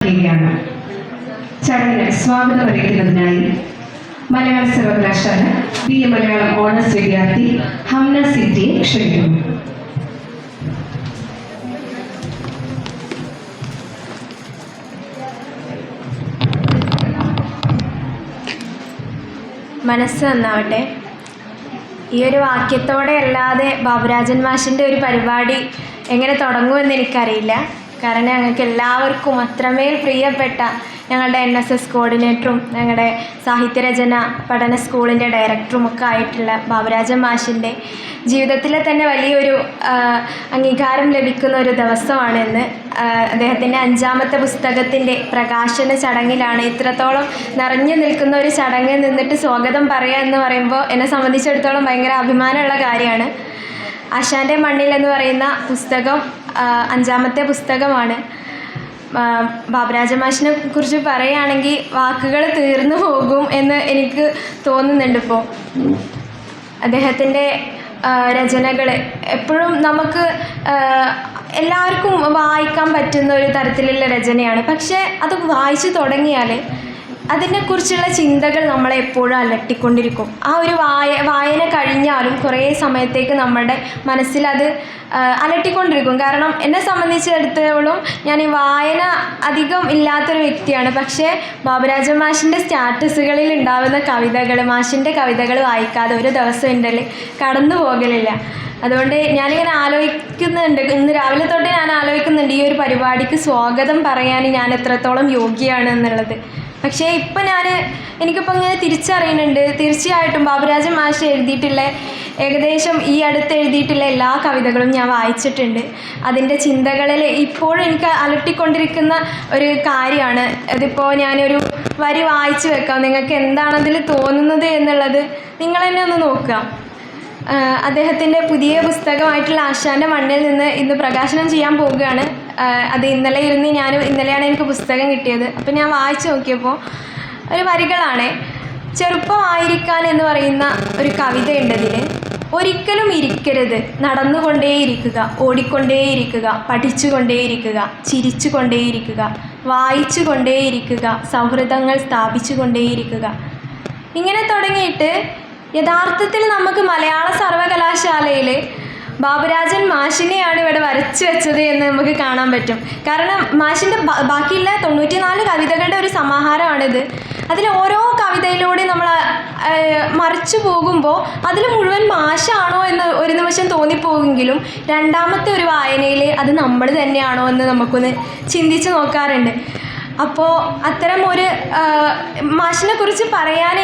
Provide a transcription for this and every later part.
അറിയിക്കുകയാണ്. ചടങ്ങിന് സ്വാഗതം അറിയിക്കുന്നതിനായി മലയാള സർവകലാശാല BA മലയാളം ഓണേഴ്സ് വിദ്യാർത്ഥി ഹംന സിറ്റിയെ ക്ഷണിക്കുന്നു. മനസ്സ് നന്നാവട്ടെ. ഈ ഒരു വാക്യത്തോടെ അല്ലാതെ ബാബുരാജൻ മാഷിൻ്റെ ഒരു പരിപാടി എങ്ങനെ തുടങ്ങുമെന്ന് എനിക്കറിയില്ല. കാരണം ഞങ്ങൾക്ക് എല്ലാവർക്കും അത്രമേൽ പ്രിയപ്പെട്ട ഞങ്ങളുടെ NSS കോർഡിനേറ്ററും ഞങ്ങളുടെ സാഹിത്യരചന പഠന സ്കൂളിൻ്റെ ഡയറക്ടറും ഒക്കെ ആയിട്ടുള്ള ബാബുരാജൻ മാഷിൻ്റെ ജീവിതത്തിലെ തന്നെ വലിയൊരു അംഗീകാരം ലഭിക്കുന്ന ഒരു ദിവസമാണ് ഇന്ന്. അദ്ദേഹത്തിൻ്റെ 5ാമത്തെ പുസ്തകത്തിൻ്റെ പ്രകാശന ചടങ്ങിലാണ്. ഇത്രത്തോളം നിറഞ്ഞു നിൽക്കുന്ന ഒരു ചടങ്ങിൽ നിന്നിട്ട് സ്വാഗതം പറയുക എന്ന് പറയുമ്പോൾ എന്നെ സംബന്ധിച്ചിടത്തോളം ഭയങ്കര അഭിമാനമുള്ള കാര്യമാണ്. ആശാൻ്റെ മണ്ണിൽ എന്ന് പറയുന്ന പുസ്തകം 5ാമത്തെ പുസ്തകമാണ്. ബാബുരാജൻ മാഷിനെ കുറിച്ച് പറയുകയാണെങ്കിൽ വാക്കുകൾ തീർന്നു പോകും എന്ന് എനിക്ക് തോന്നുന്നുണ്ട്. ഇപ്പോൾ അദ്ദേഹത്തിൻ്റെ രചനകൾ എപ്പോഴും നമുക്ക് എല്ലാവർക്കും വായിക്കാൻ പറ്റുന്ന ഒരു തരത്തിലുള്ള രചനയാണ്. പക്ഷേ അത് വായിച്ചു തുടങ്ങിയാൽ അതിനെക്കുറിച്ചുള്ള ചിന്തകൾ നമ്മളെ എപ്പോഴും അലട്ടിക്കൊണ്ടിരിക്കും. ആ ഒരു വായന കഴിഞ്ഞാലും കുറേ സമയത്തേക്ക് നമ്മുടെ മനസ്സിലത് അലട്ടിക്കൊണ്ടിരിക്കും. കാരണം എന്നെ സംബന്ധിച്ചിടത്തോളം ഞാൻ ഈ വായന അധികം ഇല്ലാത്തൊരു വ്യക്തിയാണ്. പക്ഷേ ബാബുരാജൻ മാഷിൻ്റെ സ്റ്റാറ്റസുകളിൽ ഉണ്ടാകുന്ന കവിതകൾ, മാഷിൻ്റെ കവിതകൾ വായിക്കാതെ ഒരു ദിവസം എൻ്റെ കടന്നു പോകലില്ല. അതുകൊണ്ട് ഞാനിങ്ങനെ ആലോചിക്കുന്നുണ്ട്, ഇന്ന് രാവിലെ തൊട്ട് ഞാൻ ആലോചിക്കുന്നുണ്ട് ഈ ഒരു പരിപാടിക്ക് സ്വാഗതം പറയാൻ ഞാൻ എത്രത്തോളം യോഗ്യയാണ് എന്നുള്ളത്. പക്ഷേ ഇപ്പം എനിക്കിപ്പോൾ ഇങ്ങനെ തിരിച്ചറിയുന്നുണ്ട്, തീർച്ചയായിട്ടും ബാബുരാജൻ മാഷ് എഴുതിയിട്ടുള്ള ഏകദേശം ഈ അടുത്ത് എഴുതിയിട്ടുള്ള എല്ലാ കവിതകളും ഞാൻ വായിച്ചിട്ടുണ്ട്. അതിൻ്റെ ചിന്തകളിൽ ഇപ്പോഴും എനിക്ക് അലട്ടിക്കൊണ്ടിരിക്കുന്ന ഒരു കാര്യമാണ്. അതിപ്പോൾ ഞാനൊരു വരി വായിച്ചു വെക്കാം, നിങ്ങൾക്ക് എന്താണതിൽ തോന്നുന്നത് എന്നുള്ളത് നിങ്ങൾ തന്നെ ഒന്ന് നോക്കുക. അദ്ദേഹത്തിൻ്റെ പുതിയ പുസ്തകമായിട്ടുള്ള ആശാൻ്റെ മണ്ണിൽ നിന്ന് ഇന്ന് പ്രകാശനം ചെയ്യാൻ പോവുകയാണ്. അത് ഇന്നലെയാണ് എനിക്ക് പുസ്തകം കിട്ടിയത്. അപ്പം ഞാൻ വായിച്ചു നോക്കിയപ്പോൾ ഒരു വരികളാണ്. ചെറുപ്പമായിരിക്കാൻ എന്ന് പറയുന്ന ഒരു കവിതയുണ്ട് അതിൽ. ഒരിക്കലും ഇരിക്കരുത്, നടന്നുകൊണ്ടേയിരിക്കുക, ഓടിക്കൊണ്ടേയിരിക്കുക, പഠിച്ചുകൊണ്ടേയിരിക്കുക, ചിരിച്ചുകൊണ്ടേയിരിക്കുക, വായിച്ചു കൊണ്ടേയിരിക്കുക, സൗഹൃദങ്ങൾ സ്ഥാപിച്ചു കൊണ്ടേയിരിക്കുക. ഇങ്ങനെ തുടങ്ങിയിട്ട് യഥാർത്ഥത്തിൽ നമുക്ക് മലയാള സർവകലാശാലയിൽ ബാബുരാജൻ മാഷിനെയാണ് ഇവിടെ വരച്ചു വെച്ചത് എന്ന് നമുക്ക് കാണാൻ പറ്റും. കാരണം മാഷിൻ്റെ ബാക്കിയുള്ള 94 കവിതകളുടെ ഒരു സമാഹാരമാണിത്. അതിൽ ഓരോ കവിതയിലൂടെ നമ്മൾ മറിച്ചു പോകുമ്പോൾ അതിൽ മുഴുവൻ മാഷാണോ എന്ന് ഒരു നിമിഷം തോന്നിപ്പോകുമെങ്കിലും 2ാമത്തെ ഒരു വായനയിൽ അത് നമ്മൾ തന്നെയാണോ എന്ന് നമുക്കൊന്ന് ചിന്തിച്ച് നോക്കാറുണ്ട്. അപ്പോൾ അത്തരം ഒരു മാഷിനെ കുറിച്ച് പറയാൻ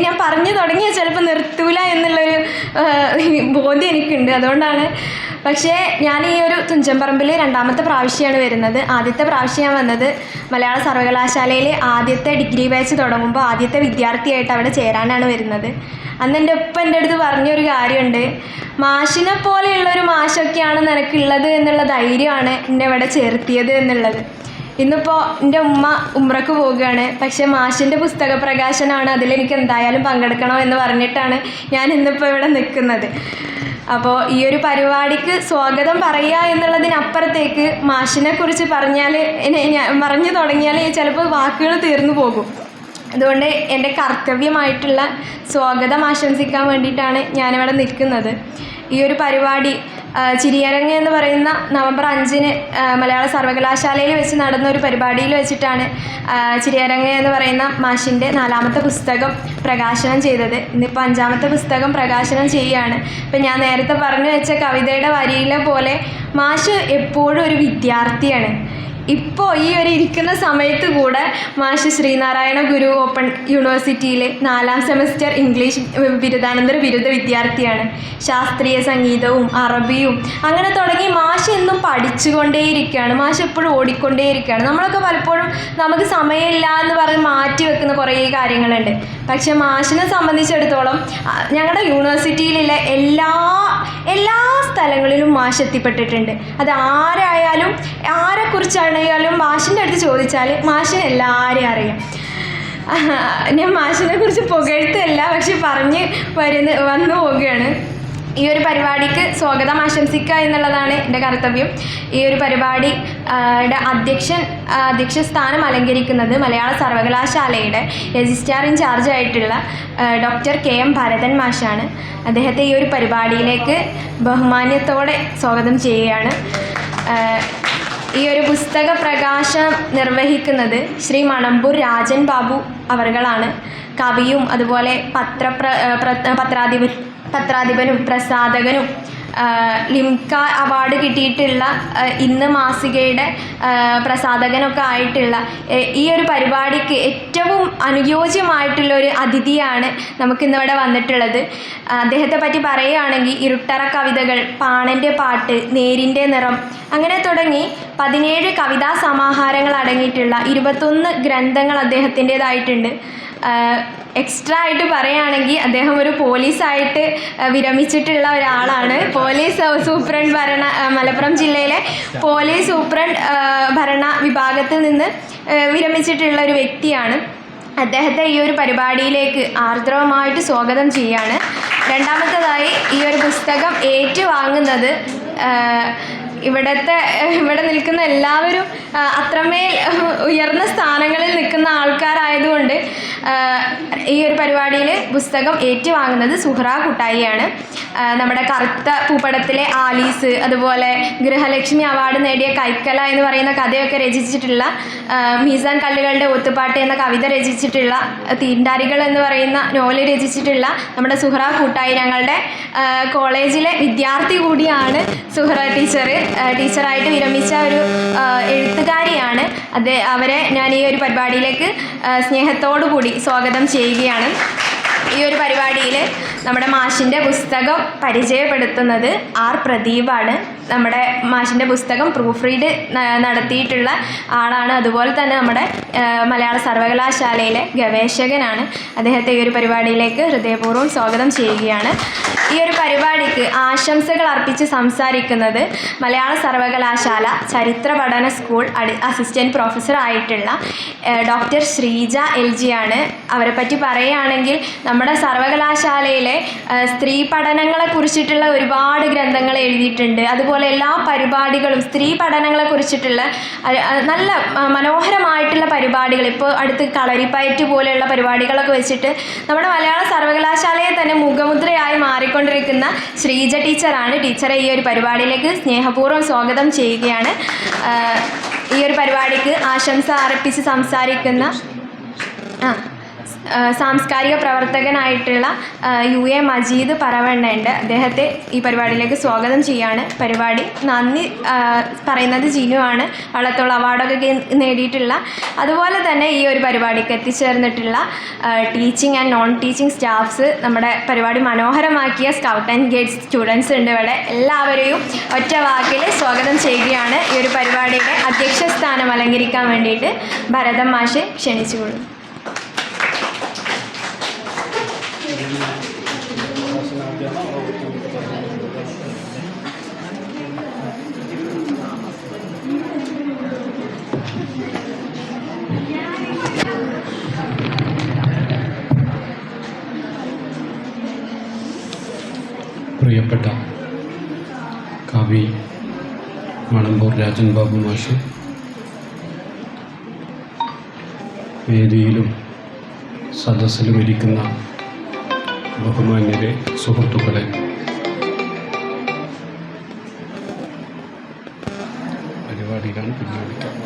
ഞാൻ പറഞ്ഞു തുടങ്ങിയാൽ ചിലപ്പോൾ നിർത്തൂല എന്നുള്ളൊരു ബോധ്യം എനിക്കുണ്ട്. അതുകൊണ്ടാണ്. പക്ഷേ ഞാൻ ഈ ഒരു തുഞ്ചൻപറമ്പിൽ 2ാമത്തെ പ്രാവശ്യമാണ് വരുന്നത്. ആദ്യത്തെ പ്രാവശ്യം ഞാൻ വന്നത് മലയാള സർവകലാശാലയിൽ ആദ്യത്തെ ഡിഗ്രി ബാച്ച് തുടങ്ങുമ്പോൾ ആദ്യത്തെ വിദ്യാർത്ഥിയായിട്ട് അവിടെ ചേരാനാണ് വരുന്നത്. അന്ന് എൻ്റെ അടുത്ത് പറഞ്ഞൊരു കാര്യമുണ്ട്, മാഷിനെ പോലെയുള്ളൊരു മാഷൊക്കെയാണ് നിനക്കുള്ളത് എന്നുള്ള ധൈര്യമാണ് എന്നെ ഇവിടെ ചേർത്തിയത് എന്നുള്ളത്. ഇന്നിപ്പോൾ എൻ്റെ ഉമ്മ ഉംറക്ക് പോവുകയാണ്. പക്ഷേ മാഷിൻ്റെ പുസ്തക പ്രകാശനമാണ്, അതിലെനിക്ക് എന്തായാലും പങ്കെടുക്കണം എന്ന് പറഞ്ഞിട്ടാണ് ഞാൻ ഇന്നിപ്പോൾ ഇവിടെ നിൽക്കുന്നത്. അപ്പോൾ ഈ ഒരു പരിപാടിക്ക് സ്വാഗതം പറയുക എന്നുള്ളതിനപ്പുറത്തേക്ക് മാഷിനെ കുറിച്ച് പറഞ്ഞു തുടങ്ങിയാൽ ചിലപ്പോൾ വാക്കുകൾ തീർന്നു പോകും. അതുകൊണ്ട് എൻ്റെ കർത്തവ്യമായിട്ടുള്ള സ്വാഗതം ആശംസിക്കാൻ വേണ്ടിയിട്ടാണ് ഞാനിവിടെ നിൽക്കുന്നത്. ഈ ഒരു പരിപാടി ചിരിയരങ്ങ് എന്ന് പറയുന്ന നവംബർ 5-ന് മലയാള സർവകലാശാലയിൽ വെച്ച് നടന്ന ഒരു പരിപാടിയിൽ വെച്ചിട്ടാണ് ചിരിയരങ്ങ് എന്ന് പറയുന്ന മാഷിൻ്റെ 4ാമത്തെ പുസ്തകം പ്രകാശനം ചെയ്തത്. ഇന്നിപ്പോൾ 5ാമത്തെ പുസ്തകം പ്രകാശനം ചെയ്യുകയാണ്. ഇപ്പം ഞാൻ നേരത്തെ പറഞ്ഞു വെച്ച കവിതയുടെ വരിയിലെ പോലെ മാഷ് എപ്പോഴും ഒരു വിദ്യാർത്ഥിയാണ്. ഇപ്പോൾ ഈ ഒരു ഇരിക്കുന്ന സമയത്ത് കൂടെ മാഷ് ശ്രീനാരായണ ഗുരു ഓപ്പൺ യൂണിവേഴ്സിറ്റിയിലെ 4ാം സെമസ്റ്റർ ഇംഗ്ലീഷ് ബിരുദാനന്തര ബിരുദ വിദ്യാർത്ഥിയാണ്. ശാസ്ത്രീയ സംഗീതവും അറബിയും അങ്ങനെ തുടങ്ങി മാഷ് എന്നും പഠിച്ചുകൊണ്ടേയിരിക്കുകയാണ്. മാഷ് എപ്പോഴും ഓടിക്കൊണ്ടേയിരിക്കുകയാണ്. നമ്മളൊക്കെ പലപ്പോഴും നമുക്ക് സമയമില്ല എന്ന് പറഞ്ഞ് മാറ്റി വെക്കുന്ന കുറേ കാര്യങ്ങളുണ്ട്. പക്ഷെ മാഷിനെ സംബന്ധിച്ചിടത്തോളം ഞങ്ങളുടെ യൂണിവേഴ്സിറ്റിയിലുള്ള എല്ലാ സ്ഥലങ്ങളിലും മാഷ് എത്തിപ്പെട്ടിട്ടുണ്ട്. അത് ആരായാലും ആരെക്കുറിച്ചാണെങ്കിലും മാഷിൻ്റെ അടുത്ത് ചോദിച്ചാൽ മാഷിന് എല്ലാവരെയും അറിയാം. ഞാൻ മാഷിനെ കുറിച്ച് പുകഴ്ത്തല്ല, പക്ഷെ വന്നു പോവുകയാണ്. ഈ ഒരു പരിപാടിക്ക് സ്വാഗതം ആശംസിക്കുക എന്നുള്ളതാണ് എൻ്റെ കർത്തവ്യം. ഈ ഒരു പരിപാടി അധ്യക്ഷ സ്ഥാനം അലങ്കരിക്കുന്നത് മലയാള സർവകലാശാലയുടെ രജിസ്ട്രാർ ഇൻചാർജ് ആയിട്ടുള്ള ഡോക്ടർ KM ഭരതൻ മാഷാണ്. അദ്ദേഹത്തെ ഈ ഒരു പരിപാടിയിലേക്ക് ബഹുമാന്യത്തോടെ സ്വാഗതം ചെയ്യുകയാണ്. ഈ ഒരു പുസ്തക പ്രകാശനം നിർവഹിക്കുന്നത് ശ്രീ മണമ്പൂർ രാജൻ ബാബു അവർകളാണ്. കവിയും അതുപോലെ പത്രാധിപനും പ്രസാധകനും ലിംക അവാർഡ് കിട്ടിയിട്ടുള്ള ഇന്ന് മാസികയുടെ പ്രസാധകനൊക്കെ ആയിട്ടുള്ള ഈ ഒരു പരിപാടിക്ക് ഏറ്റവും അനുയോജ്യമായിട്ടുള്ള ഒരു അതിഥിയാണ് നമുക്കിന്നിവിടെ വന്നിട്ടുള്ളത്. അദ്ദേഹത്തെ പറ്റി പറയുകയാണെങ്കിൽ ഇരുട്ടറ കവിതകൾ, പാണൻ്റെ പാട്ട്, നേരിൻ്റെ നിറം അങ്ങനെ തുടങ്ങി 17 കവിതാ സമാഹാരങ്ങൾ അടങ്ങിയിട്ടുള്ള 21 ഗ്രന്ഥങ്ങൾ അദ്ദേഹത്തിൻ്റേതായിട്ടുണ്ട്. എക്സ്ട്രാ ആയിട്ട് പറയുകയാണെങ്കിൽ അദ്ദേഹം ഒരു പോലീസായിട്ട് വിരമിച്ചിട്ടുള്ള ഒരാളാണ്. പോലീസ് സൂപ്രണ്ട് മലപ്പുറം ജില്ലയിലെ പോലീസ് സൂപ്രണ്ട് ഭരണ വിഭാഗത്തിൽ നിന്ന് വിരമിച്ചിട്ടുള്ള ഒരു വ്യക്തിയാണ്. അദ്ദേഹത്തെ ഈ ഒരു പരിപാടിയിലേക്ക് ആർദ്രവമായിട്ട് സ്വാഗതം ചെയ്യുകയാണ്. രണ്ടാമത്തേതായി ഈ ഒരു പുസ്തകം ഏറ്റുവാങ്ങുന്നത് ഇവിടെ നിൽക്കുന്ന എല്ലാവരും അത്രമേൽ ഉയർന്ന സ്ഥാനങ്ങളിൽ നിൽക്കുന്ന ആൾക്കാരായതുകൊണ്ട് ഈ ഒരു പരിപാടിയിൽ പുസ്തകം ഏറ്റുവാങ്ങുന്നത് സുഹ്റ കുട്ടായിയാണ്. നമ്മുടെ കറുത്ത പൂപ്പടത്തിലെ ആലീസ്, അതുപോലെ ഗൃഹലക്ഷ്മി അവാർഡ് നേടിയ കൈക്കല എന്ന് പറയുന്ന കഥയൊക്കെ രചിച്ചിട്ടുള്ള, മീസാൻ കല്ലുകളുടെ ഒത്തുപാട്ട് എന്ന കവിത രചിച്ചിട്ടുള്ള, തീണ്ടാരികൾ എന്ന് പറയുന്ന നോവൽ രചിച്ചിട്ടുള്ള നമ്മുടെ സുഹ്റ കുട്ടായി ഞങ്ങളുടെ കോളേജിലെ വിദ്യാർത്ഥി കൂടിയാണ്. സുഹ്റ ടീച്ചറായിട്ട് വിരമിച്ച ഒരു എഴുത്തുകാരിയാണ്. അവരെ ഞാൻ ഈ ഒരു പരിപാടിയിലേക്ക് സ്നേഹത്തോടു കൂടി സ്വാഗതം ചെയ്യുകയാണ്. ഈ ഒരു പരിപാടിയിൽ നമ്മുടെ മാഷിൻ്റെ പുസ്തകം പരിചയപ്പെടുത്തുന്നത് R. പ്രദീപാണ്. നമ്മുടെ മാഷിൻ്റെ പുസ്തകം പ്രൂഫ് റീഡ് നടത്തിയിട്ടുള്ള ആളാണ്. അതുപോലെ തന്നെ നമ്മുടെ മലയാള സർവകലാശാലയിലെ ഗവേഷകനാണ്. അദ്ദേഹത്തെ ഈ ഒരു പരിപാടിയിലേക്ക് ഹൃദയപൂർവ്വം സ്വാഗതം ചെയ്യുകയാണ്. ഈ ഒരു പരിപാടിക്ക് ആശംസകൾ അർപ്പിച്ച് സംസാരിക്കുന്നത് മലയാള സർവകലാശാല ചരിത്ര പഠന സ്കൂൾ അസിസ്റ്റൻറ്റ് പ്രൊഫസർ ആയിട്ടുള്ള ഡോക്ടർ ശ്രീജ LG ആണ്. അവരെ പറ്റി പറയുകയാണെങ്കിൽ നമ്മുടെ സർവകലാശാലയിലെ സ്ത്രീ പഠനങ്ങളെ കുറിച്ചിട്ടുള്ള ഒരുപാട് ഗ്രന്ഥങ്ങൾ എഴുതിയിട്ടുണ്ട്. അതുപോലെ എല്ലാ പരിപാടികളും സ്ത്രീ പഠനങ്ങളെ കുറിച്ചിട്ടുള്ള നല്ല മനോഹരമായിട്ടുള്ള പരിപാടികൾ, ഇപ്പോൾ അടുത്ത് കളരിപ്പയറ്റ് പോലെയുള്ള പരിപാടികളൊക്കെ വെച്ചിട്ട് നമ്മുടെ മലയാള സർവകലാശാലയെ തന്നെ മുഖമുദ്രയായി മാറിക്കൊണ്ടിരിക്കുന്ന ശ്രീജ ടീച്ചറാണ്. ടീച്ചറെ ഈ ഒരു പരിപാടിയിലേക്ക് സ്നേഹപൂർവ്വം സ്വാഗതം ചെയ്യുകയാണ്. ഈ ഒരു പരിപാടിക്ക് ആശംസ അർപ്പിച്ച് സംസാരിക്കുന്ന സാംസ്കാരിക പ്രവർത്തകനായിട്ടുള്ള UA മജീദ് പറവണ്ണയുണ്ട്. അദ്ദേഹത്തെ ഈ പരിപാടിയിലേക്ക് സ്വാഗതം ചെയ്യാണ്. പരിപാടി നന്ദി പറയുന്നത് ജിനു ആണ്, വള്ളത്തോൾ അവാർഡൊക്കെ നേടിയിട്ടുള്ള. അതുപോലെ തന്നെ ഈ ഒരു പരിപാടിക്ക് എത്തിച്ചേർന്നിട്ടുള്ള teaching and non teaching staffs, നമ്മുടെ പരിപാടി മനോഹരമാക്കിയ സ്കൗട്ട് ആൻഡ് ഗൈഡ്സ് സ്റ്റുഡൻസ് ഉണ്ട് ഇവിടെ. എല്ലാവരെയും ഒറ്റ വാക്കിൽ സ്വാഗതം ചെയ്യുകയാണ്. ഈ ഒരു പരിപാടിയുടെ അധ്യക്ഷ സ്ഥാനം അലങ്കരിക്കാൻ വേണ്ടിയിട്ട് ഭരതൻ മാഷെ ക്ഷണിച്ചുകൊള്ളും. പ്രിയപ്പെട്ട കവി മണമ്പൂർ രാജൻ ബാബു മാഷ്, വേദിയിലും സദസ്സിലും ഇരിക്കുന്ന ബഹുമാന്യരെ, സുഹൃത്തുക്കളെ, പരിപാടിയിലാണ് പിന്നോടിക്കാം.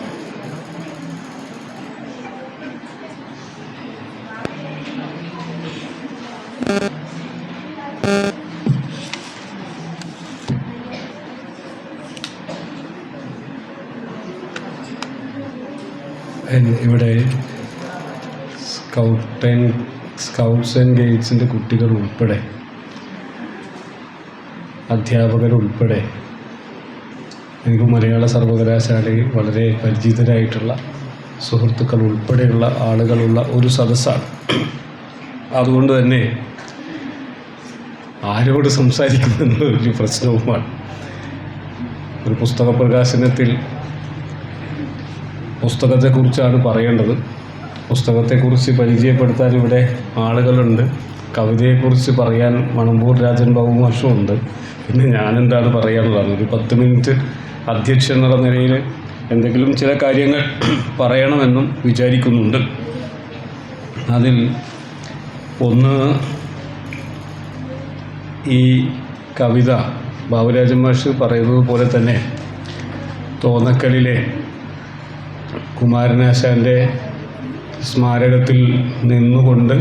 ഇവിടെ സ്കൗട്ട്സ് ആൻഡ് ഗൈഡ്സിൻ്റെ കുട്ടികൾ ഉൾപ്പെടെ, അധ്യാപകരുൾപ്പെടെ, എനിക്ക് മലയാള സർവകലാശാലയിൽ വളരെ പരിചിതരായിട്ടുള്ള സുഹൃത്തുക്കൾ ഉൾപ്പെടെയുള്ള ആളുകളുള്ള ഒരു സദസ്സാണ്. അതുകൊണ്ട് തന്നെ ആരോട് സംസാരിക്കുമെന്നൊരു പ്രശ്നവുമാണ്. ഒരു പുസ്തക പ്രകാശനത്തിൽ പുസ്തകത്തെക്കുറിച്ചാണ് പറയേണ്ടത്. പുസ്തകത്തെക്കുറിച്ച് പരിചയപ്പെടുത്താൻ ഇവിടെ ആളുകളുണ്ട്. കവിതയെക്കുറിച്ച് പറയാൻ മണമ്പൂർ രാജൻ ബാബു മാഷും ഉണ്ട്. പിന്നെ ഞാനെന്താണ് പറയാനുള്ളത്? ഒരു 10 മിനിറ്റ് അധ്യക്ഷൻ എന്നുള്ള നിലയിൽ എന്തെങ്കിലും ചില കാര്യങ്ങൾ പറയണമെന്നും വിചാരിക്കുന്നുണ്ട്. അതിൽ ഒന്ന്, ഈ കവിത ബാബുരാജൻ മാഷ് പറയുന്നത് പോലെ തന്നെ തോന്നക്കലിലെ കുമാരനാശാൻ്റെ സ്മാരകത്തിൽ നിന്നുകൊണ്ട്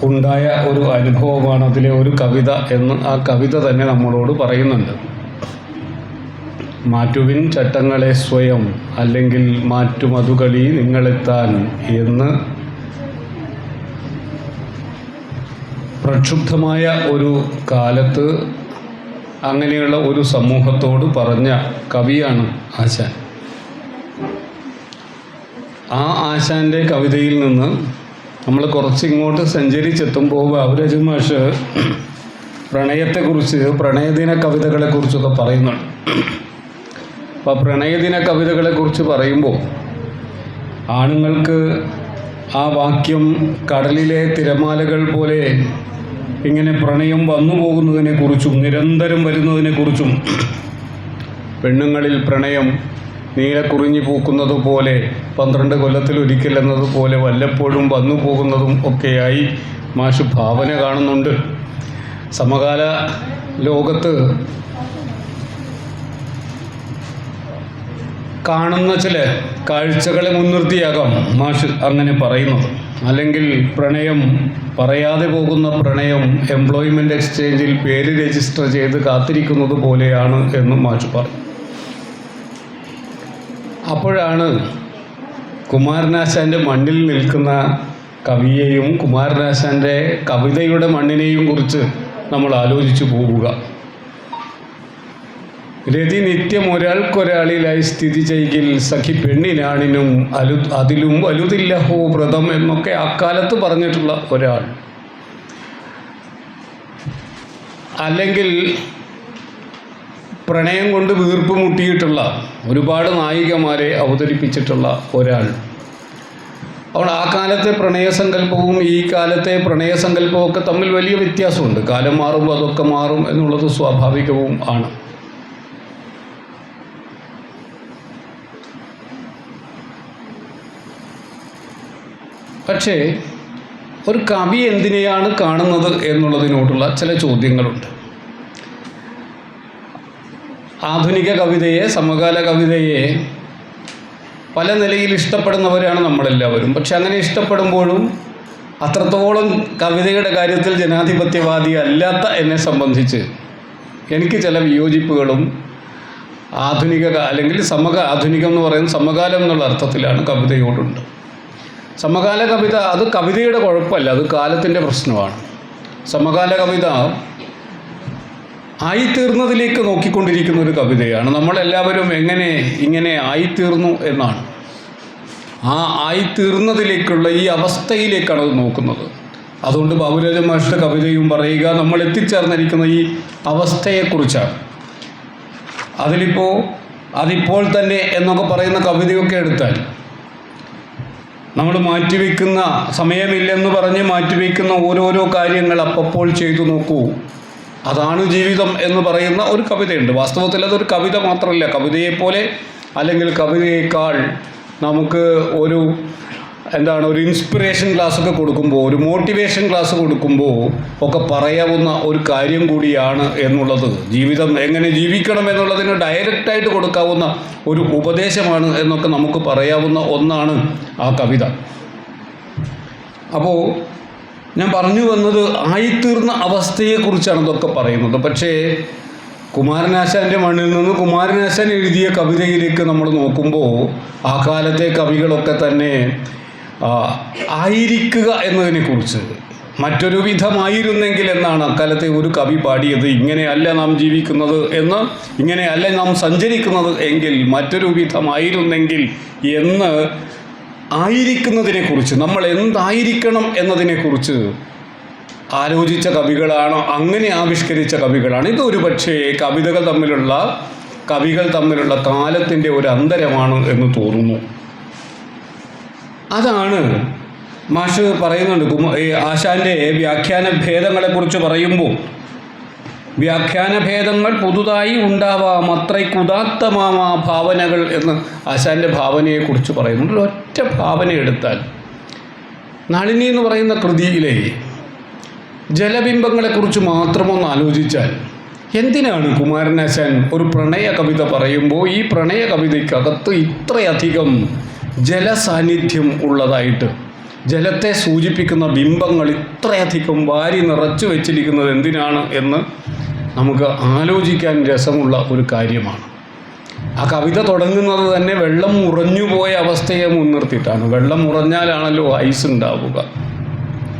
ഉണ്ടായ ഒരു അനുഭവമാണ് അതിലെ ഒരു കവിത എന്ന് ആ കവിത തന്നെ നമ്മളോട് പറയുന്നുണ്ട്. മാറ്റുവിൻ ചട്ടങ്ങളെ സ്വയം, അല്ലെങ്കിൽ മാറ്റുമതുകളി നിങ്ങളെത്താൻ എന്ന് പ്രക്ഷുബ്ധമായ ഒരു കാലത്ത് അങ്ങനെയുള്ള ഒരു സമൂഹത്തോട് പറഞ്ഞ കവിയാണ് ആശാൻ. ആ ആശാൻ്റെ കവിതയിൽ നിന്ന് നമ്മൾ കുറച്ചിങ്ങോട്ട് സഞ്ചരിച്ചെത്തുമ്പോൾ ബാബുരാജൻ മാഷ് പ്രണയത്തെക്കുറിച്ച്, പ്രണയദിന കവിതകളെക്കുറിച്ചൊക്കെ പറയുന്നുണ്ട്. അപ്പോൾ പ്രണയദിന കവിതകളെക്കുറിച്ച് പറയുമ്പോൾ ആണുങ്ങൾക്ക് ആ വാക്യം കടലിലെ തിരമാലകൾ പോലെ ഇങ്ങനെ പ്രണയം വന്നു പോകുന്നതിനെക്കുറിച്ചും നിരന്തരം വരുന്നതിനെക്കുറിച്ചും, പെണ്ണുങ്ങളിൽ പ്രണയം നീലക്കുറിഞ്ഞി പൂക്കുന്നത് പോലെ 12 കൊല്ലത്തിലൊരിക്കൽ എന്നതുപോലെ വല്ലപ്പോഴും വന്നു പോകുന്നതും ഒക്കെയായി മാഷ് ഭാവന കാണുന്നുണ്ട്. സമകാല ലോകത്ത് കാണുന്ന ചില കാഴ്ചകളെ മുൻനിർത്തിയാകാം മാഷ് അങ്ങനെ പറയുന്നത്. അല്ലെങ്കിൽ പ്രണയം, പറയാതെ പോകുന്ന പ്രണയം എംപ്ലോയ്മെൻ്റ് എക്സ്ചേഞ്ചിൽ പേര് രജിസ്റ്റർ ചെയ്ത് കാത്തിരിക്കുന്നത് പോലെയാണ് എന്നും മാഷ് പറയും. അപ്പോഴാണ് കുമാരനാശാൻ്റെ മണ്ണിൽ നിൽക്കുന്ന കവിയെയും കുമാരനാശാൻ്റെ കവിതയുടെ മണ്ണിനെയും കുറിച്ച് നമ്മൾ ആലോചിച്ചു പോവുക. രതി നിത്യം ഒരാൾക്കൊരാളിലായി സ്ഥിതി ചെയ്യിൽ സഖി പെണ്ണിനാണിനും അതിലും വലുതില്ലഹോ വ്രതം എന്നൊക്കെ അക്കാലത്ത് പറഞ്ഞിട്ടുള്ള ഒരാൾ. അല്ലെങ്കിൽ പ്രണയം കൊണ്ട് വീർപ്പ് മുട്ടിയിട്ടുള്ള ഒരുപാട് നായികമാരെ അവതരിപ്പിച്ചിട്ടുള്ള ഒരാൾ. അതുകൊണ്ട് ആ കാലത്തെ പ്രണയസങ്കല്പവും ഈ കാലത്തെ പ്രണയസങ്കല്പവും ഒക്കെ തമ്മിൽ വലിയ വ്യത്യാസമുണ്ട്. കാലം മാറുമ്പോൾ അതൊക്കെ മാറും എന്നുള്ളത് സ്വാഭാവികവും ആണ്. പക്ഷേ ഒരു കവി എന്തിനെയാണ് കാണുന്നത് എന്നുള്ളതിനോടുള്ള ചില ചോദ്യങ്ങളുണ്ട്. ആധുനിക കവിതയെ, സമകാല കവിതയെ പല നിലയിൽ ഇഷ്ടപ്പെടുന്നവരാണ് നമ്മളെല്ലാവരും. പക്ഷെ അങ്ങനെ ഇഷ്ടപ്പെടുമ്പോഴും അത്രത്തോളം കവിതയുടെ കാര്യത്തിൽ ജനാധിപത്യവാദി അല്ലാത്ത എന്നെ സംബന്ധിച്ച് എനിക്ക് ചില വിയോജിപ്പുകളും ആധുനിക അല്ലെങ്കിൽ ആധുനികം എന്ന് പറയുന്നത് സമകാലം എന്നുള്ള അർത്ഥത്തിലാണ് കവിതയോടുണ്ട്. സമകാല കവിത അത് കവിതയുടെ കുഴപ്പമല്ല, അത് കാലത്തിൻ്റെ പ്രശ്നമാണ്. സമകാല കവിത ആയിത്തീർന്നതിലേക്ക് നോക്കിക്കൊണ്ടിരിക്കുന്ന ഒരു കവിതയാണ്. നമ്മളെല്ലാവരും എങ്ങനെ ഇങ്ങനെ ആയിത്തീർന്നു എന്നാണ്. ആ ആയിത്തീർന്നതിലേക്കുള്ള ഈ അവസ്ഥയിലേക്കാണ് അത് നോക്കുന്നത്. അതുകൊണ്ട് ബാബുരാജൻ മാഷിൻ്റെ കവിതയും പറയുക നമ്മൾ എത്തിച്ചേർന്നിരിക്കുന്ന ഈ അവസ്ഥയെക്കുറിച്ചാണ്. അതിപ്പോൾ തന്നെ എന്നൊക്കെ പറയുന്ന കവിതയൊക്കെ എടുത്താൽ നമ്മൾ മാറ്റിവെക്കുന്ന, സമയമില്ലെന്ന് പറഞ്ഞ് മാറ്റിവെക്കുന്ന ഓരോരോ കാര്യങ്ങൾ അപ്പോൾ ചെയ്തു നോക്കൂ, അതാണ് ജീവിതം എന്ന് പറയുന്ന ഒരു കവിതയുണ്ട്. വാസ്തവത്തിൽ അതൊരു കവിത മാത്രമല്ല, കവിതയെപ്പോലെ അല്ലെങ്കിൽ കവിതയേക്കാൾ നമുക്ക് ഒരു ഇൻസ്പിറേഷൻ ക്ലാസ്സൊക്കെ കൊടുക്കുമ്പോൾ, ഒരു മോട്ടിവേഷൻ ക്ലാസ് കൊടുക്കുമ്പോൾ ഒക്കെ പറയാവുന്ന ഒരു കാര്യം കൂടിയാണ് എന്നുള്ളത്. ജീവിതം എങ്ങനെ ജീവിക്കണം എന്നുള്ളതിന് ഡയറക്റ്റായിട്ട് കൊടുക്കാവുന്ന ഒരു ഉപദേശമാണ് എന്നൊക്കെ നമുക്ക് പറയാവുന്ന ഒന്നാണ് ആ കവിത. അപ്പോൾ ഞാൻ പറഞ്ഞു വന്നത് ആയിത്തീർന്ന അവസ്ഥയെക്കുറിച്ചാണ് ഇതൊക്കെ പറയുന്നത്. പക്ഷേ കുമാരനാശാൻ്റെ മണ്ണിൽ നിന്ന് കുമാരനാശാൻ എഴുതിയ കവിതയിലേക്ക് നമ്മൾ നോക്കുമ്പോൾ ആ കാലത്തെ കവികളൊക്കെ തന്നെ ആയിരിക്കുക എന്നതിനെക്കുറിച്ച്, മറ്റൊരു വിധമായിരുന്നെങ്കിൽ എന്നാണ് അക്കാലത്തെ ഒരു കവി പാടിയത്. ഇങ്ങനെയല്ല നാം ജീവിക്കുന്നത് എന്ന്, ഇങ്ങനെയല്ല നാം സഞ്ചരിക്കുന്നത് എങ്കിൽ മറ്റൊരു വിധമായിരുന്നെങ്കിൽ എന്ന് ആയിരിക്കുന്നതിനെക്കുറിച്ച്, നമ്മൾ എന്തായിരിക്കണം എന്നതിനെക്കുറിച്ച് ആലോചിച്ച കവികളാണ്, അങ്ങനെ ആവിഷ്കരിച്ച കവികളാണ്. ഇതൊരു പക്ഷേ കവികൾ തമ്മിലുള്ള കാലത്തിൻ്റെ ഒരു അന്തരമാണ് എന്ന് തോന്നുന്നു. അതാണ് മാഷ് പറയുന്നുണ്ട്. ആശാൻ്റെ വ്യാഖ്യാന ഭേദങ്ങളെക്കുറിച്ച് പറയുമ്പോൾ വ്യാഖ്യാനഭേദങ്ങൾ പുതുതായി ഉണ്ടാവാം, അത്രയ്ക്കുദാത്തമാം ആ ഭാവനകൾ എന്ന് ആശാൻ്റെ ഭാവനയെക്കുറിച്ച് പറയുന്നുണ്ട്. ഒറ്റ ഭാവന എടുത്താൽ നളിനി എന്ന് പറയുന്ന കൃതിയിലെ ജലബിംബങ്ങളെക്കുറിച്ച് മാത്രമൊന്ന് ആലോചിച്ചാൽ, എന്തിനാണ് കുമാരനാശാൻ ഒരു പ്രണയ കവിത പറയുമ്പോൾ ഈ പ്രണയ കവിതയ്ക്കകത്ത് ഇത്രയധികം ജലസാന്നിധ്യം ഉള്ളതായിട്ട്, ജലത്തെ സൂചിപ്പിക്കുന്ന ബിംബങ്ങൾ ഇത്രയധികം വാരി നിറച്ചു വെച്ചിരിക്കുന്നത് എന്തിനാണ് എന്ന് നമുക്ക് ആലോചിക്കാൻ രസമുള്ള ഒരു കാര്യമാണ്. ആ കവിത തുടങ്ങുന്നത് തന്നെ വെള്ളം ഉറഞ്ഞുപോയ അവസ്ഥയെ മുൻനിർത്തിയിട്ടാണ്. വെള്ളം ഉറഞ്ഞാലാണല്ലോ ഐസ് ഉണ്ടാവുക.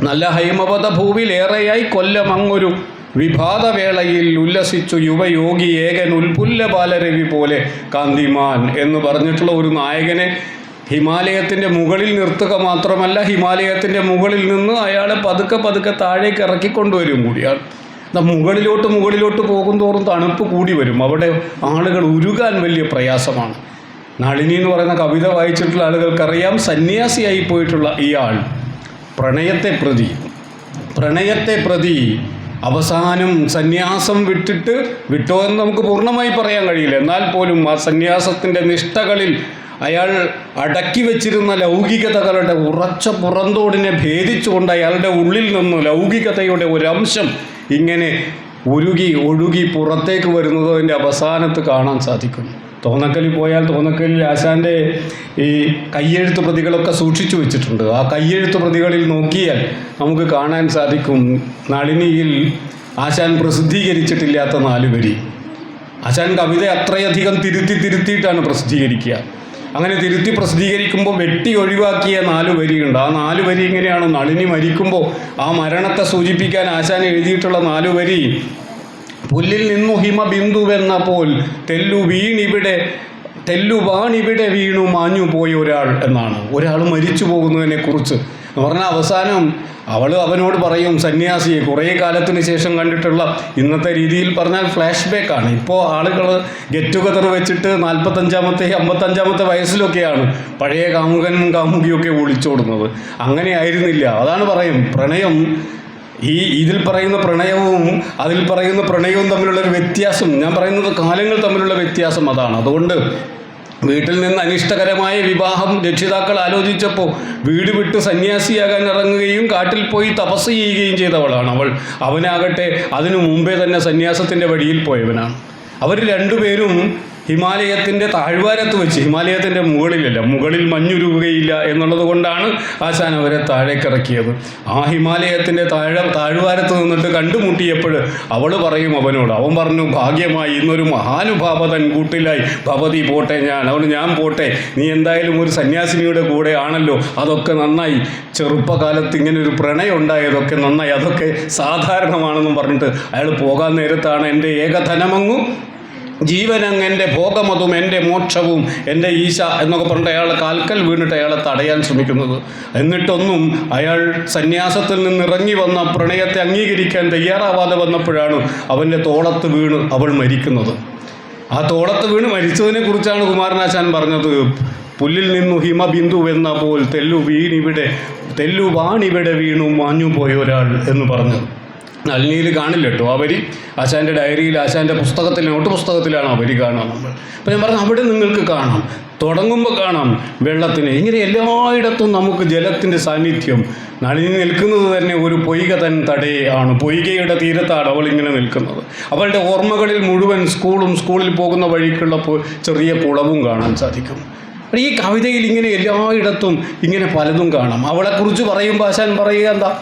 നല്ല ഹൈമവത ഭൂവിലേറെയായി കൊല്ലമങ്ങൊരു വിഭാതവേളയിൽ ഉല്ലസിച്ചു യുവയോഗി ഏകൻ ഉൽപുല്ല ബാലരവി പോലെ കാന്തിമാൻ എന്ന് പറഞ്ഞിട്ടുള്ള ഒരു നായകനെ ഹിമാലയത്തിൻ്റെ മുകളിൽ നിർത്തുക മാത്രമല്ല, ഹിമാലയത്തിൻ്റെ മുകളിൽ നിന്ന് അയാളെ പതുക്കെ പതുക്കെ താഴേക്ക് ഇറക്കിക്കൊണ്ടുവരും കൂടിയാണ്. മുകളിലോട്ട് പോകും തോറും തണുപ്പ് കൂടി വരും. അവിടെ ആളുകൾ ഉരുകാൻ വലിയ പ്രയാസമാണ്. നളിനി എന്ന് പറയുന്ന കവിത വായിച്ചിട്ടുള്ള ആളുകൾക്കറിയാം, സന്യാസിയായി പോയിട്ടുള്ള ഇയാൾ പ്രണയത്തെ പ്രതി അവസാനം സന്യാസം വിട്ടോ എന്ന് നമുക്ക് പൂർണ്ണമായി പറയാൻ കഴിയില്ല. എന്നാൽ പോലും ആ സന്യാസത്തിൻ്റെ നിഷ്ഠകളിൽ അയാൾ അടക്കി വച്ചിരുന്ന ലൗകികതകളുടെ ഉറച്ച പുറന്തോടിനെ ഭേദിച്ചുകൊണ്ട് അയാളുടെ ഉള്ളിൽ നിന്ന് ലൗകികതയുടെ ഒരംശം ഇങ്ങനെ ഒഴുകി പുറത്തേക്ക് വരുന്നത് അതിൻ്റെ അവസാനത്ത് കാണാൻ സാധിക്കും. തോന്നക്കലിൽ പോയാൽ തോന്നക്കലിൽ ആശാൻ്റെ ഈ കയ്യെഴുത്ത് പ്രതികളൊക്കെ സൂക്ഷിച്ചു വെച്ചിട്ടുണ്ട്. ആ കയ്യെഴുത്ത് പ്രതികളിൽ നോക്കിയാൽ നമുക്ക് കാണാൻ സാധിക്കും, നളിനിയിൽ ആശാൻ പ്രസിദ്ധീകരിച്ചിട്ടില്ലാത്ത 4 വരി. ആശാൻ കവിത അത്രയധികം തിരുത്തിയിട്ടാണ് പ്രസിദ്ധീകരിക്കുക. അങ്ങനെ തിരുത്തി പ്രസിദ്ധീകരിക്കുമ്പോൾ വെട്ടി ഒഴിവാക്കിയ 4 വരിയുണ്ട്. ആ 4 വരി ഇങ്ങനെയാണ്. നളിനി മരിക്കുമ്പോൾ ആ മരണത്തെ സൂചിപ്പിക്കാൻ ആശാൻ എഴുതിയിട്ടുള്ള 4 വരി: പുല്ലിൽ നിന്നു ഹിമബിന്ദുവെന്ന പോൽ തെല്ലുവാണിവിടെ വീണു മാഞ്ഞു പോയ ഒരാൾ എന്നാണ്. ഒരാൾ മരിച്ചു പോകുന്നതിനെ കുറിച്ച് എന്ന് പറഞ്ഞാൽ അവസാനം അവനോട് പറയും, സന്യാസിയെ കുറേ കാലത്തിന് ശേഷം കണ്ടിട്ടുള്ള, ഇന്നത്തെ രീതിയിൽ പറഞ്ഞാൽ ഫ്ലാഷ് ബാക്കാണ്. ഇപ്പോൾ ആളുകൾ ഗെറ്റ് ടുഗദർ വെച്ചിട്ട് 45-ാമത്തെ 55-ാമത്തെ വയസ്സിലൊക്കെയാണ് പഴയ കാമുകനും കാമുകിയൊക്കെ ഒളിച്ചോടുന്നത്. അങ്ങനെ ആയിരുന്നില്ല. അതാണ് പറയും, പ്രണയം ഇതിൽ പറയുന്ന പ്രണയവും അതിൽ പറയുന്ന പ്രണയവും തമ്മിലുള്ളൊരു വ്യത്യാസം, ഞാൻ പറയുന്നത് കാലങ്ങൾ തമ്മിലുള്ള വ്യത്യാസം അതാണ്. അതുകൊണ്ട് വീട്ടിൽ നിന്ന് അനിഷ്ടകരമായ വിവാഹം രക്ഷിതാക്കൾ ആലോചിച്ചപ്പോൾ വീട് വിട്ട് സന്യാസിയാകാൻ ഇറങ്ങുകയും കാട്ടിൽ പോയി തപസ് ചെയ്യുകയും ചെയ്തവളാണ് അവൾ. അവനാകട്ടെ അതിനു മുമ്പേ തന്നെ സന്യാസത്തിൻ്റെ വഴിയിൽ പോയവനാണ്. അവർ രണ്ടുപേരും ഹിമാലയത്തിൻ്റെ താഴ്വാരത്ത് വെച്ച്, ഹിമാലയത്തിൻ്റെ മുകളിലല്ല, മുകളിൽ മഞ്ഞുരുകുകയില്ല എന്നുള്ളത് കൊണ്ടാണ് ആശാൻ അവരെ താഴേക്കിറക്കിയത്. ആ ഹിമാലയത്തിൻ്റെ താഴ്വാരത്ത് നിന്നിട്ട് കണ്ടുമുട്ടിയപ്പോൾ അവൾ പറയും അവനോട്, അവൻ പറഞ്ഞു, ഭാഗ്യമായി ഇന്നൊരു മഹാനുഭാവതൻ കൂട്ടിലായി ഭവതി പോട്ടെ, ഞാൻ പോട്ടെ, നീ എന്തായാലും ഒരു സന്യാസിനിയുടെ കൂടെ ആണല്ലോ, അതൊക്കെ നന്നായി, ചെറുപ്പകാലത്ത് ഇങ്ങനെ ഒരു പ്രണയം ഉണ്ടായതൊക്കെ നന്നായി, അതൊക്കെ സാധാരണമാണെന്നും പറഞ്ഞിട്ട് അയാൾ പോകാൻ നേരത്താണ് എൻ്റെ ഏകധനമങ്ങും ജീവനങ്ങ് എൻ്റെ ഭോഗമതും എൻ്റെ മോക്ഷവും എൻ്റെ ഈശ എന്നൊക്കെ പറഞ്ഞിട്ട് അയാളെ കാൽക്കൽ വീണിട്ട് അയാളെ തടയാൻ ശ്രമിക്കുന്നത്. എന്നിട്ടൊന്നും അയാൾ സന്യാസത്തിൽ നിന്ന് ഇറങ്ങി വന്ന പ്രണയത്തെ അംഗീകരിക്കാൻ തയ്യാറാവാതെ വന്നപ്പോഴാണ് അവൻ്റെ തോളത്ത് വീണ് അവൾ മരിക്കുന്നത്. ആ തോളത്ത് വീണ് മരിച്ചതിനെ കുറിച്ചാണ് കുമാരനാശാൻ പറഞ്ഞത്, പുല്ലിൽ നിന്നു ഹിമബിന്ദുവെന്ന പോൽ തെല്ലുവാണിവിടെ വീണു മാഞ്ഞു പോയ ഒരാൾ എന്ന് പറഞ്ഞത്. നളിനിയിൽ കാണില്ല കേട്ടോ ആ വരി. ആശാൻ്റെ ഡയറിയിൽ, ആശാൻ്റെ നോട്ട് പുസ്തകത്തിലാണ് ആ വരി കാണാം നമ്മൾ. അപ്പോൾ ഞാൻ പറഞ്ഞു, അവിടെ നിങ്ങൾക്ക് കാണാം, തുടങ്ങുമ്പോൾ കാണാം വെള്ളത്തിന്. ഇങ്ങനെ എല്ലായിടത്തും നമുക്ക് ജലത്തിൻ്റെ സാന്നിധ്യം. നളിനി നിൽക്കുന്നത് തന്നെ ഒരു പൊയ്ക തൻ തടയാണ്, പൊയ്കയുടെ തീരത്താണ് അവൾ ഇങ്ങനെ നിൽക്കുന്നത്. അവളുടെ ഓർമ്മകളിൽ മുഴുവൻ സ്കൂളിൽ പോകുന്ന വഴിക്കുള്ള ചെറിയ കുളവും കാണാൻ സാധിക്കും. ഈ കവിതയിൽ ഇങ്ങനെ എല്ലായിടത്തും ഇങ്ങനെ പലതും കാണാം. അവളെക്കുറിച്ച് പറയുമ്പോൾ ആശാൻ പറയുക എന്താ,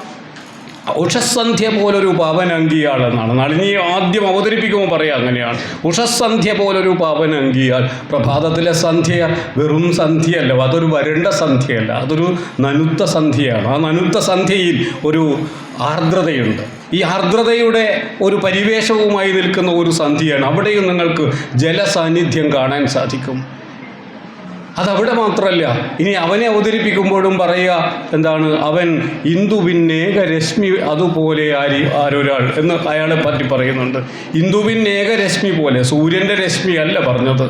ഉഷസന്ധ്യ പോലൊരു പാവനങ്കിയാളെന്നാണ്. നളിനിയെ ആദ്യം അവതരിപ്പിക്കുമ്പോൾ പറയുക അങ്ങനെയാണ്, ഉഷസന്ധ്യ പോലൊരു പാവനങ്കിയാൽ. പ്രഭാതത്തിലെ സന്ധ്യ വെറും സന്ധ്യയല്ല, അതൊരു വരണ്ട സന്ധ്യയല്ല, അതൊരു നനുത്ത സന്ധ്യയാണ്. ആ നനുത്ത സന്ധ്യയിൽ ഒരു ആർദ്രതയുണ്ട്. ഈ ആർദ്രതയുടെ ഒരു പരിവേഷവുമായി നിൽക്കുന്ന ഒരു സന്ധ്യയാണ്. അവിടെയും നിങ്ങൾക്ക് ജലസാന്നിധ്യം കാണാൻ സാധിക്കും. അതവിടെ മാത്രമല്ല, ഇനി അവനെ അവതരിപ്പിക്കുമ്പോഴും പറയുക എന്താണ്, അവൻ ഇന്ദുവിന്നേകരശ്മി അതുപോലെ ആരൊരാൾ എന്ന് അയാളെ പറ്റി പറയുന്നുണ്ട്. ഇന്ദുവിന്നേകരശ്മി പോലെ, സൂര്യൻ്റെ രശ്മി അല്ല പറഞ്ഞത്.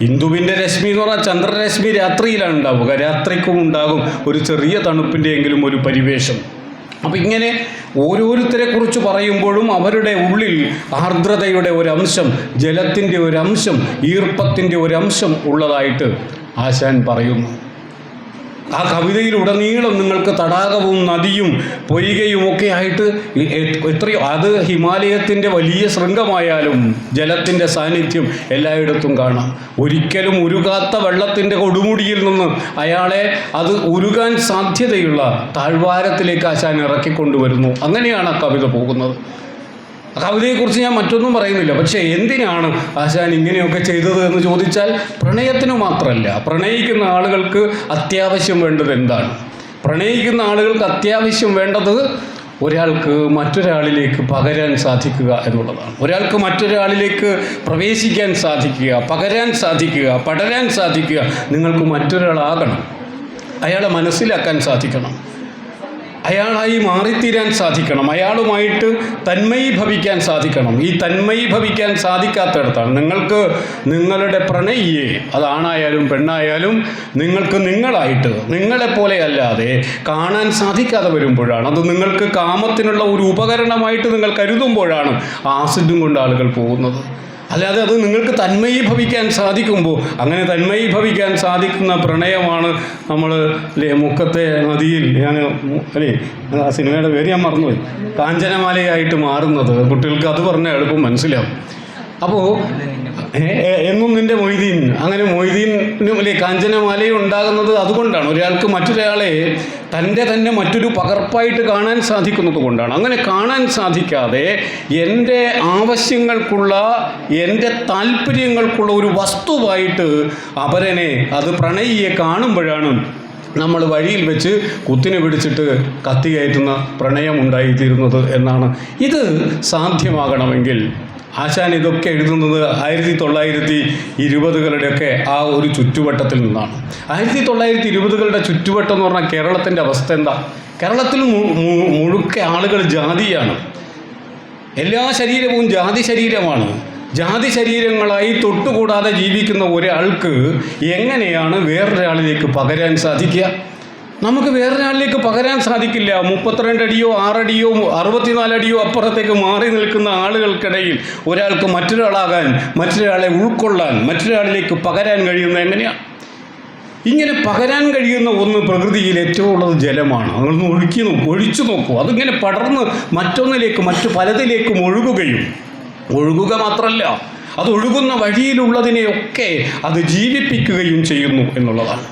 ഇന്ദുവിൻ്റെ രശ്മി എന്ന് പറഞ്ഞാൽ ചന്ദ്രരശ്മി രാത്രിയിലാണ് ഉണ്ടാവുക. രാത്രിക്കും ഉണ്ടാകും ഒരു ചെറിയ തണുപ്പിൻ്റെ എങ്കിലും ഒരു പരിവേഷം. അപ്പം ഇങ്ങനെ ഓരോരുത്തരെ കുറിച്ച് പറയുമ്പോഴും അവരുടെ ഉള്ളിൽ ആർദ്രതയുടെ ഒരംശം, ജലത്തിൻ്റെ ഒരംശം, ഈർപ്പത്തിൻ്റെ ഒരംശം ഉള്ളതായിട്ട് ആശാൻ പറയുന്നു. ആ കവിതയിലുടനീളം നിങ്ങൾക്ക് തടാകവും നദിയും പൊയ്കയും ഒക്കെ ആയിട്ട് എത്രയോ, അത് ഹിമാലയത്തിൻ്റെ വലിയ ശൃംഗമായാലും ജലത്തിൻ്റെ സാന്നിധ്യം എല്ലായിടത്തും കാണാം. ഒരിക്കലും ഉരുകാത്ത വെള്ളത്തിൻ്റെ കൊടുമുടിയിൽ നിന്ന് അയാളെ അത് ഉരുകാൻ സാധ്യതയുള്ള താഴ്വാരത്തിലേക്ക് ആശാൻ ഇറക്കിക്കൊണ്ടുവരുന്നു. അങ്ങനെയാണ് ആ കവിത പോകുന്നത്. കവിതയെക്കുറിച്ച് ഞാൻ മറ്റൊന്നും പറയുന്നില്ല. പക്ഷേ എന്തിനാണ് ആശാൻ ഇങ്ങനെയൊക്കെ ചെയ്തത് എന്ന് ചോദിച്ചാൽ പ്രണയത്തിനു മാത്രമല്ല, പ്രണയിക്കുന്ന ആളുകൾക്ക് അത്യാവശ്യം വേണ്ടത് എന്താണ്? പ്രണയിക്കുന്ന ആളുകൾക്ക് അത്യാവശ്യം വേണ്ടത് ഒരാൾക്ക് മറ്റൊരാളിലേക്ക് പകരാൻ സാധിക്കുക എന്നുള്ളതാണ്. ഒരാൾക്ക് മറ്റൊരാളിലേക്ക് പ്രവേശിക്കാൻ സാധിക്കുക, പകരാൻ സാധിക്കുക, പടരാൻ സാധിക്കുക. നിങ്ങൾക്ക് മറ്റൊരാളാകണം, അയാളെ മനസ്സിലാക്കാൻ സാധിക്കണം, അയാളായി മാറിത്തീരാൻ സാധിക്കണം, അയാളുമായിട്ട് തന്മയീഭവിക്കാൻ സാധിക്കണം. ഈ തന്മയീഭവിക്കാൻ സാധിക്കാത്തടത്താണ് നിങ്ങൾക്ക് നിങ്ങളുടെ പ്രണയിയെ, അതാണായാലും പെണ്ണായാലും, നിങ്ങൾക്ക് നിങ്ങളായിട്ട് നിങ്ങളെപ്പോലെ അല്ലാതെ കാണാൻ സാധിക്കാതെ വരുമ്പോഴാണ്, അത് നിങ്ങൾക്ക് കാമത്തിനുള്ള ഒരു ഉപകരണമായിട്ട് നിങ്ങൾ കരുതുമ്പോഴാണ് ആസിഡും കൊണ്ട് ആളുകൾ പോകുന്നത്. അല്ലാതെ അത് നിങ്ങൾക്ക് തന്മയീഭവിക്കാൻ സാധിക്കുമ്പോൾ, അങ്ങനെ തന്മയീഭവിക്കാൻ സാധിക്കുന്ന പ്രണയമാണ് നമ്മൾ മുക്കത്തെ നദിയിൽ, ആ സിനിമയുടെ പേര് ഞാൻ മറന്നുപോയി, കാഞ്ചനമാലയായിട്ട് മാറുന്നത്. കുട്ടികൾക്ക് അത് പറഞ്ഞാൽ എളുപ്പം മനസ്സിലാവും. അപ്പോൾ എന്നും നിൻ്റെ മൊയ്തീൻ, അങ്ങനെ മൊയ്തീനും കാഞ്ചനമാലയും ഉണ്ടാകുന്നത് അതുകൊണ്ടാണ്. ഒരാൾക്ക് മറ്റൊരാളെ തന്നെ മറ്റൊരു പകർപ്പായിട്ട് കാണാൻ സാധിക്കുന്നത് കൊണ്ടാണ്. അങ്ങനെ കാണാൻ സാധിക്കാതെ എൻ്റെ ആവശ്യങ്ങൾക്കുള്ള, എൻ്റെ താല്പര്യങ്ങൾക്കുള്ള ഒരു വസ്തുവായിട്ട് അപരനെ, അത് പ്രണയിയെ കാണുമ്പോഴാണ് നമ്മൾ വഴിയിൽ വെച്ച് കുത്തിനെ പിടിച്ചിട്ട് കത്തി കയറ്റുന്ന പ്രണയം ഉണ്ടായിത്തീരുന്നത് എന്നാണ്. ഇത് സാധ്യമാകണമെങ്കിൽ ആശാൻ ഇതൊക്കെ എഴുതുന്നത് 1920കളുടെയൊക്കെ ആ ഒരു ചുറ്റുവട്ടത്തിൽ നിന്നാണ്. 1920കളുടെ ചുറ്റുവട്ടം എന്ന് പറഞ്ഞാൽ കേരളത്തിൻ്റെ അവസ്ഥ എന്താ? കേരളത്തിൽ മുഴുക്ക ആളുകൾ ജാതിയാണ്. എല്ലാ ശരീരവും ജാതി ശരീരമാണ്. ജാതി ശരീരങ്ങളായി തൊട്ടുകൂടാതെ ജീവിക്കുന്ന ഒരാൾക്ക് എങ്ങനെയാണ് വേറൊരാളിലേക്ക് പകരാൻ സാധിക്കുക? നമുക്ക് വേറൊരാളിലേക്ക് പകരാൻ സാധിക്കില്ല. 32 അടിയോ 6 അടിയോ 64 അടിയോ അപ്പുറത്തേക്ക് മാറി നിൽക്കുന്ന ആളുകൾക്കിടയിൽ ഒരാൾക്ക് മറ്റൊരാളാകാൻ, മറ്റൊരാളെ ഉൾക്കൊള്ളാൻ, മറ്റൊരാളിലേക്ക് പകരാൻ കഴിയുന്നത് എങ്ങനെയാണ്? ഇങ്ങനെ പകരാൻ കഴിയുന്ന ഒന്ന് പ്രകൃതിയിൽ ഏറ്റവും ഉള്ളത് ജലമാണ്. അതൊന്ന് ഒഴിച്ചു നോക്കൂ. അതിങ്ങനെ പടർന്ന് മറ്റൊന്നിലേക്ക്, മറ്റു പലതിലേക്കും ഒഴുകുക മാത്രമല്ല, അത് ഒഴുകുന്ന വഴിയിലുള്ളതിനെയൊക്കെ അത് ജീവിപ്പിക്കുകയും ചെയ്യുന്നു എന്നുള്ളതാണ്.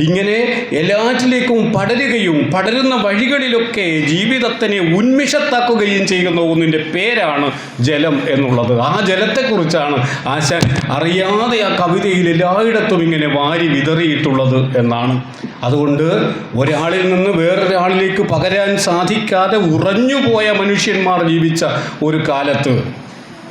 ഇങ്ങനെ എല്ലാറ്റിലേക്കും പടരുകയും പടരുന്ന വഴികളിലൊക്കെ ജീവിതത്തിനെ ഉന്മിഷത്താക്കുകയും ചെയ്യുന്ന ഒന്നിൻ്റെ പേരാണ് ജലം എന്നുള്ളത്. ആ ജലത്തെക്കുറിച്ചാണ് ആശാൻ അറിയാതെ ആ കവിതയിൽ എല്ലായിടത്തും ഇങ്ങനെ വാരി വിതറിയിട്ടുള്ളത് എന്നാണ്. അതുകൊണ്ട് ഒരാളിൽ നിന്ന് വേറൊരാളിലേക്ക് പകരാൻ സാധിക്കാതെ ഉറഞ്ഞുപോയ മനുഷ്യന്മാർ ജീവിച്ച ഒരു കാലത്ത്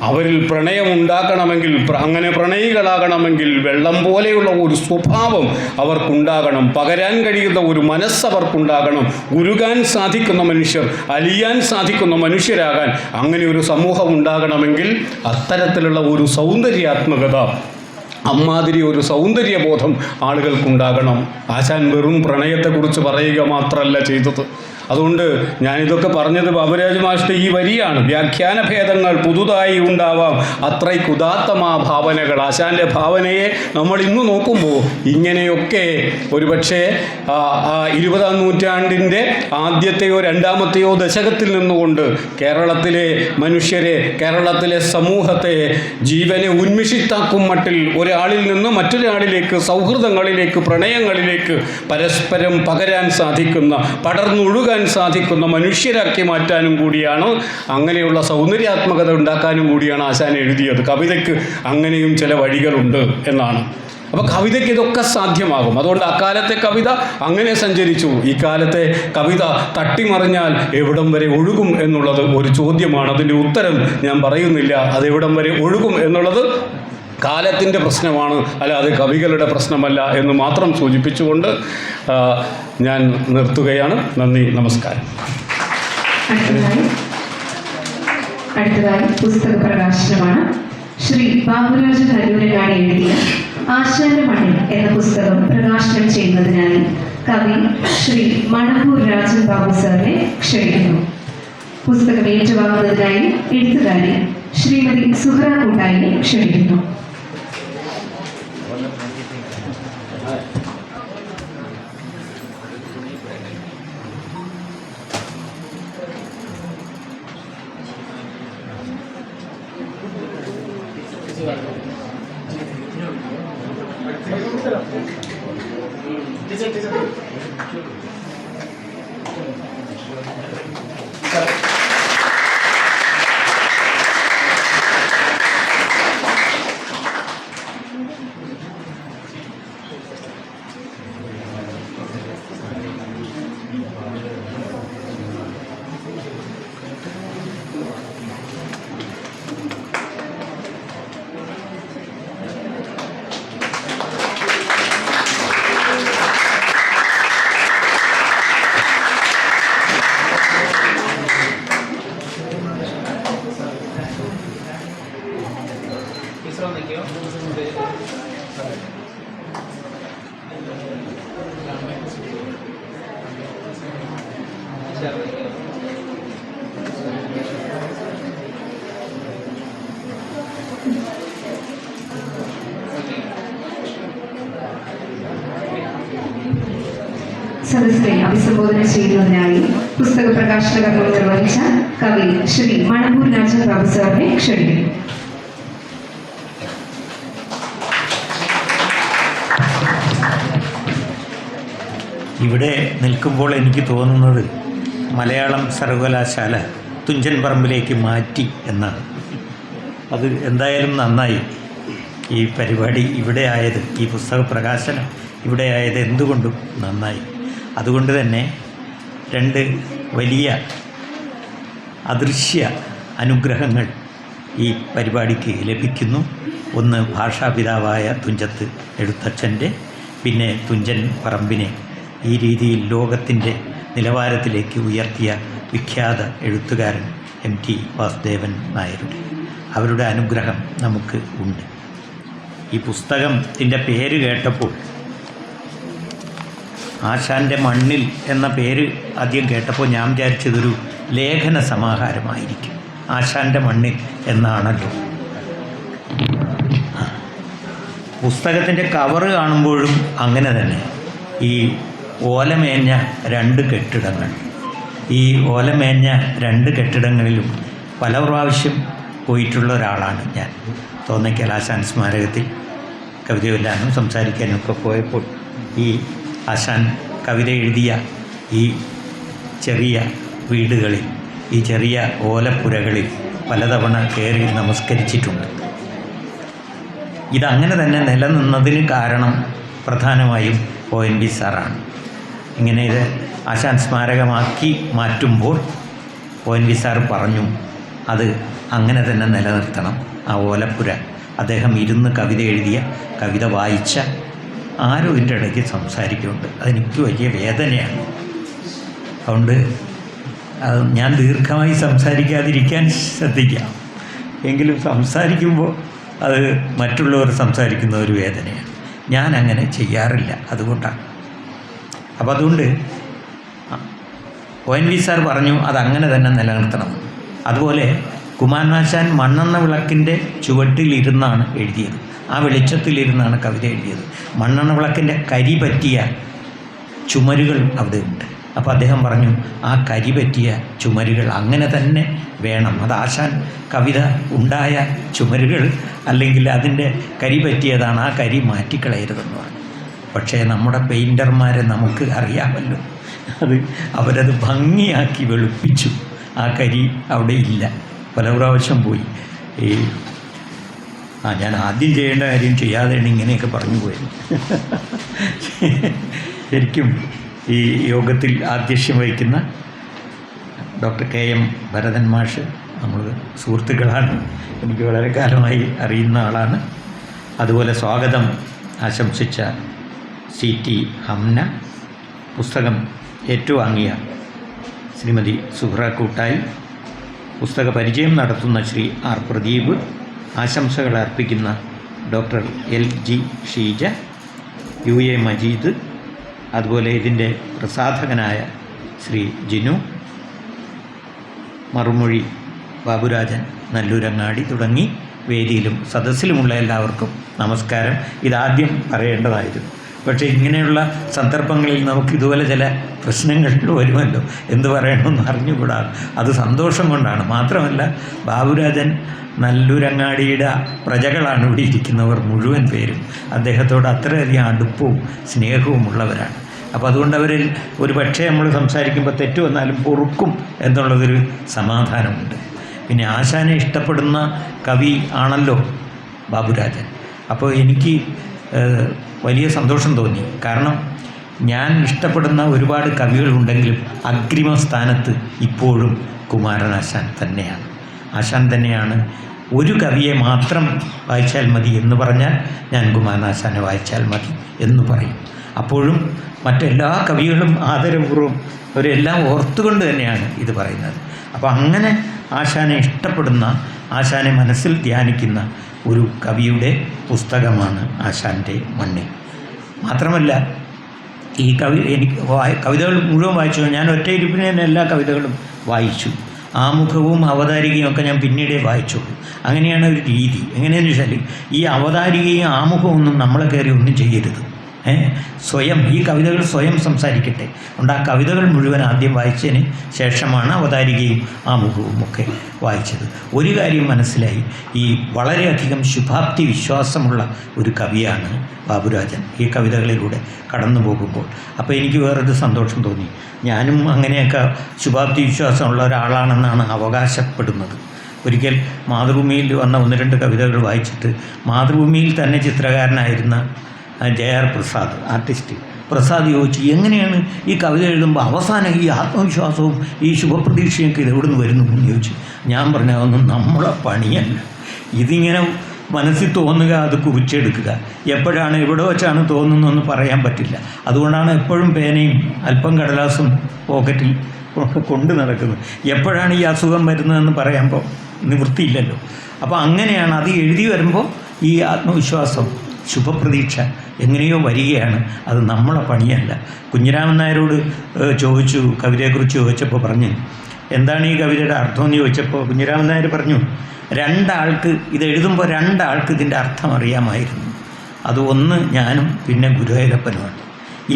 അവരിൽ പ്രണയം ഉണ്ടാക്കണമെങ്കിൽ, അങ്ങനെ പ്രണയികളാകണമെങ്കിൽ വെള്ളം പോലെയുള്ള ഒരു സ്വഭാവം അവർക്കുണ്ടാകണം, പകരാൻ കഴിയുന്ന ഒരു മനസ്സവർക്കുണ്ടാകണം, ഉരുകാൻ സാധിക്കുന്ന മനുഷ്യർ, അലിയാൻ സാധിക്കുന്ന മനുഷ്യരാകാൻ അങ്ങനെ ഒരു സമൂഹം ഉണ്ടാകണമെങ്കിൽ അത്തരത്തിലുള്ള ഒരു സൗന്ദര്യാത്മകത, അമ്മാതിരി ഒരു സൗന്ദര്യബോധം ആളുകൾക്കുണ്ടാകണം. ആശാൻ വെറും പ്രണയത്തെക്കുറിച്ച് പറയുക മാത്രമല്ല ചെയ്തത്. അതുകൊണ്ട് ഞാനിതൊക്കെ പറഞ്ഞത് ബാബുരാജ് മാസ്റ്റർ ഈ വരിയാണ്. വ്യാഖ്യാന ഭേദങ്ങൾ പുതുതായി ഉണ്ടാവാം, അത്രയ്ക്കുദാത്തമാ ഭാവനകൾ. ആശാൻ്റെ ഭാവനയെ നമ്മൾ ഇന്ന് നോക്കുമ്പോൾ ഇങ്ങനെയൊക്കെ ഒരുപക്ഷെ 20-ാം നൂറ്റാണ്ടിൻ്റെ ആദ്യത്തെയോ രണ്ടാമത്തെയോ ദശകത്തിൽ നിന്നുകൊണ്ട് കേരളത്തിലെ മനുഷ്യരെ, കേരളത്തിലെ സമൂഹത്തെ ജീവനെ ഉന്മിഷിത്താക്കും മട്ടിൽ ഒരാളിൽ നിന്ന് മറ്റൊരാളിലേക്ക്, സൗഹൃദങ്ങളിലേക്ക്, പ്രണയങ്ങളിലേക്ക് പരസ്പരം പകരാൻ സാധിക്കുന്ന, പടർന്നൊഴുകാൻ സാധിക്കുന്ന മനുഷ്യരാക്കി മാറ്റാനും കൂടിയാണ്, അങ്ങനെയുള്ള സൗന്ദര്യാത്മകത ഉണ്ടാക്കാനും കൂടിയാണ് ആശാൻ എഴുതിയത്. കവിതയ്ക്ക് അങ്ങനെയും ചില വഴികളുണ്ട് എന്നാണ്. അപ്പോൾ കവിതയ്ക്ക് ഇതൊക്കെ സാധ്യമാകും. അതുകൊണ്ട് അക്കാലത്തെ കവിത അങ്ങനെ സഞ്ചരിച്ചു. ഈ കാലത്തെ കവിത തട്ടിമറിഞ്ഞാൽ എവിടം വരെ ഒഴുകും എന്നുള്ളത് ഒരു ചോദ്യമാണ്. അതിൻ്റെ ഉത്തരം ഞാൻ പറയുന്നില്ല. അതെവിടം വരെ ഒഴുകും എന്നുള്ളത് കാലത്തിൻ്റെ പ്രശ്നമാണ്, അല്ലാതെ കവികളുടെ പ്രശ്നമല്ല എന്ന് മാത്രം സൂചിപ്പിച്ചുകൊണ്ട് ഞാൻ നിർത്തുകയാണ്. നന്ദി, നമസ്കാരം. അടുത്തതായി പുസ്തക പ്രകാശനമാണ്. ശ്രീ ബാബുരാജ് കല്ലൂരങ്ങാടി എഴുതിയ ആശാന്റെ മണ്ണിൽ എന്ന പുസ്തകം പ്രകാശനം ചെയ്യുന്നതിനായി കവി ശ്രീ മണപ്പൂർ രാജൻ ബാബു സാറിനെ ക്ഷണിക്കുന്നു. പുസ്തകം ഏറ്റുവാങ്ങുന്നതിനായി എഴുത്തുകാരി ശ്രീമതി സുഹ്റ കൂട്ടായിനെ ക്ഷണിക്കുന്നു. സദസ്സിനെ അഭിസംബോധന ചെയ്യുന്നതിനായി പുസ്തക പ്രകാശന കർമ്മം നിർവഹിച്ച കവി ശ്രീ മണപ്പൂർ രാജൻ ബാബു സാറിനെ ക്ഷണിക്കുന്നു. ഇവിടെ നിൽക്കുമ്പോൾ എനിക്ക് തോന്നുന്നത് മലയാളം സർവകലാശാല തുഞ്ചൻ പറമ്പിലേക്ക് മാറ്റി എന്നാണ്. അത് എന്തായാലും നന്നായി. ഈ പരിപാടി ഇവിടെ ആയത്, ഈ പുസ്തക പ്രകാശനം ഇവിടെ ആയത് എന്തുകൊണ്ടും നന്നായി. അതുകൊണ്ട് തന്നെ രണ്ട് വലിയ അദൃശ്യ അനുഗ്രഹങ്ങൾ ഈ പരിപാടിക്ക് ലഭിക്കുന്നു. ഒന്ന് ഭാഷാപിതാവായ തുഞ്ചത്ത് എഴുത്തച്ഛൻ്റെ, പിന്നെ തുഞ്ചൻ പറമ്പിനെ ഈ രീതിയിൽ ലോകത്തിൻ്റെ നിലവാരത്തിലേക്ക് ഉയർത്തിയ വിഖ്യാത എഴുത്തുകാരൻ MT വാസുദേവൻ നായരുടെ, അവരുടെ അനുഗ്രഹം നമുക്ക് ഉണ്ട്. ഈ പുസ്തകത്തിൻ്റെ പേര് കേട്ടപ്പോൾ ആശാൻ്റെ മണ്ണിൽ എന്ന പേര് ആദ്യം കേട്ടപ്പോൾ ഞാൻ വിചാരിച്ചതൊരു ലേഖന സമാഹാരമായിരിക്കും. ആശാൻ്റെ മണ്ണിൽ എന്നാണല്ലോ. പുസ്തകത്തിൻ്റെ കവറ് കാണുമ്പോഴും അങ്ങനെ തന്നെ. ഈ ഓലമേഞ്ഞ രണ്ട് കെട്ടിടങ്ങൾ, ഈ ഓലമേഞ്ഞ രണ്ട് കെട്ടിടങ്ങളിലും പല പ്രാവശ്യം പോയിട്ടുള്ള ഒരാളാണ് ഞാൻ. തോന്നയ്ക്കൽ ആശാൻ സ്മാരകത്തിൽ കവിത ചൊല്ലാനും സംസാരിക്കാനും ഒക്കെ പോയപ്പോൾ ഈ ആശാൻ കവിത എഴുതിയ ഈ ചെറിയ വീടുകളിൽ, ഈ ചെറിയ ഓലപ്പുരകളിൽ പലതവണ കയറി നമസ്കരിച്ചിട്ടുണ്ട്. ഇതങ്ങനെ തന്നെ നിലനിന്നതിന് കാരണം പ്രധാനമായും ONV സാറാണ്. ഇങ്ങനെ ഇത് ആശാൻ സ്മാരകമാക്കി മാറ്റുമ്പോൾ ONV സാർ പറഞ്ഞു അത് അങ്ങനെ തന്നെ നിലനിർത്തണം. ആ ഓലപ്പുര അദ്ദേഹം ഇരുന്ന് കവിത എഴുതിയ, കവിത വായിച്ച ആരോ ഇതിൻ്റെ ഇടയ്ക്ക് സംസാരിക്കുന്നുണ്ട്. അതെനിക്ക് വലിയ വേദനയാണ്. അതുകൊണ്ട് ഞാൻ ദീർഘമായി സംസാരിക്കാതിരിക്കാൻ ശ്രദ്ധിക്കാം. എങ്കിലും സംസാരിക്കുമ്പോൾ അത് മറ്റുള്ളവർ സംസാരിക്കുന്ന ഒരു വേദനയാണ്. ഞാൻ അങ്ങനെ ചെയ്യാറില്ല, അതുകൊണ്ടാണ്. അപ്പോൾ അതുകൊണ്ട് ONV സാർ പറഞ്ഞു അതങ്ങനെ തന്നെ നിലനിർത്തണം. അതുപോലെ കുമാരനാശാൻ മണ്ണെണ്ണ വിളക്കിൻ്റെ ചുവട്ടിലിരുന്നാണ് എഴുതിയത്. ആ വെളിച്ചത്തിലിരുന്നാണ് കവിത എഴുതിയത്. മണ്ണെണ്ണ വിളക്കിൻ്റെ കരി പറ്റിയ ചുമരുകൾ അവിടെ ഉണ്ട്. അപ്പോൾ അദ്ദേഹം പറഞ്ഞു ആ കരി പറ്റിയ ചുമരുകൾ അങ്ങനെ തന്നെ വേണം. അത് ആശാൻ കവിത ഉണ്ടായ ചുമരുകൾ, അല്ലെങ്കിൽ അതിൻ്റെ കരി പറ്റിയതാണ്, ആ കരി മാറ്റിക്കളയരുതെന്ന് പറഞ്ഞു. പക്ഷേ നമ്മുടെ പെയിൻറ്റർമാരെ നമുക്ക് അറിയാമല്ലോ, അവരത് ഭംഗിയാക്കി വെളുപ്പിച്ചു. ആ കരി അവിടെ ഇല്ല, പല പ്രാവശ്യം പോയി. ഞാൻ ആദ്യം ചെയ്യേണ്ട കാര്യം ചെയ്യാതെയാണ് ഇങ്ങനെയൊക്കെ പറഞ്ഞു പോയത്. ശരിക്കും ഈ യോഗത്തിൽ ആധ്യക്ഷ്യം വഹിക്കുന്ന ഡോക്ടർ KM ഭരതൻ മാഷ് നമ്മൾ സുഹൃത്തുക്കളാണ്, എനിക്ക് വളരെ കാലമായി അറിയുന്ന ആളാണ്. അതുപോലെ സ്വാഗതം ആശംസിച്ച CT ഹംന, പുസ്തകം ഏറ്റുവാങ്ങിയ ശ്രീമതി സുഹ്റ കൂട്ടായി, പുസ്തക പരിചയം നടത്തുന്ന ശ്രീ R പ്രദീപ്, ആശംസകൾ അർപ്പിക്കുന്ന doctor LG Sheeja, UA Majeed, അതുപോലെ ഇതിൻ്റെ പ്രസാധകനായ ശ്രീ ജിനു, മറുമൊഴി ബാബുരാജൻ നല്ലൂരങ്ങാടി തുടങ്ങി വേദിയിലും സദസ്സിലുമുള്ള എല്ലാവർക്കും നമസ്കാരം. ഇതാദ്യം പറയേണ്ടതായിരുന്നു. പക്ഷേ ഇങ്ങനെയുള്ള സന്ദർഭങ്ങളിൽ നമുക്ക് ഇതുപോലെ ചില പ്രശ്നങ്ങൾ വരുമല്ലോ, എന്ത് പറയണമെന്ന് അറിഞ്ഞുകൂടാ. അത് സന്തോഷം കൊണ്ടാണ്. മാത്രമല്ല, ബാബുരാജൻ നല്ലൂരങ്ങാടിയുടെ പ്രജകളാണ് ഇവിടെ ഇരിക്കുന്നവർ മുഴുവൻ പേരും. അദ്ദേഹത്തോട് അത്രയധികം അടുപ്പവും സ്നേഹവും ഉള്ളവരാണ്. അപ്പോൾ അതുകൊണ്ട് അവരിൽ ഒരു പക്ഷേ നമ്മൾ സംസാരിക്കുമ്പോൾ തെറ്റ് വന്നാലും പൊറുക്കും എന്നുള്ളതൊരു സമാധാനമുണ്ട്. പിന്നെ ആശാനെ ഇഷ്ടപ്പെടുന്ന കവി ആണല്ലോ ബാബുരാജൻ. അപ്പോൾ എനിക്ക് വലിയ സന്തോഷം തോന്നി. കാരണം ഞാൻ ഇഷ്ടപ്പെടുന്ന ഒരുപാട് കവികളുണ്ടെങ്കിലും അഗ്രിമ സ്ഥാനത്ത് ഇപ്പോഴും കുമാരനാശാൻ തന്നെയാണ്. ആശാൻ തന്നെയാണ്. ഒരു കവിയെ മാത്രം വായിച്ചാൽ മതി എന്ന് പറഞ്ഞാൽ ഞാൻ കുമാരനാശാനെ വായിച്ചാൽ മതി എന്ന് പറയും. അപ്പോഴും മറ്റെല്ലാ കവികളും ആദരപൂർവ്വം അവരെല്ലാം ഓർത്തുകൊണ്ട് തന്നെയാണ് ഇത് പറയുന്നത്. അപ്പോൾ അങ്ങനെ ആശാനെ ഇഷ്ടപ്പെടുന്ന, ആശാനെ മനസ്സിൽ ധ്യാനിക്കുന്ന ഒരു കവിയുടെ പുസ്തകമാണ് ആശാൻ്റെ മണ്ണിൽ. മാത്രമല്ല, ഈ എനിക്ക് കവിതകൾ മുഴുവൻ വായിച്ചു. ഞാൻ ഒറ്റയിരിപ്പിന് തന്നെ എല്ലാ കവിതകളും വായിച്ചു. ആമുഖവും അവതാരികയും ഒക്കെ ഞാൻ പിന്നീടേ വായിച്ചുള്ളൂ. അങ്ങനെയാണ് ഒരു രീതി. എങ്ങനെയെന്ന് വെച്ചാൽ ഈ അവതാരികയും ആമുഖവും ഒന്നും നമ്മളെ കയറി ഒന്നും ചെയ്യരുത്. സ്വയം ഈ കവിതകൾ സ്വയം സംസാരിക്കട്ടെ. അതുകൊണ്ട് ആ കവിതകൾ മുഴുവൻ ആദ്യം വായിച്ചതിന് ശേഷമാണ് അവതാരികയും ആമുഖവും ഒക്കെ വായിച്ചത്. ഒരു കാര്യം മനസ്സിലായി, ഈ വളരെയധികം ശുഭാപ്തി വിശ്വാസമുള്ള ഒരു കവിയാണ് ബാബുരാജൻ ഈ കവിതകളിലൂടെ കടന്നു പോകുമ്പോൾ. അപ്പോൾ എനിക്ക് വേറൊരു സന്തോഷം തോന്നി. ഞാനും അങ്ങനെയൊക്കെ ശുഭാപ്തി വിശ്വാസമുള്ള ഒരാളാണെന്നാണ് അവകാശപ്പെടുന്നത്. ഒരിക്കൽ മാതൃഭൂമിയിൽ വന്ന 1-2 കവിതകൾ വായിച്ചിട്ട് മാതൃഭൂമിയിൽ തന്നെ ചിത്രകാരനായിരുന്ന JR പ്രസാദ്, ആർട്ടിസ്റ്റ് പ്രസാദ് ചോദിച്ചു, എങ്ങനെയാണ് ഈ കവിത എഴുതുമ്പോൾ അവസാനം ഈ ആത്മവിശ്വാസവും ഈ ശുഭപ്രതീക്ഷയൊക്കെ ഇത് എവിടെ നിന്ന് വരുന്നു എന്ന് ചോദിച്ചു. ഞാൻ പറഞ്ഞു, അതൊന്നും നമ്മളെ പണിയല്ല. ഇതിങ്ങനെ മനസ്സിൽ തോന്നുക, അത് കുറിച്ചെടുക്കുക. എപ്പോഴാണ് എവിടെ വെച്ചാണ് തോന്നുന്നതെന്ന് പറയാൻ പറ്റില്ല. അതുകൊണ്ടാണ് എപ്പോഴും പേനയും അല്പം കടലാസും പോക്കറ്റിൽ കൊണ്ട് നടക്കുന്നത്. എപ്പോഴാണ് ഈ അസുഖം വരുന്നതെന്ന് പറയുമ്പോൾ നിവൃത്തിയില്ലല്ലോ. അപ്പോൾ അങ്ങനെയാണ് അത് എഴുതി വരുമ്പോൾ ഈ ആത്മവിശ്വാസം, ശുഭപ്രതീക്ഷ എങ്ങനെയോ വരികയാണ്. അത് നമ്മളെ പണിയല്ല. കുഞ്ഞിരാമൻ നായരോട് ചോദിച്ചു, കവിതയെക്കുറിച്ച് ചോദിച്ചപ്പോൾ പറഞ്ഞു, എന്താണ് ഈ കവിതയുടെ അർത്ഥമെന്ന് ചോദിച്ചപ്പോൾ കുഞ്ഞിരാമൻ നായർ പറഞ്ഞു, 2 ആൾക്ക് ഇത് എഴുതുമ്പോൾ 2 ആൾക്ക് ഇതിൻ്റെ അർത്ഥം അറിയാമായിരുന്നു. അത് ഒന്ന് ഞാനും പിന്നെ ഗുരുവായൂരപ്പനുമാണ്.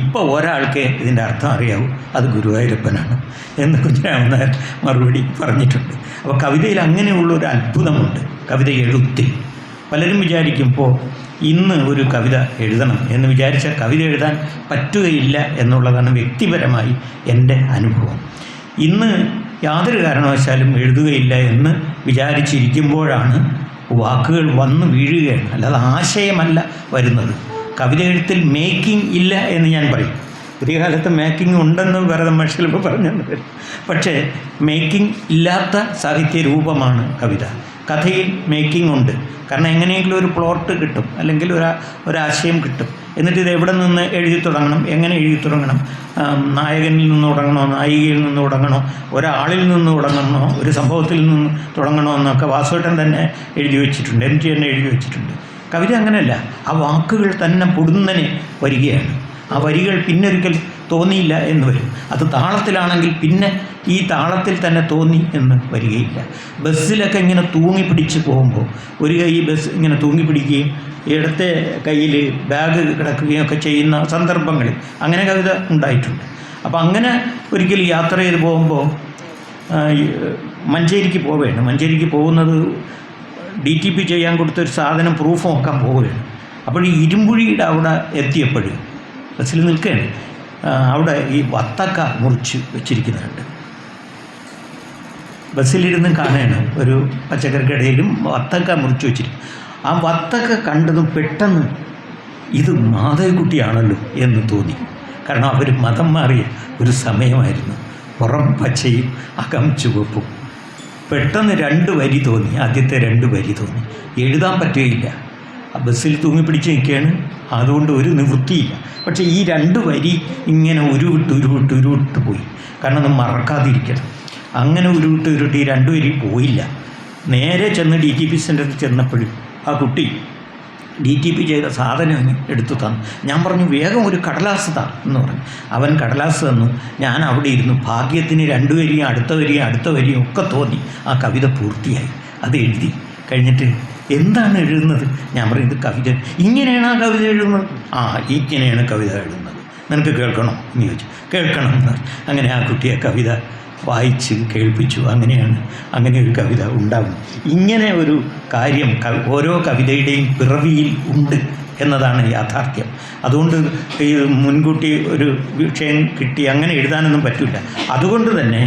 ഇപ്പോൾ ഒരാൾക്കേ ഇതിൻ്റെ അർത്ഥം അറിയാവൂ, അത് ഗുരുവായൂരപ്പനാണ് എന്ന് കുഞ്ഞിരാമൻ നായർ മറുപടി പറഞ്ഞിട്ടുണ്ട്. അപ്പോൾ കവിതയിൽ അങ്ങനെയുള്ളൊരു അത്ഭുതമുണ്ട്. കവിത എഴുത്തിൽ പലരും വിചാരിക്കുമ്പോൾ ഇന്ന് ഒരു കവിത എഴുതണം എന്ന് വിചാരിച്ച കവിത എഴുതാൻ പറ്റുകയില്ല എന്നുള്ളതാണ് വ്യക്തിപരമായി എൻ്റെ അനുഭവം. ഇന്ന് യാതൊരു കാരണവശാലും എഴുതുകയില്ല എന്ന് വിചാരിച്ചിരിക്കുമ്പോഴാണ് വാക്കുകൾ വന്നു വീഴുകയാണ്. അല്ലാതെ ആശയമല്ല വരുന്നത്. കവിത എഴുത്തിൽ മേക്കിംഗ് ഇല്ല എന്ന് ഞാൻ പറയും. പുതിയ കാലത്ത് മേക്കിംഗ് ഉണ്ടെന്ന് ഭരതമ്മ ചിലപ്പോൾ പറഞ്ഞെന്ന് വരും. പക്ഷേ മേക്കിംഗ് ഇല്ലാത്ത സാഹിത്യ രൂപമാണ് കവിത. കഥയിൽ മേക്കിംഗ് ഉണ്ട്. കാരണം എങ്ങനെയെങ്കിലും ഒരു പ്ലോട്ട് കിട്ടും, അല്ലെങ്കിൽ ഒരാശയം കിട്ടും. എന്നിട്ട് ഇത് എവിടെ നിന്ന് എഴുതി തുടങ്ങണം, എങ്ങനെ എഴുതി തുടങ്ങണം, നായകനിൽ നിന്ന് തുടങ്ങണോ, നായികയിൽ നിന്ന് തുടങ്ങണോ, ഒരാളിൽ നിന്ന് തുടങ്ങണോ, ഒരു സംഭവത്തിൽ നിന്ന് തുടങ്ങണോ എന്നൊക്കെ വാസുവേട്ടൻ തന്നെ എഴുതി വെച്ചിട്ടുണ്ട്, MT തന്നെ എഴുതി വെച്ചിട്ടുണ്ട്. കവിത അങ്ങനെയല്ല. ആ വാക്കുകൾ തന്നെ പൊടുന്നനെ വരികയാണ്. ആ വരികൾ പിന്നൊരിക്കൽ തോന്നിയില്ല എന്ന് വരും. അത് താളത്തിലാണെങ്കിൽ പിന്നെ ഈ താളത്തിൽ തന്നെ തോന്നി എന്ന് വരികയില്ല. ബസ്സിലൊക്കെ ഇങ്ങനെ തൂങ്ങി പിടിച്ച് പോകുമ്പോൾ ഒരു കൈ ബസ് ഇങ്ങനെ തൂങ്ങി പിടിക്കുകയും ഇടത്തെ കയ്യിൽ ബാഗ് കിടക്കുകയും ഒക്കെ ചെയ്യുന്ന സന്ദർഭങ്ങളിൽ അങ്ങനെ കവിത ഉണ്ടായിട്ടുണ്ട്. അപ്പോൾ അങ്ങനെ ഒരിക്കൽ യാത്ര ചെയ്ത് പോകുമ്പോൾ മഞ്ചേരിക്ക് പോവുകയാണ്. മഞ്ചേരിക്ക് പോകുന്നത് DTP ചെയ്യാൻ കൊടുത്തൊരു സാധനം പ്രൂഫ് നോക്കാൻ പോവുകയാണ്. അപ്പോൾ ഈ ഇരുമ്പുഴിയുടെ അവിടെ എത്തിയപ്പോൾ ബസ്സിൽ നിൽക്കുകയാണ്. അവിടെ ഈ വത്തക്ക മുറിച്ച് വെച്ചിരിക്കുന്നുണ്ട്. ബസ്സിലിരുന്ന് കാണുകയാണ്. ഒരു പച്ചക്കറിക്കടയിലും വത്തക്ക മുറിച്ച് വെച്ചിരിക്കും. ആ വത്തക്ക കണ്ടതും പെട്ടെന്ന് ഇത് മാധവിക്കുട്ടിയാണല്ലോ എന്ന് തോന്നി. കാരണം അവർ മതം മാറിയ ഒരു സമയമായിരുന്നു. പുറം പച്ചയും അകം ചുവപ്പും. പെട്ടെന്ന് 2 വരി തോന്നി. ആദ്യത്തെ 2 വരി തോന്നി. എഴുതാൻ പറ്റുകയില്ല. ആ ബസ്സിൽ തൂങ്ങിപ്പിടിച്ച് നിൽക്കുകയാണ്. അതുകൊണ്ട് ഒരു നിവൃത്തിയില്ല. പക്ഷേ ഈ 2 വരി ഇങ്ങനെ ഉരുവിട്ട് പോയി. കാരണം അത് മറക്കാതിരിക്കണം. അങ്ങനെ ഉരുവിട്ട് ഈ 2 വരി പോയില്ല. നേരെ ചെന്ന് DTP സെൻ്ററിൽ ചെന്നപ്പോഴും ആ കുട്ടി DTP ചെയ്ത സാധനം എടുത്തു തന്നു. ഞാൻ പറഞ്ഞു വേഗം ഒരു കടലാസ് താ എന്ന് പറഞ്ഞു. അവൻ കടലാസ് തന്നു. ഞാൻ അവിടെ ഇരുന്നു. ഭാഗ്യത്തിന് 2 വരിയും അടുത്ത വരിയും ഒക്കെ തോന്നി ആ കവിത പൂർത്തിയായി. അത് എഴുതി കഴിഞ്ഞിട്ട് എന്താണ് എഴുതുന്നത്? ഞാൻ പറയും ഇത് കവിത, ഇങ്ങനെയാണ് ആ കവിത എഴുതുന്നത്. ഇങ്ങനെയാണ് കവിത എഴുതുന്നത്, നിനക്ക് കേൾക്കണോ എന്ന് ചോദിച്ചു. കേൾക്കണം എന്ന് പറഞ്ഞു. അങ്ങനെ ആ കുട്ടിയെ കവിത വായിച്ച് കേൾപ്പിച്ചു. അങ്ങനെ ഒരു കവിത ഉണ്ടാകും. ഇങ്ങനെ ഒരു കാര്യം ഓരോ കവിതയുടെയും പിറവിയിൽ ഉണ്ട് എന്നതാണ് യാഥാർത്ഥ്യം. അതുകൊണ്ട് ഈ മുൻകൂട്ടി ഒരു വിഷയം കിട്ടി അങ്ങനെ എഴുതാനൊന്നും പറ്റില്ല. അതുകൊണ്ട് തന്നെ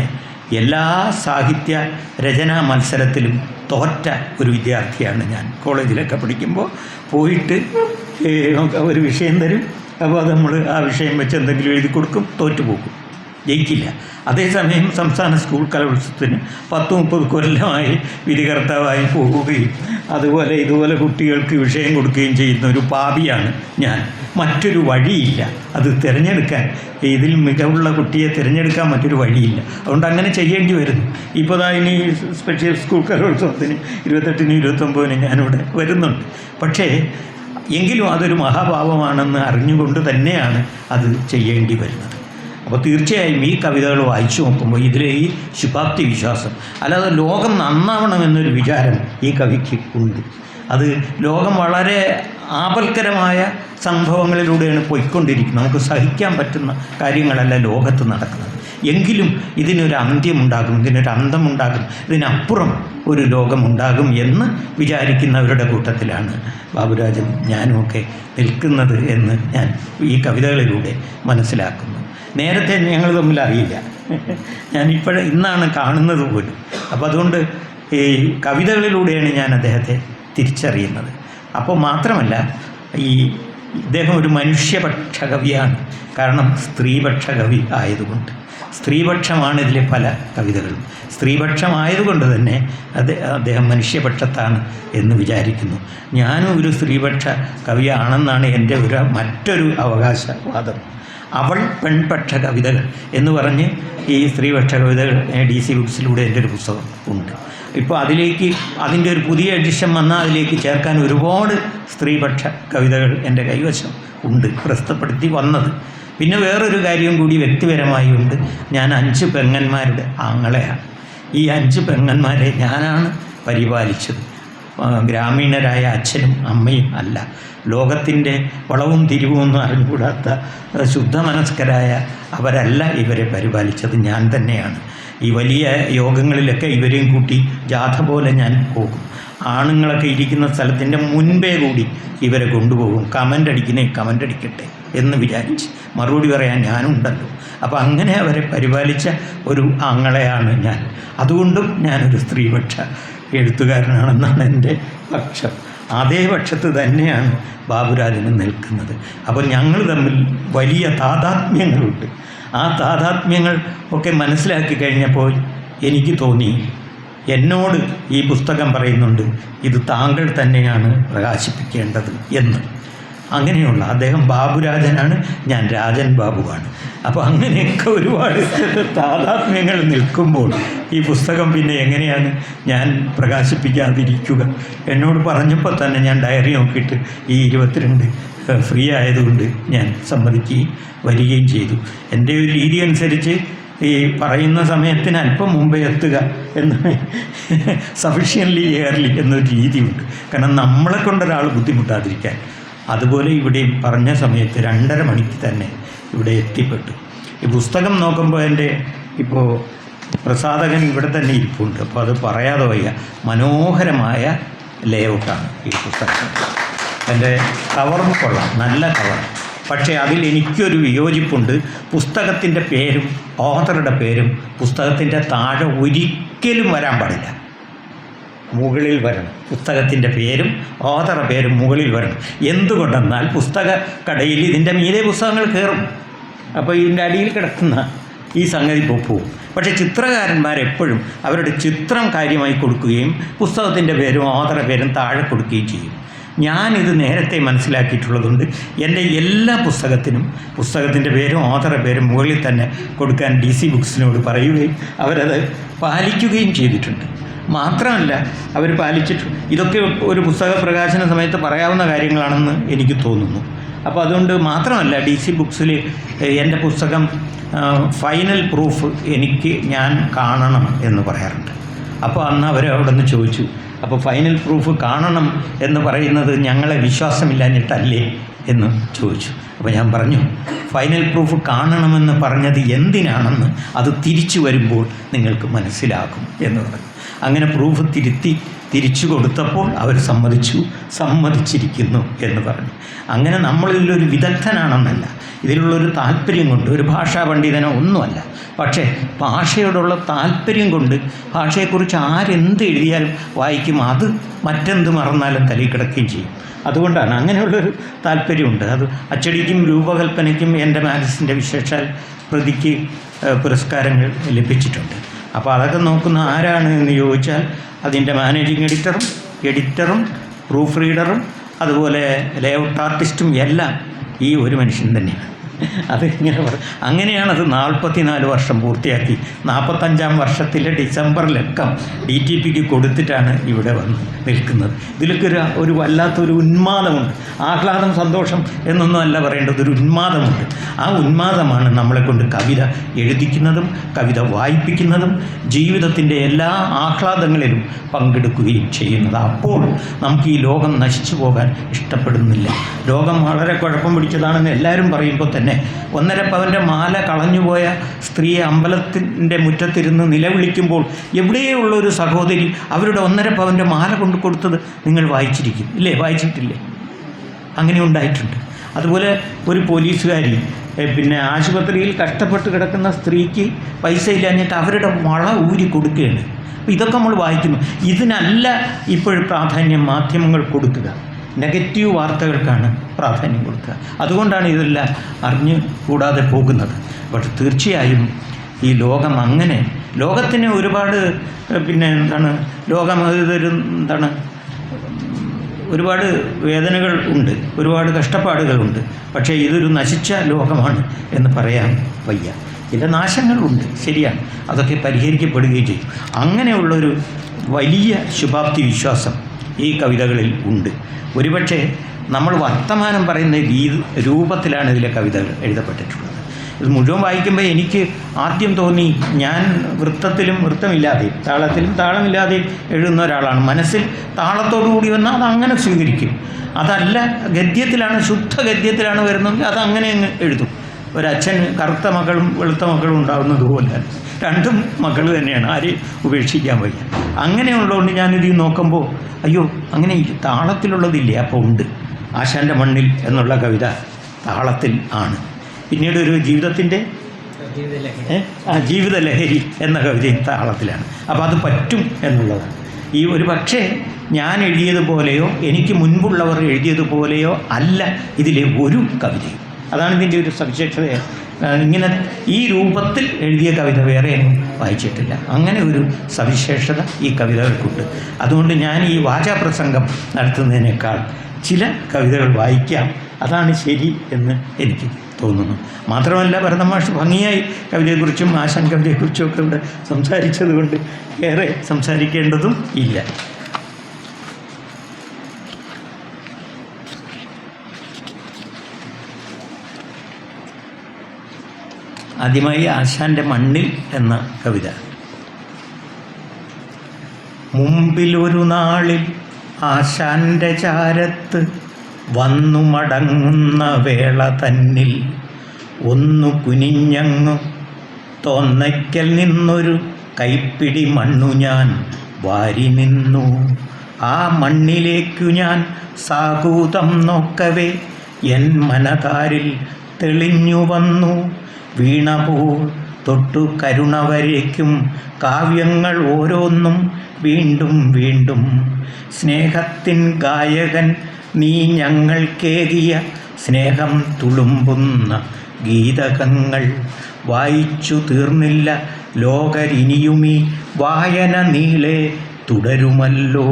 എല്ലാ സാഹിത്യ രചനാ മത്സരത്തിലും തോറ്റ ഒരു വിദ്യാർത്ഥിയാണ് ഞാൻ. കോളേജിലൊക്കെ പഠിക്കുമ്പോൾ പോയിട്ട് ഒരു വിഷയം തരും. അപ്പോൾ അത് നമ്മൾ ആ വിഷയം വെച്ച് എന്തെങ്കിലും എഴുതി കൊടുക്കും, തോറ്റുപോകും, ജയിക്കില്ല. അതേസമയം സംസ്ഥാന സ്കൂൾ കലോത്സവത്തിന് 10-30 കൊല്ലമായി വിധികർത്താവായി പോവുകയും ഇതുപോലെ കുട്ടികൾക്ക് വിഷയം കൊടുക്കുകയും ചെയ്യുന്ന ഒരു പാപിയാണ് ഞാൻ. മറ്റൊരു വഴിയില്ല അത് തിരഞ്ഞെടുക്കാൻ. ഇതിൽ മികവുള്ള കുട്ടിയെ തിരഞ്ഞെടുക്കാൻ മറ്റൊരു വഴിയില്ല. അതുകൊണ്ട് അങ്ങനെ ചെയ്യേണ്ടി വരുന്നു. ഇപ്പോൾ ഇനി സ്പെഷ്യൽ സ്കൂൾ കലോത്സവത്തിന് 28-നും 29-നും ഞാനിവിടെ വരുന്നുണ്ട്. പക്ഷേ എങ്കിലും അതൊരു മഹാപാപമാണെന്ന് അറിഞ്ഞുകൊണ്ട് തന്നെയാണ് അത് ചെയ്യേണ്ടി വരുന്നത്. അപ്പോൾ തീർച്ചയായും ഈ കവിതകൾ വായിച്ചു നോക്കുമ്പോൾ ഇതിലെ ഈ ശുഭാപ്തി വിശ്വാസം, അല്ലാതെ ലോകം നന്നാവണമെന്നൊരു വിചാരം ഈ കവിക്ക് ഉണ്ട്. അത് ലോകം വളരെ ആപൽക്കരമായ സംഭവങ്ങളിലൂടെയാണ് പോയിക്കൊണ്ടിരിക്കുന്നത്. നമുക്ക് സഹിക്കാൻ പറ്റുന്ന കാര്യങ്ങളല്ല ലോകത്ത് നടക്കുന്നത്. എങ്കിലും ഇതിനൊരു അന്ത്യമുണ്ടാകും, ഇതിനൊരു അന്തമുണ്ടാകും, ഇതിനപ്പുറം ഒരു ലോകമുണ്ടാകും എന്ന് വിചാരിക്കുന്നവരുടെ കൂട്ടത്തിലാണ് ബാബുരാജൻ ഞാനുമൊക്കെ നിൽക്കുന്നത് എന്ന് ഞാൻ ഈ കവിതകളിലൂടെ മനസ്സിലാക്കുന്നു. നേരത്തെ ഞങ്ങൾ തമ്മിൽ അറിയില്ല, ഇന്നാണ് കാണുന്നത് പോലും. അപ്പോൾ അതുകൊണ്ട് ഈ കവിതകളിലൂടെയാണ് ഞാൻ അദ്ദേഹത്തെ തിരിച്ചറിയുന്നത്. അപ്പോൾ മാത്രമല്ല ഇദ്ദേഹം ഒരു മനുഷ്യപക്ഷ കവിയാണ്. കാരണം സ്ത്രീപക്ഷ കവി ആയതുകൊണ്ട്. സ്ത്രീപക്ഷമാണ് ഇതിലെ പല കവിതകളും. സ്ത്രീപക്ഷമായതുകൊണ്ട് തന്നെ അദ്ദേഹം മനുഷ്യപക്ഷത്താണ് എന്ന് വിചാരിക്കുന്നു. ഞാനും ഒരു സ്ത്രീപക്ഷ കവിയാണെന്നാണ് എൻ്റെ മറ്റൊരു അവകാശവാദം. അവൾ പെൺപക്ഷ കവിതകൾ എന്ന് പറഞ്ഞ് ഈ സ്ത്രീപക്ഷ കവിതകൾ DC ബുക്സിലൂടെ എൻ്റെ ഒരു പുസ്തകം ഉണ്ട്. ഇപ്പോൾ അതിൻ്റെ ഒരു പുതിയ എഡിഷൻ വന്നാൽ അതിലേക്ക് ചേർക്കാൻ ഒരുപാട് സ്ത്രീപക്ഷ കവിതകൾ എൻ്റെ കൈവശം ഉണ്ട്, പ്രസിദ്ധപ്പെടുത്തി വന്നത്. പിന്നെ വേറൊരു കാര്യം കൂടി വ്യക്തിപരമായി ഉണ്ട്. ഞാൻ 5 പെങ്ങന്മാരുടെ ആങ്ങളെയാണ്. ഈ 5 പെങ്ങന്മാരെ ഞാനാണ് പരിപാലിച്ചത്. ഗ്രാമീണരായ അച്ഛനും അമ്മയും അല്ല. ലോകത്തിൻ്റെ വളവും തിരിവുമൊന്നും അറിഞ്ഞുകൂടാത്ത ശുദ്ധമനസ്കരായ അവരല്ല ഇവരെ പരിപാലിച്ചത്, ഞാൻ തന്നെയാണ്. ഈ വലിയ യോഗങ്ങളിലൊക്കെ ഇവരെയും കൂട്ടി ജാഥ പോലെ ഞാൻ പോകും. ആണുങ്ങളൊക്കെ ഇരിക്കുന്ന സ്ഥലത്തിൻ്റെ മുൻപേ കൂടി ഇവരെ കൊണ്ടുപോകും. കമൻ്റ് അടിക്കട്ടെ എന്ന് വിചാരിച്ച് മറുപടി പറയാൻ ഞാനുണ്ടല്ലോ. അപ്പോൾ അങ്ങനെ അവരെ പരിപാലിച്ച ഒരു ആങ്ങളെയാണ് ഞാൻ. അതുകൊണ്ടും ഞാനൊരു സ്ത്രീപക്ഷ എഴുത്തുകാരനാണെന്നാണ് എൻ്റെ പക്ഷം. അതേ പക്ഷത്ത് തന്നെയാണ് ബാബുരാജന് നിൽക്കുന്നത്. അപ്പോൾ ഞങ്ങൾ തമ്മിൽ വലിയ താതാത്മ്യങ്ങളുണ്ട്. ആ താതാത്മ്യങ്ങൾ ഒക്കെ മനസ്സിലാക്കി കഴിഞ്ഞപ്പോൾ എനിക്ക് തോന്നി, എന്നോട് ഈ പുസ്തകം പറയുന്നുണ്ട്, ഇത് താങ്കൾ തന്നെയാണ് പ്രകാശിപ്പിക്കേണ്ടത് എന്ന്. അങ്ങനെയുള്ള അദ്ദേഹം ബാബുരാജനാണ്, ഞാൻ രാജൻ ബാബുവാണ്. അപ്പോൾ അങ്ങനെയൊക്കെ ഒരുപാട് താതാത്മ്യങ്ങൾ നിൽക്കുമ്പോൾ ഈ പുസ്തകം പിന്നെ എങ്ങനെയാണ് ഞാൻ പ്രകാശിപ്പിക്കാതിരിക്കുക? എന്നോട് പറഞ്ഞപ്പോൾ തന്നെ ഞാൻ ഡയറി നോക്കിയിട്ട് ഈ 22 ഫ്രീ ആയതുകൊണ്ട് ഞാൻ സമ്മതിക്കുകയും വരികയും ചെയ്തു. എൻ്റെ ഒരു രീതി അനുസരിച്ച് ഈ പറയുന്ന സമയത്തിന് അല്പം മുമ്പേ എത്തുക എന്ന്, സഫിഷ്യൻ്റ്ലി ഏർലി എന്നൊരു രീതിയുണ്ട്. കാരണം നമ്മളെ കൊണ്ടൊരാൾ ബുദ്ധിമുട്ടാതിരിക്കാൻ. അതുപോലെ ഇവിടെയും പറഞ്ഞ സമയത്ത് 2:30 മണിക്ക് തന്നെ ഇവിടെ എത്തിപ്പെട്ടു. ഈ പുസ്തകം നോക്കുമ്പോൾ എൻ്റെ ഇപ്പോൾ പ്രസാധകൻ ഇവിടെ തന്നെ ഇരിപ്പുണ്ട്. അപ്പോൾ അത് പറയാതെ വയ്യ. മനോഹരമായ ലേഔട്ടാണ് ഈ പുസ്തകം. എൻ്റെ കവറും കൊള്ളാം, നല്ല കവർ. പക്ഷേ അതിൽ എനിക്കൊരു വിയോജിപ്പുണ്ട്. പുസ്തകത്തിൻ്റെ പേരും ഓഥറുടെ പേരും പുസ്തകത്തിൻ്റെ താഴെ ഒരിക്കലും വരാൻ പാടില്ല, മുകളിൽ വരണം. പുസ്തകത്തിൻ്റെ പേരും ഓഥറുടെ പേരും മുകളിൽ വരണം. എന്തുകൊണ്ടെന്നാൽ പുസ്തക കടയിൽ ഇതിൻ്റെ മീതെ പുസ്തകങ്ങൾ കയറും. അപ്പോൾ ഇതിൻ്റെ അടിയിൽ കിടക്കുന്ന ഈ സംഗതി പോകും. പക്ഷേ ചിത്രകാരന്മാരെപ്പോഴും അവരുടെ ചിത്രം കാര്യമായി കൊടുക്കുകയും പുസ്തകത്തിൻ്റെ പേരും ഓഥറുടെ പേരും താഴെ കൊടുക്കുകയും ചെയ്യും. ഞാനിത് നേരത്തെ മനസ്സിലാക്കിയിട്ടുള്ളതുകൊണ്ട് എൻ്റെ എല്ലാ പുസ്തകത്തിനും പുസ്തകത്തിൻ്റെ പേരും ഓഥറുടെ പേരും മുകളിൽ തന്നെ കൊടുക്കാൻ DC ബുക്സിനോട് പറയുകയും അവരത് പാലിക്കുകയും ചെയ്തിട്ടുണ്ട്. മാത്രമല്ല അവർ പാലിച്ചിട്ട് ഇതൊക്കെ ഒരു പുസ്തക പ്രകാശന സമയത്ത് പറയാവുന്ന കാര്യങ്ങളാണെന്ന് എനിക്ക് തോന്നുന്നു. അപ്പോൾ അതുകൊണ്ട് മാത്രമല്ല DC ബുക്സിൽ എൻ്റെ പുസ്തകം ഫൈനൽ പ്രൂഫ് ഞാൻ കാണണം എന്ന് പറയാറുണ്ട്. അപ്പോൾ അന്ന് അവർ അവിടെ നിന്ന് ചോദിച്ചു, അപ്പോൾ ഫൈനൽ പ്രൂഫ് കാണണം എന്ന് പറയുന്നത് ഞങ്ങളെ വിശ്വാസമില്ലാഞ്ഞിട്ടല്ലേ എന്ന് ചോദിച്ചു. അപ്പോൾ ഞാൻ പറഞ്ഞു, ഫൈനൽ പ്രൂഫ് കാണണമെന്ന് പറഞ്ഞത് എന്തിനാണെന്ന് അത് തിരിച്ചു വരുമ്പോൾ നിങ്ങൾക്ക് മനസ്സിലാകും എന്ന് പറഞ്ഞു. അങ്ങനെ പ്രൂഫ് തിരിച്ചു കൊടുത്തപ്പോൾ അവർ സമ്മതിച്ചിരിക്കുന്നു എന്ന് പറഞ്ഞു. അങ്ങനെ നമ്മളിലൊരു വിദഗ്ധനാണെന്നല്ല, ഇതിലുള്ളൊരു താല്പര്യം കൊണ്ട്, ഒരു ഭാഷാ പണ്ഡിതനോ ഒന്നുമല്ല, പക്ഷേ ഭാഷയോടുള്ള താല്പര്യം കൊണ്ട് ഭാഷയെക്കുറിച്ച് ആരെന്ത് എഴുതിയാലും വായിക്കും, അത് മറ്റെന്ത് മറന്നാലും തലയിൽ കിടക്കുകയും ചെയ്യും. അതുകൊണ്ടാണ് അങ്ങനെയുള്ളൊരു താല്പര്യമുണ്ട്. അത് അച്ചടിക്കും രൂപകൽപ്പനയ്ക്കും എൻ്റെ മാഗസിൻ്റെ വിശേഷാൽ പ്രതിക്ക് പുരസ്കാരങ്ങൾ ലഭിച്ചിട്ടുണ്ട്. അപ്പോൾ അതൊക്കെ നോക്കുന്ന ആരാണ് എന്ന് ചോദിച്ചാൽ അതിൻ്റെ മാനേജിങ് എഡിറ്ററും പ്രൂഫ് റീഡറും അതുപോലെ ലേഔട്ട് ആർട്ടിസ്റ്റും എല്ലാം ഈ ഒരു മനുഷ്യൻ തന്നെയാണ്. അതിങ്ങനെ അങ്ങനെയാണത് 44 വർഷം പൂർത്തിയാക്കി 45-ാം വർഷത്തിലെ ഡിസംബറിലൊക്കെ DTPക്ക് കൊടുത്തിട്ടാണ് ഇവിടെ വന്ന് നിൽക്കുന്നത്. ഇതിലൊക്കെ ഒരു വല്ലാത്തൊരു ഉന്മാദമുണ്ട്. ആഹ്ലാദം, സന്തോഷം എന്നൊന്നും അല്ല പറയേണ്ടത്, ഒരു ഉന്മാദമുണ്ട്. ആ ഉന്മാദമാണ് നമ്മളെ കൊണ്ട് കവിത എഴുതിക്കുന്നതും കവിത വായിപ്പിക്കുന്നതും ജീവിതത്തിൻ്റെ എല്ലാ ആഹ്ലാദങ്ങളിലും പങ്കെടുക്കുകയും ചെയ്യുന്നത്. അപ്പോൾ നമുക്ക് ഈ ലോകം നശിച്ചു പോകാൻ ഇഷ്ടപ്പെടുന്നില്ല. ലോകം വളരെ കുഴപ്പം പിടിച്ചതാണെന്ന് എല്ലാവരും പറയുമ്പോൾ തന്നെ 1.5 പവൻ്റെ മാല കളഞ്ഞുപോയ സ്ത്രീയെ അമ്പലത്തിൻ്റെ മുറ്റത്തിരുന്ന് നിലവിളിക്കുമ്പോൾ എവിടെയുള്ള ഒരു സഹോദരി അവരുടെ 1.5 പവൻ്റെ മാല കൊണ്ടു കൊടുത്തത് നിങ്ങൾ വായിച്ചിരിക്കും ഇല്ലേ? വായിച്ചിട്ടില്ലേ? അങ്ങനെ ഉണ്ടായിട്ടുണ്ട്. അതുപോലെ ഒരു പോലീസുകാരി പിന്നെ ആശുപത്രിയിൽ കഷ്ടപ്പെട്ട് കിടക്കുന്ന സ്ത്രീക്ക് പൈസ ഇല്ലാഞ്ഞിട്ട് അവരുടെ വള ഊരി കൊടുക്കുകയാണ്. അപ്പോൾ ഇതൊക്കെ നമ്മൾ വായിക്കുന്നു. ഇതിനല്ല ഇപ്പോഴും പ്രാധാന്യം മാധ്യമങ്ങൾ കൊടുക്കുക, നെഗറ്റീവ് വാർത്തകൾക്കാണ് പ്രാധാന്യം കൊടുക്കുക. അതുകൊണ്ടാണ് ഇതെല്ലാം അറിഞ്ഞു കൂടാതെ പോകുന്നത്. പക്ഷെ തീർച്ചയായും ഈ ലോകം അങ്ങനെ, ലോകത്തിന് ഒരുപാട് ഒരുപാട് വേദനകൾ ഉണ്ട്, ഒരുപാട് കഷ്ടപ്പാടുകളുണ്ട്. പക്ഷേ ഇതൊരു നശിച്ച ലോകമാണ് എന്ന് പറയാൻ വയ്യ. ചില നാശങ്ങളുണ്ട്, ശരിയാണ്, അതൊക്കെ പരിഹരിക്കപ്പെടുകയും ചെയ്യും. അങ്ങനെയുള്ളൊരു വലിയ ശുഭാപ്തി വിശ്വാസം ഈ കവിതകളിൽ ഉണ്ട്. ഒരുപക്ഷെ നമ്മൾ വർത്തമാനം പറയുന്ന രൂപത്തിലാണ് ഇതിലെ കവിതകൾ എഴുതപ്പെട്ടിട്ടുള്ളത്. ഇത് മുഴുവൻ വായിക്കുമ്പോൾ എനിക്ക് ആദ്യം തോന്നി, ഞാൻ വൃത്തത്തിലും വൃത്തമില്ലാതെയും താളത്തിലും താളമില്ലാതെയും എഴുതുന്ന ഒരാളാണ്. മനസ്സിൽ താളത്തോടു കൂടി വന്നാൽ അതങ്ങനെ സ്വീകരിക്കും. അതല്ല, ഗദ്യത്തിലാണ്, ശുദ്ധ ഗദ്യത്തിലാണ് വരുന്നതെങ്കിൽ അതങ്ങനെ അങ്ങ് എഴുതും. ഒരച്ഛൻ കറുത്ത മക്കളും വെളുത്ത മക്കളും ഉണ്ടാകുന്നത് പോലെ രണ്ടും മക്കൾ തന്നെയാണ്, ആരെയും ഉപേക്ഷിക്കാൻ വയ്യ. അങ്ങനെയുള്ളതുകൊണ്ട് ഞാനിത് നോക്കുമ്പോൾ അയ്യോ, അങ്ങനെ താളത്തിലുള്ളതില്ലേ? അപ്പോൾ ഉണ്ട്. ആശാൻ്റെ മണ്ണിൽ എന്നുള്ള കവിത താളത്തിൽ ആണ്. പിന്നീട് ഒരു ജീവിതലഹരി എന്ന കവിതയും താളത്തിലാണ്. അപ്പോൾ അത് പറ്റും എന്നുള്ളതാണ്. ഈ ഒരു പക്ഷേ ഞാൻ എഴുതിയതുപോലെയോ എനിക്ക് മുൻപുള്ളവർ എഴുതിയതുപോലെയോ അല്ല ഇതിലെ ഒരു കവിതയും. അതാണ് ഇതിൻ്റെ ഒരു സവിശേഷത. ഇങ്ങനെ ഈ രൂപത്തിൽ എഴുതിയ കവിത വേറെയൊന്നും വായിച്ചിട്ടില്ല. അങ്ങനെ ഒരു സവിശേഷത ഈ കവിതകൾക്കുണ്ട്. അതുകൊണ്ട് ഞാൻ ഈ വാചാപ്രസംഗം നടത്തുന്നതിനേക്കാൾ ചില കവിതകൾ വായിക്കാം, അതാണ് ശരി എന്ന് എനിക്ക് തോന്നുന്നു. മാത്രമല്ല, ഭരതമാഷ് ഭംഗിയായി കവിതയെക്കുറിച്ചും ആശാൻ കവിതയെക്കുറിച്ചും ഒക്കെ ഇവിടെ സംസാരിച്ചത് കൊണ്ട് ഏറെ സംസാരിക്കേണ്ടതും ഇല്ല. ആദ്യമായി ആശാൻ്റെ മണ്ണിൽ എന്ന കവിത. മുമ്പിലൊരു നാളിൽ ആശാൻ്റെ ചാരത്ത് വന്നു മടങ്ങുന്ന വേള തന്നിൽ ഒന്നു കുനിഞ്ഞങ്ങു തോന്നയ്ക്കൽ നിന്നൊരു കൈപ്പിടി മണ്ണു ഞാൻ വാരി നിന്നു. ആ മണ്ണിലേക്കു ഞാൻ സാകൂതം നോക്കവേ എൻ മനതാരിൽ തെളിഞ്ഞു വന്നു. വീണപൂ തൊട്ടു കരുണ വരയ്ക്കും കാവ്യങ്ങൾ ഓരോന്നും വീണ്ടും വീണ്ടും. സ്നേഹത്തിൻ ഗായകൻ നീ ഞങ്ങൾക്കേകിയ സ്നേഹം തുളുമ്പുന്ന ഗീതകങ്ങൾ. വായിച്ചു തീർന്നില്ല ലോകരിനിയുമീ വായന നീളെ തുടരുമല്ലോ.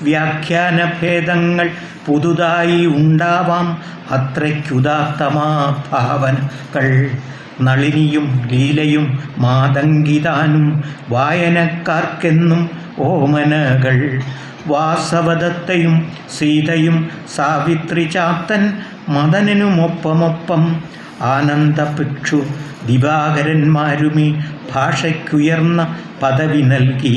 വ്യാഖ്യാനഭേദങ്ങൾ പുതുതായി ഉണ്ടാവാം, അത്രയ്ക്കുദാത്തമാ ഭാവനകൾ. നളിനിയും ലീലയും മാതങ്കിതാനും വായനക്കാർക്കെന്നും ഓമനകൾ. വാസവദത്തയും സീതയും സാവിത്രി ചാത്തൻ മദനനുമൊപ്പമൊപ്പം ആനന്ദഭിക്ഷു ദിവാകരന്മാരുമീ ഭാഷയ്ക്കുയർന്ന പദവി നൽകി.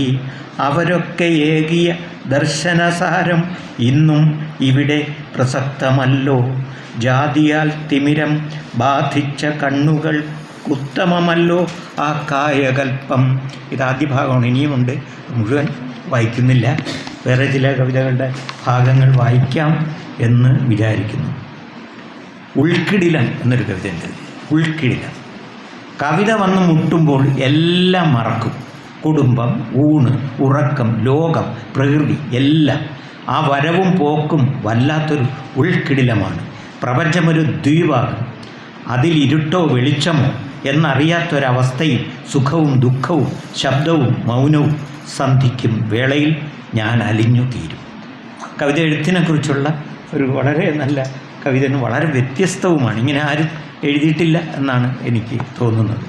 അവരൊക്കെ ഏകിയ ദർശനസാരം ഇന്നും ഇവിടെ പ്രസക്തമല്ലോ. ജാതിയാൽ തിമിരം ബാധിച്ച കണ്ണുകൾ ഉത്തമമല്ലോ ആ കായകൽപ്പം. ഇത് ആദ്യ ഭാഗമാണ്, ഇനിയുമുണ്ട്, മുഴുവൻ വായിക്കുന്നില്ല. വേറെ ചില കവിതകളുടെ ഭാഗങ്ങൾ വായിക്കാം എന്ന് വിചാരിക്കുന്നു. ഉൾക്കിടിലം എന്നൊരു കവിതയുണ്ട്. ഉൾക്കിടിലം. കവിത വന്ന് മുട്ടുമ്പോൾ എല്ലാം മറക്കും. കുടുംബം, ഊണ്, ഉറക്കം, ലോകം, പ്രകൃതി എല്ലാം. ആ വരവും പോക്കും വല്ലാത്തൊരു ഉൾക്കിടിലമാണ്. പ്രപഞ്ചമൊരു ദ്വീപാകും. അതിലിരുട്ടോ വെളിച്ചമോ എന്നറിയാത്തൊരവസ്ഥയിൽ സുഖവും ദുഃഖവും ശബ്ദവും മൗനവും സന്ധിക്കും വേളയിൽ ഞാൻ അലിഞ്ഞു തീരും. കവിത എഴുത്തിനെക്കുറിച്ചുള്ള ഒരു വളരെ നല്ല കവിത, വളരെ വ്യത്യസ്തവുമാണ്. ഇങ്ങനെ ആരും എഴുതിയിട്ടില്ല എന്നാണ് എനിക്ക് തോന്നുന്നത്.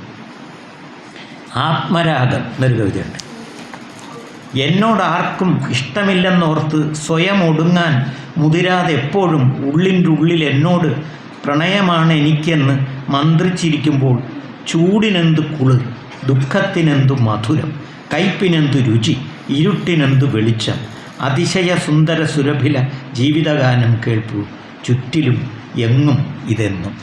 ആത്മരാഗം എന്നൊരു കവിതയുണ്ട്. എന്നോടാർക്കും ഇഷ്ടമില്ലെന്നോർത്ത് സ്വയം ഒടുങ്ങാൻ മുതിരാതെ എപ്പോഴും ഉള്ളിൻ്റെ ഉള്ളിൽ എന്നോട് പ്രണയമാണ് എനിക്കെന്ന് മന്ത്രിച്ചിരിക്കുമ്പോൾ ചൂടിനെന്തു കുളിർ, ദുഃഖത്തിനെന്തു മധുരം, കയ്പിനെന്തു രുചി, ഇരുട്ടിനെന്തു വെളിച്ചം, അതിശയ സുന്ദര സുരഭില ജീവിതഗാനം കേൾപ്പൂ, ചുറ്റിലും എങ്ങും ഇതെന്നും.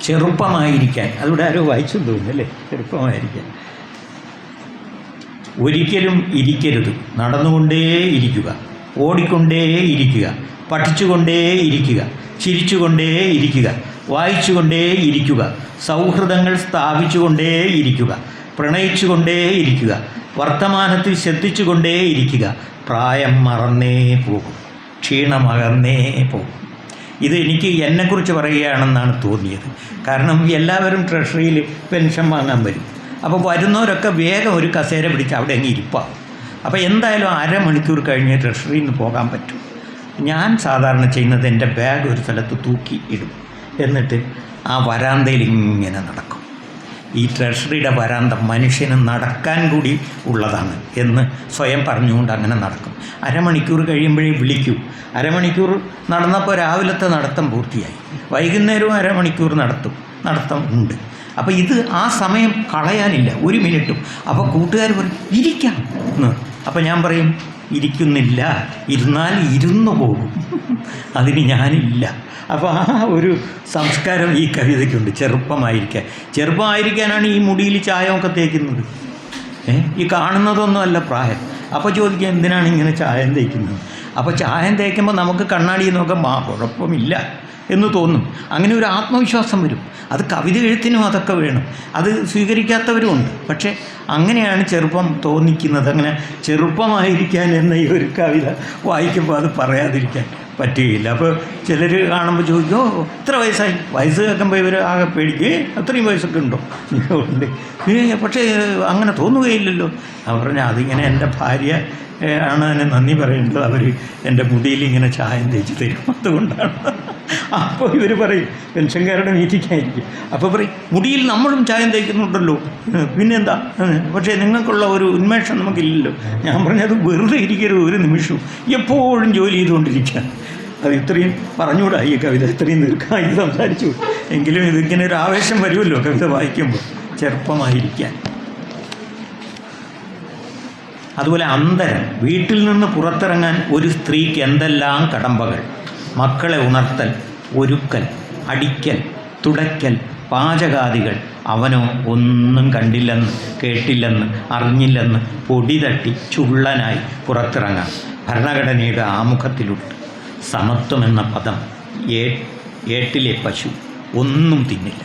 ചെറുപ്പമായിരിക്കാൻ, അതിവിടെ ആരോ വായിച്ചു തോന്നുന്നല്ലേ, ചെറുപ്പമായിരിക്കാൻ. ഒരിക്കലും ഇരിക്കരുത്, നടന്നുകൊണ്ടേ ഇരിക്കുക, ഓടിക്കൊണ്ടേ ഇരിക്കുക, പഠിച്ചുകൊണ്ടേ ഇരിക്കുക, ചിരിച്ചുകൊണ്ടേ ഇരിക്കുക, വായിച്ചുകൊണ്ടേ ഇരിക്കുക, സൗഹൃദങ്ങൾ സ്ഥാപിച്ചുകൊണ്ടേ ഇരിക്കുക, പ്രണയിച്ചുകൊണ്ടേ ഇരിക്കുക, വർത്തമാനത്തിൽ ശ്രദ്ധിച്ചുകൊണ്ടേ ഇരിക്കുക. പ്രായം മറന്നേ പോകും, ക്ഷീണമകന്നേ പോകും. ഇത് എനിക്ക് എന്നെക്കുറിച്ച് പറയുകയാണെന്നാണ് തോന്നിയത്. കാരണം എല്ലാവരും ട്രഷറിയിൽ പെൻഷൻ വാങ്ങാൻ വരും. അപ്പോൾ വരുന്നവരൊക്കെ വേഗം ഒരു കസേര പിടിച്ച് അവിടെ അങ്ങ് ഇരിപ്പാകും. അപ്പോൾ എന്തായാലും അരമണിക്കൂർ കഴിഞ്ഞ് ട്രഷറിയിൽ നിന്ന് പോകാൻ പറ്റും. ഞാൻ സാധാരണ ചെയ്യുന്നത് എൻ്റെ ബാഗ് ഒരു സ്ഥലത്ത് തൂക്കി ഇടും. എന്നിട്ട് ആ വരാന്തയിൽ ഇങ്ങനെ നടക്കും. ഈ ട്രഷറിയുടെ വരാന്ത മനുഷ്യന് നടക്കാൻ കൂടി ഉള്ളതാണ് എന്ന് സ്വയം പറഞ്ഞുകൊണ്ട് അങ്ങനെ നടക്കും. അരമണിക്കൂർ കഴിയുമ്പോഴേ വിളിക്കൂ. അരമണിക്കൂർ നടന്നപ്പോൾ രാവിലത്തെ നടത്തം പൂർത്തിയായി. വൈകുന്നേരവും അരമണിക്കൂർ നടത്തം ഉണ്ട്. അപ്പോൾ ഇത് ആ സമയം കളയാനില്ല, ഒരു മിനിറ്റും. അപ്പോൾ കൂട്ടുകാർ പറയും ഇരിക്കാം എന്ന്. അപ്പോൾ ഞാൻ പറയും ഇരിക്കുന്നില്ല, ഇരുന്നാൽ ഇരുന്നു പോകും, അതിന് ഞാനില്ല. അപ്പോൾ ആ ഒരു സംസ്കാരം ഈ കവിതയ്ക്കുണ്ട്. ചെറുപ്പമായിരിക്കാനാണ് ഈ മുടിയിൽ ചായമൊക്കെ തേക്കുന്നത്. ഈ കാണുന്നതൊന്നുമല്ല പ്രായം. അപ്പോൾ ചോദിക്കുക എന്തിനാണ് ഇങ്ങനെ ചായം തേക്കുന്നത്? അപ്പോൾ ചായം തേക്കുമ്പോൾ നമുക്ക് കണ്ണാടിയിൽ നോക്കുമ്പോൾ കുഴപ്പമില്ല എന്ന് തോന്നും. അങ്ങനെ ഒരു ആത്മവിശ്വാസം വരും. അത് കവിത എഴുത്തിനും അതൊക്കെ വേണം. അത് സ്വീകരിക്കാത്തവരുമുണ്ട്. പക്ഷേ അങ്ങനെയാണ് ചെറുപ്പം തോന്നിക്കുന്നത്. അങ്ങനെ ചെറുപ്പമായിരിക്കാൻ എന്ന ഈ ഒരു കവിത വായിക്കുമ്പോൾ അത് പറയാതിരിക്കാൻ പറ്റുകയില്ല. അപ്പോൾ ചിലർ കാണുമ്പോൾ ചോദിക്കും ഇത്ര വയസ്സായി. വയസ്സ് കേൾക്കുമ്പോൾ ഇവർ ആകെ പേടിക്കുക അത്രയും വയസ്സൊക്കെ ഉണ്ടോ? ഉണ്ട്. പക്ഷേ അങ്ങനെ തോന്നുകയില്ലല്ലോ. അവർ പറഞ്ഞാൽ അതിങ്ങനെ എൻ്റെ ഭാര്യ ആണ് അതിനെ നന്ദി പറയേണ്ടത്. അവർ എൻ്റെ മുടിയിൽ ഇങ്ങനെ ചായം തേച്ച് തരും, അതുകൊണ്ടാണ്. അപ്പോൾ ഇവർ പറയും പെൻഷൻകാരുടെ മീറ്റിംഗായിരിക്കും. അപ്പോൾ പറയും മുടിയിൽ നമ്മളും ചായം തേക്കുന്നുണ്ടല്ലോ, പിന്നെന്താ? പക്ഷേ നിങ്ങൾക്കുള്ള ഒരു ഉന്മേഷം നമുക്കില്ലല്ലോ. ഞാൻ പറഞ്ഞത് വെറുതെ ഇരിക്കരുത് ഒരു നിമിഷവും, എപ്പോഴും ജോലി ചെയ്തുകൊണ്ടിരിക്കുക. അത് ഇത്രയും പറഞ്ഞുകൂടാ ഈ കവിത, ഇത്രയും ദീർഘമായി സംസാരിച്ചു. എങ്കിലും ഇതിങ്ങനെ ഒരു ആവേശം വരുമല്ലോ കവിത വായിക്കുമ്പോൾ. ചെറുപ്പമായിരിക്കാൻ. അതുപോലെ അന്തരം. വീട്ടിൽ നിന്ന് പുറത്തിറങ്ങാൻ ഒരു സ്ത്രീക്ക് എന്തെല്ലാം കടമ്പകൾ. മക്കളെ ഉണർത്തൽ, ഒരുക്കൽ, അടിക്കൽ, തുടയ്ക്കൽ, പാചകാദികൾ. അവനോ ഒന്നും കണ്ടില്ലെന്ന് കേട്ടില്ലെന്ന് അറിഞ്ഞില്ലെന്ന് പൊടി തട്ടി ചുള്ളനായി പുറത്തിറങ്ങാം. ഭരണഘടനയുടെ ആമുഖത്തിലുണ്ട് സമത്വമെന്ന പദം. ഏട്ടിലെ പശു ഒന്നും തിന്നില്ല.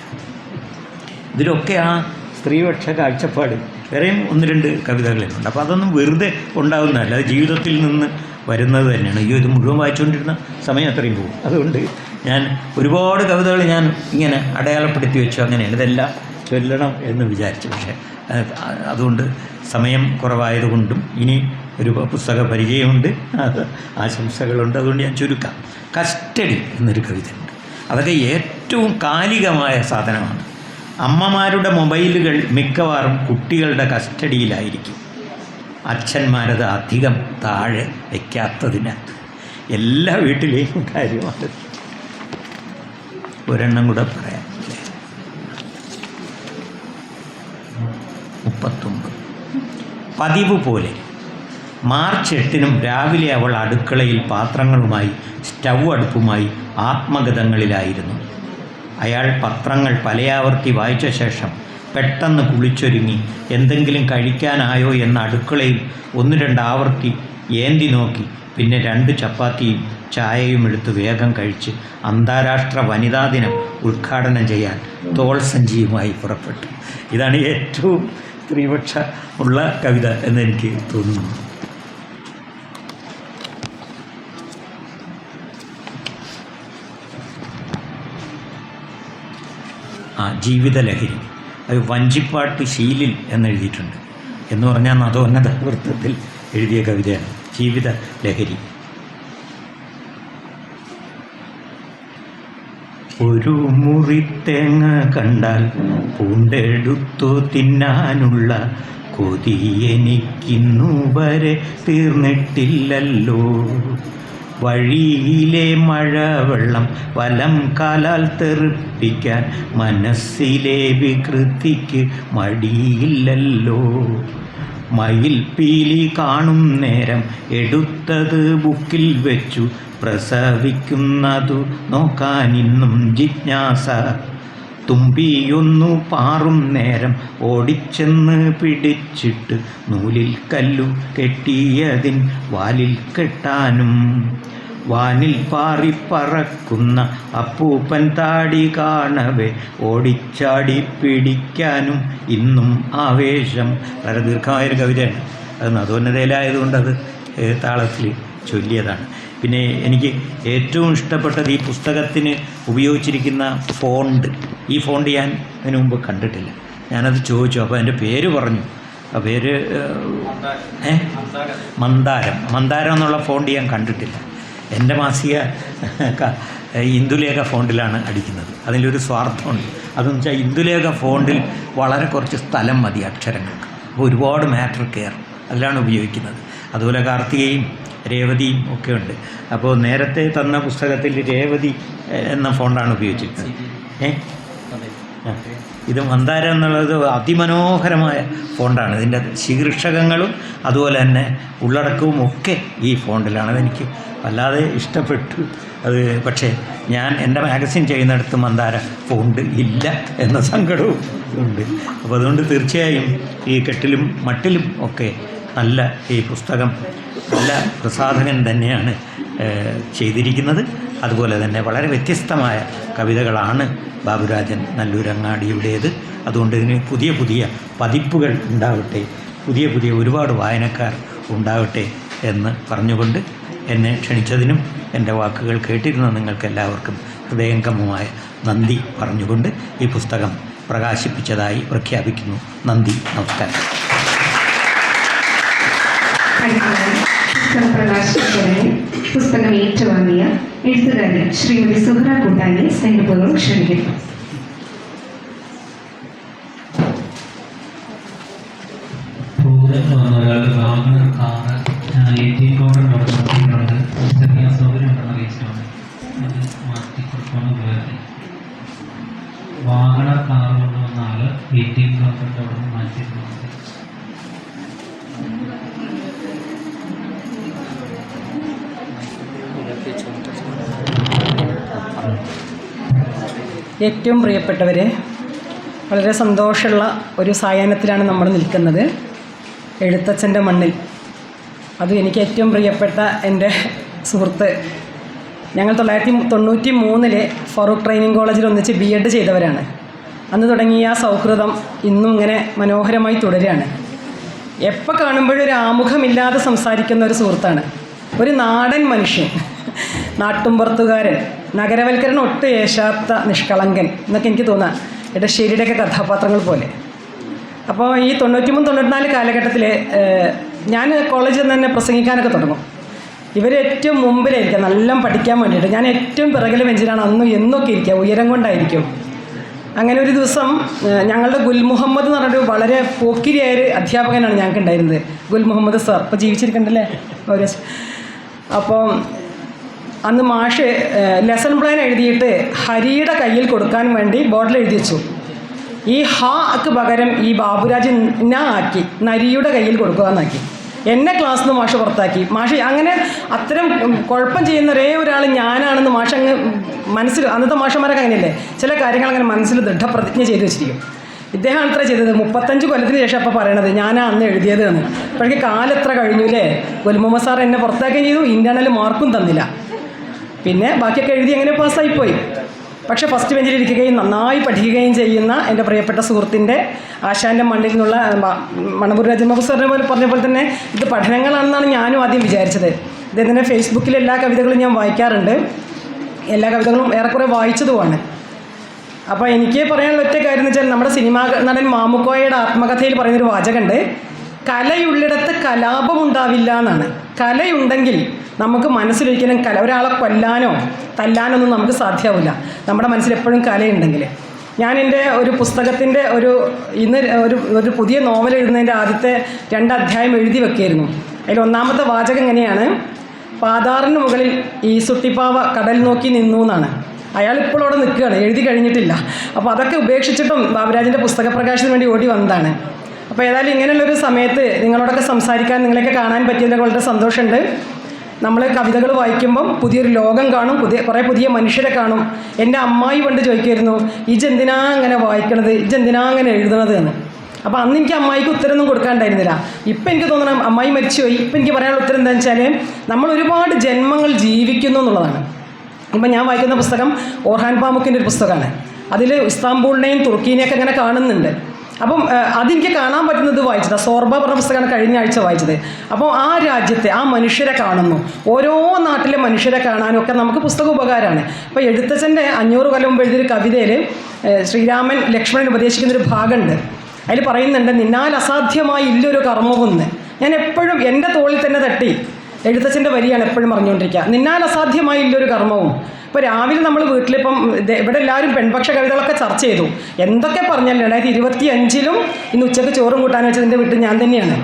ഇതിലൊക്കെ ആ സ്ത്രീപക്ഷ കാഴ്ചപ്പാട്. വേറെയും ഒന്ന് രണ്ട് കവിതകളുണ്ട്. അപ്പോൾ അതൊന്നും വെറുതെ ഉണ്ടാകുന്നതല്ല, അത് ജീവിതത്തിൽ നിന്ന് വരുന്നത് തന്നെയാണ്. ഇത് മുഴുവൻ വായിച്ചുകൊണ്ടിരുന്ന സമയം അത്രയും പോകും. അതുകൊണ്ട് ഞാൻ ഒരുപാട് കവിതകൾ ഞാൻ ഇങ്ങനെ അടയാളപ്പെടുത്തി വെച്ചു. അങ്ങനെയാണ് ഇതെല്ലാം ചൊല്ലണം എന്ന് വിചാരിച്ചു. പക്ഷേ അതുകൊണ്ട് സമയം കുറവായതുകൊണ്ടും ഇനി ഒരു പുസ്തക പരിചയമുണ്ട്, ആശംസകളുണ്ട്. അതുകൊണ്ട് ഞാൻ ചുരുക്കാം. കസ്റ്റഡി എന്നൊരു കവിതയുണ്ട്. അതൊക്കെ ഏറ്റവും കാലികമായ സാധനമാണ്. അമ്മമാരുടെ മൊബൈലുകൾ മിക്കവാറും കുട്ടികളുടെ കസ്റ്റഡിയിലായിരിക്കും. അച്ഛന്മാരത് അധികം താഴെ വയ്ക്കാത്തതിനാൽ എല്ലാ വീട്ടിലെയും കാര്യമാണ്. ഒരെണ്ണം കൂടെ പറയാം. 39 പതിവ് പോലെ മാർച്ച് 8-നും രാവിലെ അവൾ അടുക്കളയിൽ പാത്രങ്ങളുമായി സ്റ്റൗ അടുപ്പുമായി ആത്മഗതങ്ങളിലായിരുന്നു. അയാൾ പത്രങ്ങൾ പലയാവർത്തി വായിച്ച ശേഷം പെട്ടെന്ന് കുളിച്ചൊരുങ്ങി എന്തെങ്കിലും കഴിക്കാനായോ എന്ന അടുക്കളയിൽ 1-2 ആവർത്തി ഏന്തി നോക്കി. പിന്നെ 2 ചപ്പാത്തിയും ചായയും എടുത്ത് വേഗം കഴിച്ച് അന്താരാഷ്ട്ര വനിതാ ദിനം ഉദ്ഘാടനം ചെയ്യാൻ തോൾ സഞ്ചിയുമായി പുറപ്പെട്ടു. ഇതാണ് ഏറ്റവും സ്ത്രീപക്ഷ ഉള്ള കവിത എന്നെനിക്ക് തോന്നുന്നു. ജീവിതലഹരി, അത് വഞ്ചിപ്പാട്ട് ശീലിൽ എന്നെഴുതിയിട്ടുണ്ട്. എന്ന് പറഞ്ഞാൽ നദോന്നത വൃത്തത്തിൽ എഴുതിയ കവിതയാണ് ജീവിതലഹരി. ഒരു മുറിത്തേങ്ങ കണ്ടാൽ പൂണ്ടെടുത്തു തിന്നാനുള്ള കൊതി എനിക്കിന്നു വരെ തീർന്നിട്ടില്ലല്ലോ. വഴിയിലെ മഴവെള്ളം വലം കാലാൽ തെറിപ്പിക്കാൻ മനസ്സിലെ വികൃതിക്ക് മടിയില്ലല്ലോ. മയിൽ പീലി കാണും നേരം എടുത്തത് ബുക്കിൽ വെച്ചു പ്രസവിക്കുന്നതു നോക്കാനിന്നും ജിജ്ഞാസ. തുമ്പിയൊന്നു പാറും നേരം ഓടിച്ചെന്ന് പിടിച്ചിട്ട് നൂലിൽ കല്ലു കെട്ടിയതിൻ വാലിൽ കെട്ടാനും. വാനിൽ പാറിപ്പറക്കുന്ന അപ്പൂപ്പൻ താടി കാണവേ ഓടിച്ചാടി പിടിക്കാനും ഇന്നും ആവേശം. വളരെ ദീർഘമായൊരു കവിതയാണ്. അത് നദോന്നതയിലായതുകൊണ്ട് അത് താളത്തിൽ ചൊല്ലിയതാണ്. പിന്നെ എനിക്ക് ഏറ്റവും ഇഷ്ടപ്പെട്ടത് ഈ പുസ്തകത്തിന് ഉപയോഗിച്ചിരിക്കുന്ന ഫോണ്ട്. ഈ ഫോണ്ട് ഞാൻ അതിനു മുമ്പ് കണ്ടിട്ടില്ല. ഞാനത് ചോദിച്ചു. അപ്പോൾ എൻ്റെ പേര് പറഞ്ഞു. ആ പേര് മന്ദാരം എന്നുള്ള ഫോണ്ട് ഞാൻ കണ്ടിട്ടില്ല. എൻ്റെ മാസിക ഇന്ദുലേഖ ഫോണ്ടിലാണ് അടിക്കുന്നത്. അതിലൊരു സ്വാർത്ഥമുണ്ട്. അതെന്ന് വെച്ചാൽ ഇന്ദുലേഖ ഫോണ്ടിൽ വളരെ കുറച്ച് സ്ഥലം മതി അക്ഷരങ്ങൾക്ക്. അപ്പോൾ ഒരുപാട് മാറ്റർ കെയർ അതിലാണ് ഉപയോഗിക്കുന്നത്. അതുപോലെ കാർത്തികയും രേവതിയും ഒക്കെ ഉണ്ട്. അപ്പോൾ നേരത്തെ തന്ന പുസ്തകത്തിൽ രേവതി എന്ന ഫോണ്ടാണ് ഉപയോഗിച്ചിരിക്കുന്നത്. ഇത് മന്ദാരം എന്നുള്ളത് അതിമനോഹരമായ ഫോണ്ടാണ്. ഇതിൻ്റെ ശീർഷകങ്ങളും അതുപോലെ തന്നെ ഉള്ളടക്കവും ഒക്കെ ഈ ഫോണ്ടിലാണ്. അതെനിക്ക് വല്ലാതെ ഇഷ്ടപ്പെട്ടു. അത് പക്ഷേ ഞാൻ എൻ്റെ മാഗസിൻ ചെയ്യുന്നിടത്ത് മന്ദാര ഫോണ്ട് ഇല്ല എന്ന സങ്കടവും ഉണ്ട്. അപ്പോൾ അതുകൊണ്ട് തീർച്ചയായും ഈ കെട്ടിലും മട്ടിലും ഒക്കെ നല്ല ഈ പുസ്തകം നല്ല പ്രസാധകൻ തന്നെയാണ് ചെയ്തിരിക്കുന്നത്. അതുപോലെ തന്നെ വളരെ വ്യത്യസ്തമായ കവിതകളാണ് ബാബുരാജൻ നല്ലൂരങ്ങാടിയുടേത്. അതുകൊണ്ട് ഇതിന് പുതിയ പുതിയ പതിപ്പുകൾ ഉണ്ടാവട്ടെ, പുതിയ പുതിയ ഒരുപാട് വായനക്കാർ ഉണ്ടാവട്ടെ എന്ന് പറഞ്ഞുകൊണ്ട് എന്നെ ക്ഷണിച്ചതിനും എൻ്റെ വാക്കുകൾ കേട്ടിരുന്ന നിങ്ങൾക്കെല്ലാവർക്കും ഹൃദയംഗമമായ നന്ദി പറഞ്ഞുകൊണ്ട് ഈ പുസ്തകം പ്രകാശിപ്പിച്ചതായി പ്രഖ്യാപിക്കുന്നു. നന്ദി, നമസ്കാരം. പുസ്തകം ഏറ്റുവാങ്ങിയ എഴുത്തുകാരി ശ്രീമതി സുഹറ കൂട്ടാനെ സ്നേഹപൂർവ്വം ക്ഷണിക്കുന്നു. വാഹന കാർ കൊണ്ടുവന്ന ആള് ATM കൗണ്ടറിന്റെ അവിടെ നിന്ന് മാറ്റിയിട്ടുണ്ട്. ഏറ്റവും പ്രിയപ്പെട്ടവരെ, വളരെ സന്തോഷമുള്ള ഒരു സായാഹ്നത്തിലാണ് നമ്മൾ നിൽക്കുന്നത്. എഴുത്തച്ഛൻ്റെ മണ്ണിൽ. അതും എനിക്ക് ഏറ്റവും പ്രിയപ്പെട്ട എൻ്റെ സുഹൃത്ത്. ഞങ്ങൾ 1993 ഫറൂഖ് ട്രെയിനിങ് കോളേജിൽ ഒന്നിച്ച് BEd ചെയ്തവരാണ്. അന്ന് തുടങ്ങിയ ആ സൗഹൃദം ഇന്നും ഇങ്ങനെ മനോഹരമായി തുടരുകയാണ്. എപ്പോൾ കാണുമ്പോഴും ഒരു ആമുഖമില്ലാതെ സംസാരിക്കുന്ന ഒരു സുഹൃത്താണ്. ഒരു നാടൻ മനുഷ്യൻ, നാട്ടുംപുറത്തുകാരൻ, നഗരവൽക്കരണം ഒട്ടും ഏശാത്ത നിഷ്കളങ്കൻ എന്നൊക്കെ എനിക്ക് തോന്നാം ഇടശ്ശേരിയുടെയൊക്കെ കഥാപാത്രങ്ങൾ പോലെ. അപ്പോൾ ഈ 93-94 കാലഘട്ടത്തിൽ ഞാൻ കോളേജിൽ നിന്ന് തന്നെ പ്രസംഗിക്കാനൊക്കെ തുടങ്ങും. ഇവർ ഏറ്റവും മുമ്പിലായിരിക്കുക നല്ല പഠിക്കാൻ വേണ്ടിയിട്ട്. ഞാൻ ഏറ്റവും പിറകിലെ ബെഞ്ചിലാണ് അന്നും എന്നൊക്കെ ഇരിക്കുക, ഉയരം കൊണ്ടായിരിക്കും. അങ്ങനെ ഒരു ദിവസം ഞങ്ങളുടെ ഗുൽ മുഹമ്മദ് എന്ന് പറഞ്ഞൊരു വളരെ പോക്കിരിയായൊരു അധ്യാപകനാണ് ഞങ്ങൾക്ക് ഉണ്ടായിരുന്നത്, ഗുൽ മുഹമ്മദ് സാർ. ഇപ്പോൾ ജീവിച്ചിരിക്കണ്ടല്ലേ ഒരു. അപ്പോൾ അന്ന് മാഷ് ലെസൺ പ്ലാൻ എഴുതിയിട്ട് ഹരിയുടെ കയ്യിൽ കൊടുക്കാൻ വേണ്ടി ബോർഡിൽ എഴുതി വെച്ചു. ഈ ഹാക്ക് പകരം ഈ ബാബുരാജ് ആക്കി നരിയുടെ കയ്യിൽ കൊടുക്കുക എന്നാക്കി. എന്നെ ക്ലാസ്സിൽ നിന്ന് മാഷ് പുറത്താക്കി. മാഷ് അങ്ങനെ അത്തരം കുഴപ്പം ചെയ്യുന്ന ഒരേ ഒരാൾ ഞാനാണെന്ന് മാഷ് അങ്ങ് മനസ്സിൽ, അന്നത്തെ മാഷന്മാരൊക്കെ അങ്ങനെയല്ലേ, ചില കാര്യങ്ങൾ അങ്ങനെ മനസ്സിൽ ദൃഢപ്രതിജ്ഞ ചെയ്ത് വെച്ചിരിക്കും. ഇദ്ദേഹം അത്ര ചെയ്തത് 35 കൊല്ലത്തിന് ശേഷം അപ്പോൾ പറയണത് ഞാനാ അന്ന് എഴുതിയത് എന്ന്. അപ്പോഴേക്ക് കാലെത്ര കഴിഞ്ഞു അല്ലേ. ഗുൽമുഹമ്മദ് സാർ എന്നെ പുറത്താക്കുകയും ചെയ്തു, ഇൻ്റേണൽ മാർക്കും തന്നില്ല. പിന്നെ ബാക്കിയൊക്കെ എഴുതി അങ്ങനെ പാസ്സായിപ്പോയി. പക്ഷേ ഫസ്റ്റ് ബെഞ്ചിലിരിക്കുകയും നന്നായി പഠിക്കുകയും ചെയ്യുന്ന എൻ്റെ പ്രിയപ്പെട്ട സുഹൃത്തിൻ്റെ ആശാൻ്റെ മണ്ണിൽ നിന്നുള്ള മണപ്പൂർ രാജൻ സാറിനെ പോലെ പറഞ്ഞ പോലെ തന്നെ ഇത് പഠനങ്ങളാണെന്നാണ് ഞാനും ആദ്യം വിചാരിച്ചത്. ഇദ്ദേഹത്തിൻ്റെ ഫേസ്ബുക്കിൽ എല്ലാ കവിതകളും ഞാൻ വായിക്കാറുണ്ട്, എല്ലാ കവിതകളും ഏറെക്കുറെ വായിച്ചതുമാണ്. അപ്പോൾ എനിക്ക് പറയാനുള്ള ഒറ്റ കാര്യം എന്ന് വെച്ചാൽ നമ്മുടെ സിനിമാ നടൻ മാമുക്കോയുടെ ആത്മകഥയിൽ പറയുന്നൊരു വാചകമുണ്ട്, കലയുള്ളിടത്ത് കലാപമുണ്ടാവില്ല എന്നാണ്. കലയുണ്ടെങ്കിൽ നമുക്ക് മനസ്സിലൊരിക്കലും ഒരാളെ കൊല്ലാനോ തല്ലാനോ ഒന്നും നമുക്ക് സാധ്യമാവില്ല, നമ്മുടെ മനസ്സിൽ എപ്പോഴും കലയുണ്ടെങ്കിൽ. ഞാൻ എൻ്റെ ഒരു പുസ്തകത്തിൻ്റെ ഇന്ന് ഒരു പുതിയ നോവൽ എഴുതുന്നതിൻ്റെ ആദ്യത്തെ 2 അധ്യായം എഴുതി വെക്കുകയായിരുന്നു. അതിൽ ഒന്നാമത്തെ വാചകം എങ്ങനെയാണ്, പാതാറിന് മുകളിൽ ഈ സുട്ടിപ്പാവ കടൽ നോക്കി നിന്നു എന്നാണ്. അയാൾ ഇപ്പോൾ അവിടെ നിൽക്കുകയാണ്, എഴുതി കഴിഞ്ഞിട്ടില്ല. അപ്പോൾ അതൊക്കെ ഉപേക്ഷിച്ചിട്ടും ബാബുരാജിൻ്റെ പുസ്തക പ്രകാശനത്തിന് വേണ്ടി ഓടി വന്നതാണ്. അപ്പോൾ ഏതായാലും ഇങ്ങനെയുള്ളൊരു സമയത്ത് നിങ്ങളോടൊക്കെ സംസാരിക്കാൻ, നിങ്ങളെയൊക്കെ കാണാൻ പറ്റിയതിൽ വളരെ സന്തോഷമുണ്ട്. നമ്മൾ കവിതകൾ വായിക്കുമ്പം പുതിയൊരു ലോകം കാണും, കുറേ പുതിയ മനുഷ്യരെ കാണും. എൻ്റെ അമ്മായി പണ്ട് ചോദിക്കുമായിരുന്നു, ഇജെന്തിനാ അങ്ങനെ വായിക്കണത്, ഇജെന്തിനാ അങ്ങനെ എഴുതണത് എന്ന്. അപ്പോൾ അന്ന് എനിക്ക് അമ്മായിക്ക് ഉത്തരമൊന്നും കൊടുക്കാനുണ്ടായിരുന്നില്ല. ഇപ്പം എനിക്ക് തോന്നണം അമ്മായി മരിച്ചുപോയി. ഇപ്പം എനിക്ക് പറയാനുള്ള ഉത്തരം എന്താണെന്ന് വെച്ചാൽ നമ്മൾ ഒരുപാട് ജന്മങ്ങൾ ജീവിക്കുന്നു എന്നുള്ളതാണ്. ഇപ്പം ഞാൻ വായിക്കുന്ന പുസ്തകം ഓർഹാൻ പാമുക്കിൻ്റെ ഒരു പുസ്തകമാണ്. അതിൽ ഇസ്താംബൂളിനെയും തുർക്കീനെയൊക്കെ ഇങ്ങനെ കാണുന്നുണ്ട്. അപ്പം അതെനിക്ക് കാണാൻ പറ്റുന്നത് വായിച്ചത് സോർബ പറഞ്ഞ പുസ്തകമാണ് കഴിഞ്ഞ ആഴ്ച വായിച്ചത്. അപ്പോൾ ആ രാജ്യത്തെ ആ മനുഷ്യരെ കാണുന്നു, ഓരോ നാട്ടിലെ മനുഷ്യരെ കാണാനും ഒക്കെ നമുക്ക് പുസ്തകം ഉപകാരമാണ്. ഇപ്പോൾ എഴുത്തച്ഛൻ്റെ 500 കൊല്ലം മുമ്പ് എഴുതിയൊരു കവിതയിൽ ശ്രീരാമൻ ലക്ഷ്മണൻ ഉപദേശിക്കുന്നൊരു ഭാഗമുണ്ട്. അതിൽ പറയുന്നുണ്ട്, നിന്നാൽ അസാധ്യമായി ഇല്ലൊരു കർമ്മമെന്ന്. ഞാൻ എപ്പോഴും എൻ്റെ തോളിൽ തന്നെ തട്ടി എഴുത്തച്ഛൻ്റെ വരിയാണ് എപ്പോഴും പറഞ്ഞുകൊണ്ടിരിക്കുക, നിന്നാൽ അസാധ്യമായി ഇല്ലൊരു കർമ്മവും. ഇപ്പോൾ രാവിലെ നമ്മൾ വീട്ടിലിപ്പം ഇവിടെ എല്ലാവരും പെൺപക്ഷ കവിതകളൊക്കെ ചർച്ച ചെയ്തു. എന്തൊക്കെ പറഞ്ഞാലും 2025 ഇന്ന് ഉച്ചയ്ക്ക് ചോറും കൂട്ടാൻ വെച്ചതിൻ്റെ വീട്ടിൽ ഞാൻ തന്നെയാണ്.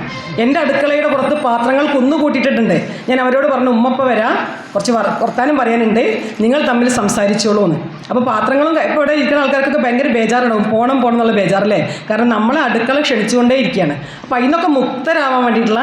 എൻ്റെ അടുക്കളയുടെ പുറത്ത് പാത്രങ്ങൾ കുന്നുകൂട്ടിയിട്ടിട്ടുണ്ട്. ഞാൻ അവരോട് പറഞ്ഞു, ഉമ്മപ്പ വരാം, കുറച്ച് വർത്താനം പറയാനുണ്ട്, നിങ്ങൾ തമ്മിൽ സംസാരിച്ചോളൂ എന്ന്. അപ്പോൾ പാത്രങ്ങളും ഇപ്പോൾ ഇവിടെ ഇരിക്കുന്ന ആൾക്കാർക്കൊക്കെ ഭയങ്കര ബേജാറുണ്ടാവും, പോണം എന്നുള്ള ബേജാറല്ലേ. കാരണം നമ്മളെ അടുക്കള ക്ഷണിച്ചുകൊണ്ടേ ഇരിക്കുകയാണ്. അപ്പോൾ അതിനൊക്കെ മുക്തരാവാൻ വേണ്ടിയിട്ടുള്ള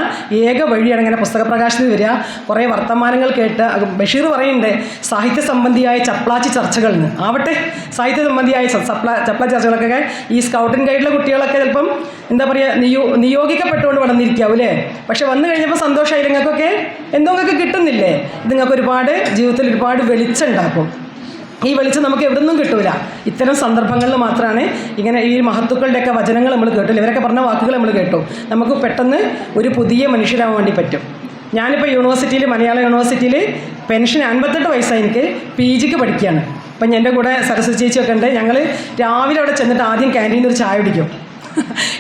ഏക വഴിയാണ് ഇങ്ങനെ പുസ്തക പ്രകാശനത്തിൽ വരിക, കുറേ വർത്തമാനങ്ങൾ കേട്ട്. ബഷീർ പറയുന്നുണ്ട്, സാഹിത്യ സംബന്ധിയായ ചപ്ലാച്ചി ചർച്ചകളിൽ നിന്ന് ആവട്ടെ, സാഹിത്യ സംബന്ധിയായ ചപ്ലാച്ചി ചർച്ചകളൊക്കെ ഈ സ്കൗട്ട് ആൻഡ് ഗൈഡിലെ കുട്ടികളൊക്കെ ചിലപ്പം എന്താ പറയുക നിയോഗിക്കപ്പെട്ടുകൊണ്ട് വന്നിരിക്കാവും അല്ലേ. പക്ഷെ വന്നു കഴിഞ്ഞപ്പോൾ സന്തോഷമായി, നിങ്ങൾക്കൊക്കെ എന്തോ നിങ്ങൾക്ക് കിട്ടുന്നില്ലേ. ഇത് നിങ്ങൾക്ക് ഒരുപാട് ജീവിതത്തിൽ ഒരുപാട് വെളിച്ചം ഉണ്ടാക്കും. ഈ വെളിച്ചം നമുക്ക് എവിടെ നിന്നും കിട്ടൂല, ഇത്തരം സന്ദർഭങ്ങളിൽ മാത്രമാണ് ഇങ്ങനെ ഈ മഹത്തുക്കളുടെയൊക്കെ വചനങ്ങൾ നമ്മൾ കേട്ടില്ല, ഇവരൊക്കെ പറഞ്ഞ വാക്കുകൾ നമ്മൾ കേട്ടു. നമുക്ക് പെട്ടെന്ന് ഒരു പുതിയ മനുഷ്യരാകാൻ വേണ്ടി പറ്റും. ഞാനിപ്പോൾ യൂണിവേഴ്സിറ്റിയിൽ, മലയാള യൂണിവേഴ്സിറ്റിയിൽ പെൻഷൻ 58 വയസ്സായി, എനിക്ക് PGക്ക് പഠിക്കുകയാണ്. അപ്പം എൻ്റെ കൂടെ സരസ്വതി ചേച്ചിയൊക്കെ ഉണ്ട്. ഞങ്ങൾ രാവിലെ അവിടെ ചെന്നിട്ട് ആദ്യം ക്യാൻറ്റീനിൽ നിന്ന് ഒരു ചായ കുടിക്കും,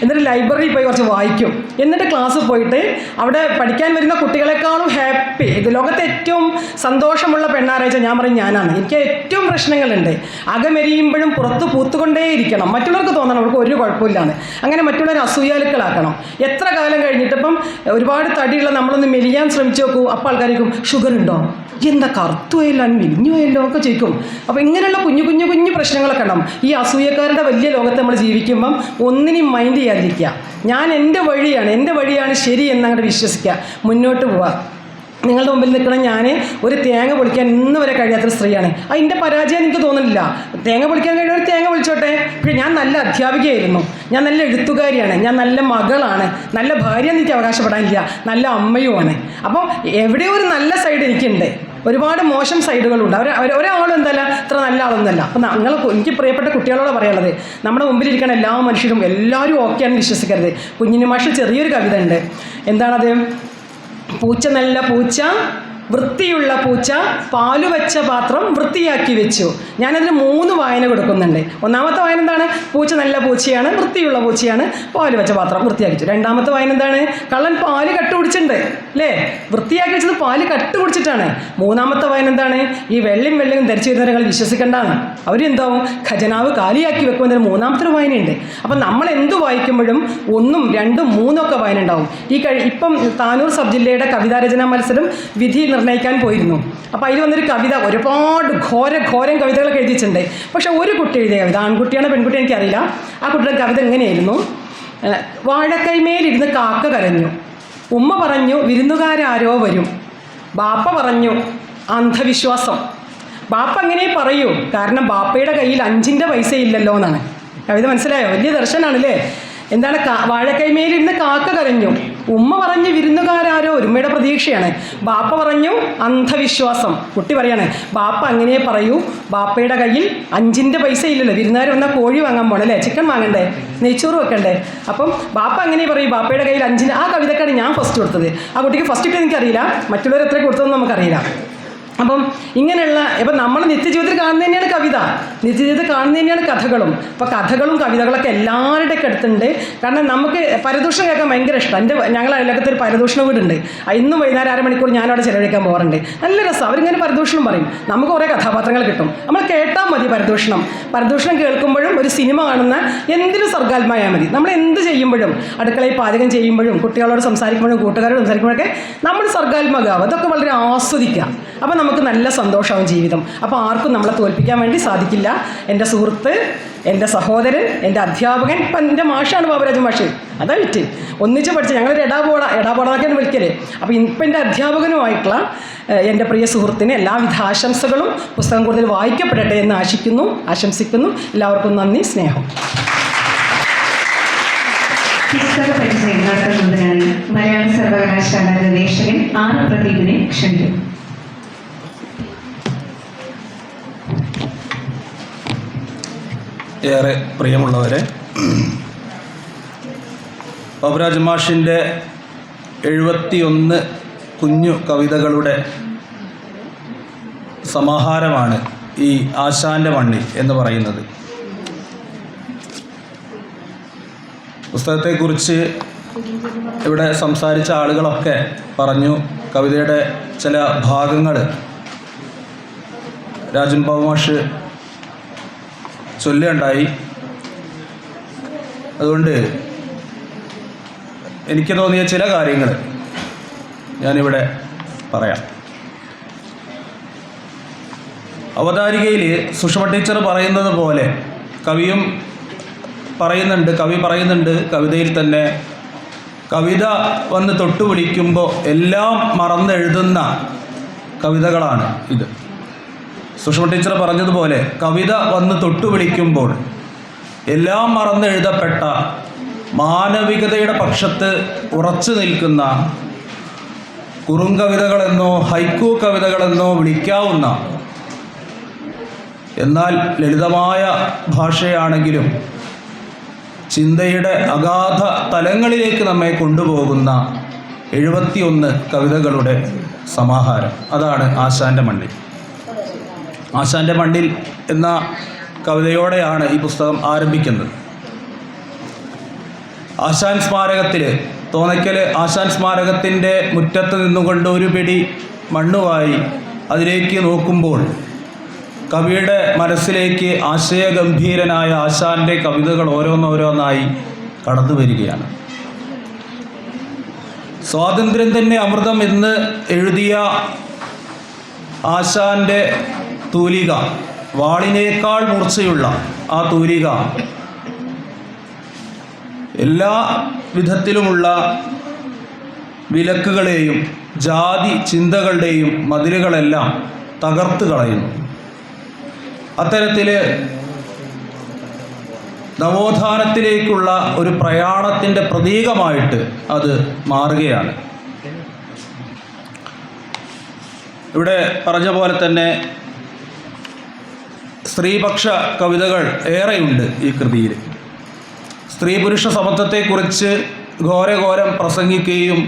എന്നിട്ട് ലൈബ്രറിയിൽ പോയി കുറച്ച് വായിക്കും, എന്നിട്ട് ക്ലാസ്സിൽ പോയിട്ട് അവിടെ പഠിക്കാൻ വരുന്ന കുട്ടികളെക്കാളും ഹാപ്പി, ഇത് ലോകത്തെ ഏറ്റവും സന്തോഷമുള്ള പെണ്ണാരാഴ്ച ഞാൻ പറയും ഞാനാണ്. എനിക്ക് ഏറ്റവും പ്രശ്നങ്ങളുണ്ട്, അകമെരിയുമ്പോഴും പുറത്ത് പൂത്തുകൊണ്ടേയിരിക്കണം, മറ്റുള്ളവർക്ക് തോന്നണം അവർക്ക് ഒരു കുഴപ്പമില്ലാന്ന്. അങ്ങനെ മറ്റുള്ളവർ അസൂയാലുക്കളാക്കണം. എത്ര കാലം കഴിഞ്ഞിട്ടിപ്പം ഒരുപാട് തടിയുള്ള നമ്മളൊന്ന് മെലിയാൻ ശ്രമിച്ചു നോക്കൂ, അപ്പോൾ ആൾക്കാർക്കും ഷുഗർ ഉണ്ടോ, എന്താ കറുത്തുപോയല്ലോ, മെലിഞ്ഞുപോയല്ലോ ഒക്കെ ചോദിക്കും. അപ്പോൾ ഇങ്ങനെയുള്ള കുഞ്ഞു കുഞ്ഞു കുഞ്ഞു പ്രശ്നങ്ങളൊക്കെ ഉണ്ടാവും. ഈ അസൂയക്കാരുടെ വലിയ ലോകത്ത് നമ്മൾ ജീവിക്കുമ്പം ഒന്നിനും മൈൻഡ് ചെയ്യാതിരിക്കുക. ഞാൻ എൻ്റെ വഴിയാണ് ശരി എന്നങ്ങോട്ട് വിശ്വസിക്കുക, മുന്നോട്ട് പോവുക. നിങ്ങളുടെ മുമ്പിൽ നിൽക്കണം ഞാൻ ഒരു തേങ്ങ പൊളിക്കാൻ ഇന്ന് വരെ കഴിയാത്തൊരു സ്ത്രീയാണ്. അതിൻ്റെ പരാജയം എനിക്ക് തോന്നുന്നില്ല. തേങ്ങ പൊളിക്കാൻ കഴിയുന്ന ഒരു തേങ്ങ പൊളിച്ചോട്ടെ. പക്ഷേ ഞാൻ നല്ല അധ്യാപികയായിരുന്നു, ഞാൻ നല്ല എഴുത്തുകാരിയാണ്, ഞാൻ നല്ല മകളാണ്, നല്ല ഭാര്യ എനിക്ക് അവകാശപ്പെടാനില്ല, നല്ല അമ്മയുമാണ്. അപ്പോൾ എവിടെയോ ഒരു നല്ല സൈഡ് എനിക്കുണ്ട്, ഒരുപാട് മോശം സൈഡുകളുണ്ട്. ഒരാളും എന്തല്ല ഇത്ര നല്ല ആളൊന്നുമല്ല. അപ്പം എനിക്ക് പ്രിയപ്പെട്ട കുട്ടികളോട് പറയാനുള്ളത്, നമ്മുടെ മുമ്പിലിരിക്കുന്ന എല്ലാ മനുഷ്യരും എല്ലാവരും ഓക്കെയാണെന്ന് വിശ്വസിക്കരുത്. കുഞ്ഞിന് മാഷ് ചെറിയൊരു കവിത ഉണ്ട്, എന്താണത്, പൂച്ച നല്ല പൂച്ച വൃത്തിയുള്ള പൂച്ച പാലു വെച്ച പാത്രം വൃത്തിയാക്കി വെച്ചു. ഞാനതിന് 3 വായന കൊടുക്കുന്നുണ്ട്. ഒന്നാമത്തെ വായന എന്താണ്? പൂച്ച നല്ല പൂച്ചയാണ്, വൃത്തിയുള്ള പൂച്ചയാണ്, പാല് വെച്ച പാത്രം വൃത്തിയാക്കി വെച്ചു. രണ്ടാമത്തെ വായന എന്താണ്? കള്ളൻ പാല് കട്ടുപിടിച്ചിട്ടുണ്ട് അല്ലേ, വൃത്തിയാക്കി വെച്ചത് പാല് കട്ടുപിടിച്ചിട്ടാണ്. മൂന്നാമത്തെ വായന എന്താണ്? ഈ വെള്ളിയും ധരിച്ചു വരുന്നവരെ വിശ്വസിക്കേണ്ടാണ്, അവരെന്താവും ഖജനാവ് കാലിയാക്കി വെക്കുമെന്നൊരു മൂന്നാമത്തെ ഒരു വായനയുണ്ട്. അപ്പം നമ്മൾ എന്ത് വായിക്കുമ്പോഴും 1, 2, 3 ഒക്കെ വായന ഉണ്ടാവും. ഇപ്പം താനൂർ സബ് ജില്ലയുടെ കവിതാരചനാ മത്സരം വിധി നിർണ്ണയിക്കാൻ പോയിരുന്നു. അപ്പോൾ അതിൽ വന്നൊരു കവിത, ഒരുപാട് ഘോരം കവിതകളൊക്കെ എഴുതിയിട്ടുണ്ട്. പക്ഷെ ഒരു കുട്ടി എഴുതിയ കവിത, ആൺകുട്ടിയാണോ പെൺകുട്ടി എനിക്കറിയില്ല, ആ കുട്ടിയുടെ കവിത എങ്ങനെയായിരുന്നു? വാഴക്കൈമേലിരുന്ന് കാക്ക കരഞ്ഞു, ഉമ്മ പറഞ്ഞു വിരുന്നുകാരാരോ വരും, ബാപ്പ പറഞ്ഞു അന്ധവിശ്വാസം. ബാപ്പ അങ്ങനെ പറയൂ, കാരണം ബാപ്പയുടെ കയ്യിൽ 5 പൈസ ഇല്ലല്ലോ എന്നാണ് കവിത. മനസ്സിലായോ? വലിയ ദർശനാണല്ലേ. എന്താണ്? വാഴക്കൈമേലിരുന്ന് കാക്ക കരഞ്ഞു, ഉമ്മ പറഞ്ഞു വിരുന്നുകാരാരോ, ഒരുമ്മയുടെ പ്രതീക്ഷയാണ്. ബാപ്പ പറഞ്ഞു അന്ധവിശ്വാസം. കുട്ടി പറയാണ് ബാപ്പ അങ്ങനെ പറയൂ, ബാപ്പയുടെ കയ്യിൽ 5 പൈസ ഇല്ലല്ലോ, വിരുന്നുകാർ വന്നാൽ കോഴി വാങ്ങാൻ പോകണം അല്ലേ, ചിക്കൻ വാങ്ങണ്ടേ, നെയ്ച്ചോറ് വെക്കണ്ടേ. അപ്പം ബാപ്പ അങ്ങനെ പറയൂ, ബാപ്പയുടെ കയ്യിൽ 5. ആ കവിതക്കാണ് ഞാൻ ഫസ്റ്റ് കൊടുത്തത്. ആ കുട്ടിക്ക് ഫസ്റ്റ് കിട്ടിയത് എനിക്കറിയില്ല, മറ്റുള്ളവർ എത്ര കൊടുത്തതെന്ന് നമുക്കറിയില്ല. അപ്പം ഇങ്ങനെയുള്ള ഇപ്പം നമ്മൾ നിത്യജീവിതത്തിൽ കാണുന്നത് തന്നെയാണ് കവിത, നിത്യജീവിതത്തിൽ കാണുന്നത് തന്നെയാണ് കഥകളും. അപ്പോൾ കഥകളും കവിതകളൊക്കെ എല്ലാവരുടെയൊക്കെ അടുത്തുണ്ട്. കാരണം നമുക്ക് പരദൂഷണം കേൾക്കാൻ ഭയങ്കര ഇഷ്ടം. ഞങ്ങൾ അയലക്കത്ത് ഒരു പരദൂഷണ വീടുണ്ട്, ഇന്നും വൈകുന്നേരം 1/2 മണിക്കൂർ ഞാനവിടെ ചിലവഴിക്കാൻ പോകാറുണ്ട്. നല്ല രസം, അവരിങ്ങനെ പരദൂഷണം പറയും, നമുക്ക് കുറേ കഥാപാത്രങ്ങൾ കിട്ടും. നമ്മൾ കേട്ടാൽ മതി പരദൂഷണം കേൾക്കുമ്പോഴും ഒരു സിനിമ കാണുന്ന എന്തിനും സർഗാത്മകമായാൽ മതി. നമ്മൾ എന്ത് ചെയ്യുമ്പോഴും, അടുക്കളയിൽ പാചകം ചെയ്യുമ്പോഴും, കുട്ടികളോട് സംസാരിക്കുമ്പോഴും, കൂട്ടുകാരോട് സംസാരിക്കുമ്പോഴൊക്കെ നമ്മൾ സർഗാത്മകമാകും. അതൊക്കെ വളരെ ആസ്വദിക്കുക. അപ്പോൾ നമുക്ക് നല്ല സന്തോഷമാവും ജീവിതം. അപ്പോൾ ആർക്കും നമ്മളെ തോൽപ്പിക്കാൻ വേണ്ടി സാധിക്കില്ല. എൻ്റെ സുഹൃത്ത്, എൻ്റെ സഹോദരൻ, എൻ്റെ അധ്യാപകൻ, ഇപ്പം എൻ്റെ മാഷാണ് ബാബുരാജൻ മാഷ്, അതാ വിറ്റ് ഒന്നിച്ച് പഠിച്ച് ഞങ്ങളൊരു എടാപോടാന്നൊക്കെയാണ് വിളിക്കല്. അപ്പോൾ ഇപ്പം എൻ്റെ അധ്യാപകനുമായിട്ടുള്ള എൻ്റെ പ്രിയ സുഹൃത്തിന് എല്ലാവിധ ആശംസകളും. പുസ്തകം കൂടുതൽ വായിക്കപ്പെടട്ടെ എന്ന് ആശംസിക്കുന്നു. എല്ലാവർക്കും നന്ദി, സ്നേഹം. പുസ്തക പരിചയം നടത്തുന്നതിനായി മലയാള സർവകലാശാല ഗവേഷകൻ R. പ്രദീപിനെ ക്ഷണിക്കുന്നു. ഏറെ പ്രിയമുള്ളവരെ, ബാബുരാജൻ മാഷിൻ്റെ 71 കുഞ്ഞു കവിതകളുടെ സമാഹാരമാണ് ഈ ആശാൻ്റെ മണ്ണിൽ എന്ന് പറയുന്നത്. പുസ്തകത്തെക്കുറിച്ച് ഇവിടെ സംസാരിച്ച ആളുകളൊക്കെ പറഞ്ഞു. കവിതയുടെ ചില ഭാഗങ്ങൾ രാജൻ ബാബു മാഷ് ചൊല്ലുകയുണ്ടായി. അതുകൊണ്ട് എനിക്ക് തോന്നിയ ചില കാര്യങ്ങൾ ഞാനിവിടെ പറയാം. അവതാരികയിൽ സുഷമ ടീച്ചർ പറയുന്നത് പോലെ കവി പറയുന്നുണ്ട് കവിതയിൽ തന്നെ, കവിത വന്ന് തൊട്ടുപിടിക്കുമ്പോൾ എല്ലാം മറന്നെഴുതുന്ന കവിതകളാണ് ഇത്. സുഷമ ടീച്ചർ പറഞ്ഞതുപോലെ കവിത വന്ന് തൊട്ടുപിടിക്കുമ്പോൾ എല്ലാം മറന്നെഴുതപ്പെട്ട, മാനവികതയുടെ പക്ഷത്ത് ഉറച്ചു നിൽക്കുന്ന, കുറുങ്കവിതകളെന്നോ ഹൈക്കു കവിതകളെന്നോ വിളിക്കാവുന്ന, എന്നാൽ ലളിതമായ ഭാഷയാണെങ്കിലും ചിന്തയുടെ അഗാധ തലങ്ങളിലേക്ക് നമ്മെ കൊണ്ടുപോകുന്ന 71 കവിതകളുടെ സമാഹാരം. അതാണ് ആശാൻ്റെ മണ്ണിൽ. ആശാൻ്റെ മണ്ണിൽ എന്ന കവിതയോടെയാണ് ഈ പുസ്തകം ആരംഭിക്കുന്നത്. ആശാൻ സ്മാരകത്തിൽ, തോന്നയ്ക്കൽ ആശാൻ സ്മാരകത്തിൻ്റെ മുറ്റത്ത് നിന്നുകൊണ്ട് ഒരു പിടി മണ്ണുമായി അതിലേക്ക് നോക്കുമ്പോൾ കവിയുടെ മനസ്സിലേക്ക് ആശയഗംഭീരനായ ആശാൻ്റെ കവിതകൾ ഓരോന്നോരോന്നായി കടന്നു വരികയാണ്. സ്വാതന്ത്ര്യം തന്നെ അമൃതം എന്ന് എഴുതിയ ആശാൻ്റെ തൂലിക, വാളിനേക്കാൾ മൂർച്ചയുള്ള ആ തൂലിക എല്ലാ വിധത്തിലുമുള്ള വിലക്കുകളെയും ജാതി ചിന്തകളുടെയും മതിലുകളെല്ലാം തകർത്ത് കളയുന്നു. അത്തരത്തിൽ നവോത്ഥാനത്തിലേക്കുള്ള ഒരു പ്രയാണത്തിൻ്റെ പ്രതീകമായിട്ട് അത് മാറുകയാണ്. ഇവിടെ പറഞ്ഞ പോലെ തന്നെ സ്ത്രീപക്ഷ കവിതകൾ ഏറെയുണ്ട് ഈ കൃതിയിൽ. സ്ത്രീ പുരുഷ സമത്വത്തെക്കുറിച്ച് ഘോരഘോരം പ്രസംഗിക്കുകയും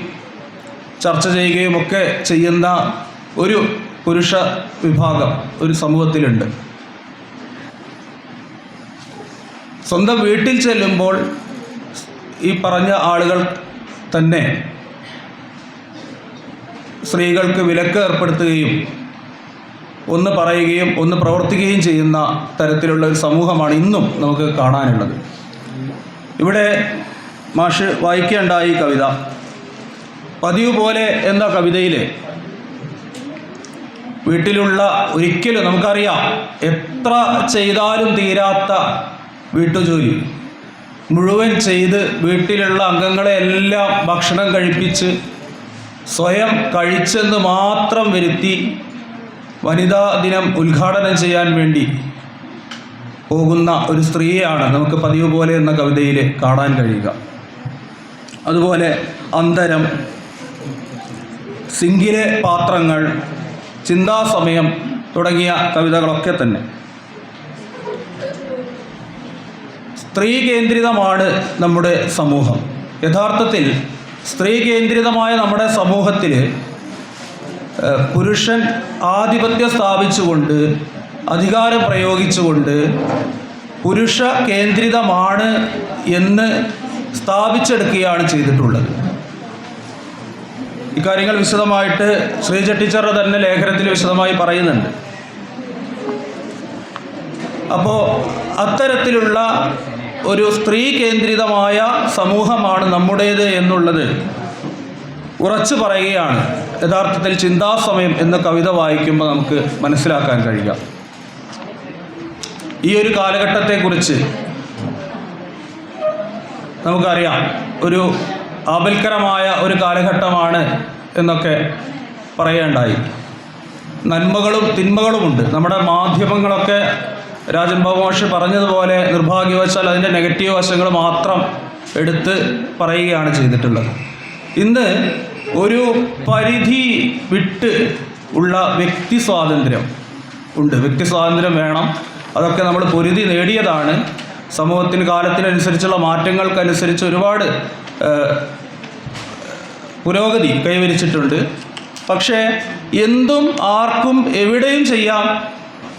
ചർച്ച ചെയ്യുകയും ഒക്കെ ചെയ്യുന്ന ഒരു പുരുഷ വിഭാഗം ഒരു സമൂഹത്തിലുണ്ട്. സ്വന്തം വീട്ടിൽ ചെല്ലുമ്പോൾ ഈ പറഞ്ഞ ആളുകൾ തന്നെ സ്ത്രീകൾക്ക് വിലക്ക് ഏർപ്പെടുത്തുകയും ഒന്ന് പറയുകയും ഒന്ന് പ്രവർത്തിക്കുകയും ചെയ്യുന്ന തരത്തിലുള്ള ഒരു സമൂഹമാണ് ഇന്നും നമുക്ക് കാണാനുള്ളത്. ഇവിടെ മാഷ് വായിക്കേണ്ടായി കവിത. പതിവ് പോലെ എന്ന കവിതയിൽ വീട്ടിലുള്ള ഒരിക്കലും നമുക്കറിയാം എത്ര ചെയ്താലും തീരാത്ത വീട്ടുജോലി മുഴുവൻ ചെയ്ത് വീട്ടിലുള്ള അംഗങ്ങളെ എല്ലാം ഭക്ഷണം കഴിപ്പിച്ച് സ്വയം കഴിച്ചെന്ന് മാത്രം വരുത്തി വനിതാ ദിനം ഉദ്ഘാടനം ചെയ്യാൻ വേണ്ടി പോകുന്ന ഒരു സ്ത്രീയെയാണ് നമുക്ക് പതിവ് പോലെ എന്ന കവിതയിൽ കാണാൻ കഴിയുക. അതുപോലെ അന്തരം, സിങ്കിലെ പാത്രങ്ങൾ, ചിന്താസമയം തുടങ്ങിയ കവിതകളൊക്കെ തന്നെ സ്ത്രീ കേന്ദ്രിതമാണ് നമ്മുടെ സമൂഹം. യഥാർത്ഥത്തിൽ സ്ത്രീ കേന്ദ്രിതമായ നമ്മുടെ സമൂഹത്തിൽ പുരുഷൻ ആധിപത്യം സ്ഥാപിച്ചുകൊണ്ട് അധികാരം പ്രയോഗിച്ചുകൊണ്ട് പുരുഷ കേന്ദ്രിതമാണ് എന്ന് സ്ഥാപിച്ചെടുക്കുകയാണ് ചെയ്തിട്ടുള്ളത്. ഇക്കാര്യങ്ങൾ വിശദമായിട്ട് ശ്രീജ ടീച്ചറുടെ തന്നെ ലേഖനത്തിൽ വിശദമായി പറയുന്നുണ്ട്. അപ്പോൾ അത്തരത്തിലുള്ള ഒരു സ്ത്രീ കേന്ദ്രിതമായ സമൂഹമാണ് നമ്മുടേത് എന്നുള്ളത് ഉറച്ചു പറയുകയാണ് യഥാർത്ഥത്തിൽ ചിന്താസമയം എന്ന കവിത വായിക്കുമ്പോൾ നമുക്ക് മനസ്സിലാക്കാൻ കഴിയുക. ഈ ഒരു കാലഘട്ടത്തെക്കുറിച്ച് നമുക്കറിയാം, ഒരു ആപൽക്കരമായ ഒരു കാലഘട്ടമാണ് എന്നൊക്കെ പറയേണ്ടായി. നന്മകളും തിന്മകളുമുണ്ട്. നമ്മുടെ മാധ്യമങ്ങളൊക്കെ രാജൻ ബാബു മാഷ് പറഞ്ഞതുപോലെ നിർഭാഗ്യവശാൽ അതിൻ്റെ നെഗറ്റീവ് വശങ്ങൾ മാത്രം എടുത്ത് പറയുകയാണ് ചെയ്തിട്ടുള്ളത്. ഇന്ന് ഒരു പരിധി വിട്ട് ഉള്ള വ്യക്തി സ്വാതന്ത്ര്യം ഉണ്ട്. വ്യക്തി സ്വാതന്ത്ര്യം വേണം. അതൊക്കെ നമ്മൾ പൊരുതി നേടിയതാണ്. സമൂഹത്തിന് കാലത്തിനനുസരിച്ചുള്ള മാറ്റങ്ങൾക്കനുസരിച്ച് ഒരുപാട് പുരോഗതി കൈവരിച്ചിട്ടുണ്ട്. പക്ഷേ എന്തും ആർക്കും എവിടെയും ചെയ്യാം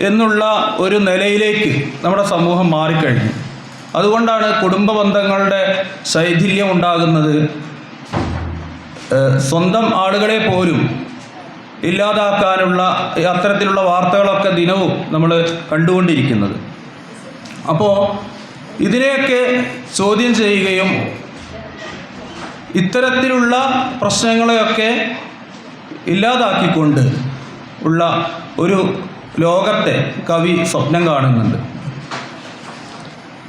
എന്നുള്ള ഒരു നിലയിലേക്ക് നമ്മുടെ സമൂഹം മാറിക്കഴിഞ്ഞു. അതുകൊണ്ടാണ് കുടുംബ ബന്ധങ്ങളുടെ ശൈഥില്യം ഉണ്ടാകുന്നത്. സ്വന്തം ആളുകളെ പോലും ഇല്ലാതാക്കാനുള്ള അത്തരത്തിലുള്ള വാർത്തകളൊക്കെ ദിനവും നമ്മൾ കണ്ടുകൊണ്ടിരിക്കുന്നത്. അപ്പോൾ ഇതിനെയൊക്കെ ചോദ്യം ചെയ്യുകയും ഇത്തരത്തിലുള്ള പ്രശ്നങ്ങളെയൊക്കെ ഇല്ലാതാക്കിക്കൊണ്ട് ഉള്ള ഒരു ലോകത്തെ കവി സ്വപ്നം കാണുന്നുണ്ട്.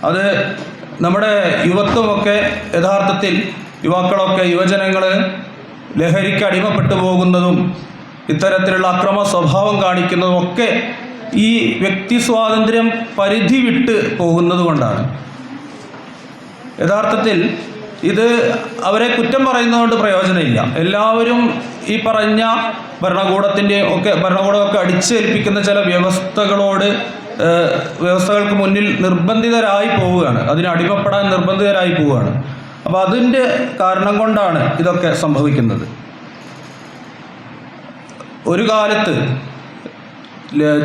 അത് നമ്മുടെ യുവത്വമൊക്കെ യഥാർത്ഥത്തിൽ യുവാക്കളൊക്കെ യുവജനങ്ങൾ ലഹരിക്ക് അടിമപ്പെട്ടു പോകുന്നതും ഇത്തരത്തിലുള്ള അക്രമ സ്വഭാവം കാണിക്കുന്നതും ഒക്കെ ഈ വ്യക്തി സ്വാതന്ത്ര്യം പരിധി വിട്ട് പോകുന്നത് കൊണ്ടാണ്. യഥാർത്ഥത്തിൽ ഇത് അവരെ കുറ്റം പറയുന്നതുകൊണ്ട് പ്രയോജനമില്ല. എല്ലാവരും ഈ പറഞ്ഞ ഭരണകൂടമൊക്കെ അടിച്ചേൽപ്പിക്കുന്ന ചില വ്യവസ്ഥകൾക്ക് മുന്നിൽ നിർബന്ധിതരായി പോവുകയാണ്, അതിന് അടിമപ്പെടാൻ നിർബന്ധിതരായി പോവുകയാണ്. അപ്പോൾ അതിൻ്റെ കാരണം കൊണ്ടാണ് ഇതൊക്കെ സംഭവിക്കുന്നത്. ഒരു കാലത്ത്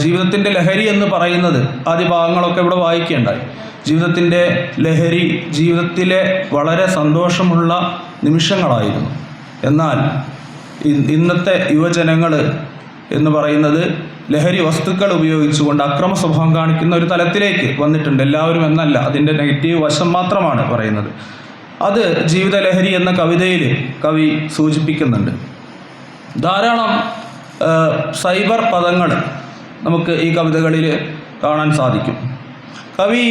ജീവിതത്തിൻ്റെ ലഹരി എന്ന് പറയുന്നത് ആദ്യ ഭാഗങ്ങളൊക്കെ ഇവിടെ വായിക്കേണ്ടായി. ജീവിതത്തിൻ്റെ ലഹരി ജീവിതത്തിലെ വളരെ സന്തോഷമുള്ള നിമിഷങ്ങളായിരുന്നു. എന്നാൽ ഇന്നത്തെ യുവജനങ്ങൾ എന്ന് പറയുന്നത് ലഹരി വസ്തുക്കൾ ഉപയോഗിച്ചുകൊണ്ട് അക്രമ സ്വഭാവം കാണിക്കുന്ന ഒരു തലത്തിലേക്ക് വന്നിട്ടുണ്ട്. എല്ലാവരും എന്നല്ല, അതിൻ്റെ നെഗറ്റീവ് വശം മാത്രമാണ് പറയുന്നത്. അത് ജീവിത ലഹരി എന്ന കവിതയിൽ കവി സൂചിപ്പിക്കുന്നുണ്ട്. ധാരാളം സൈബർ പദങ്ങൾ നമുക്ക് ഈ കവിതകളിൽ കാണാൻ സാധിക്കും. കവി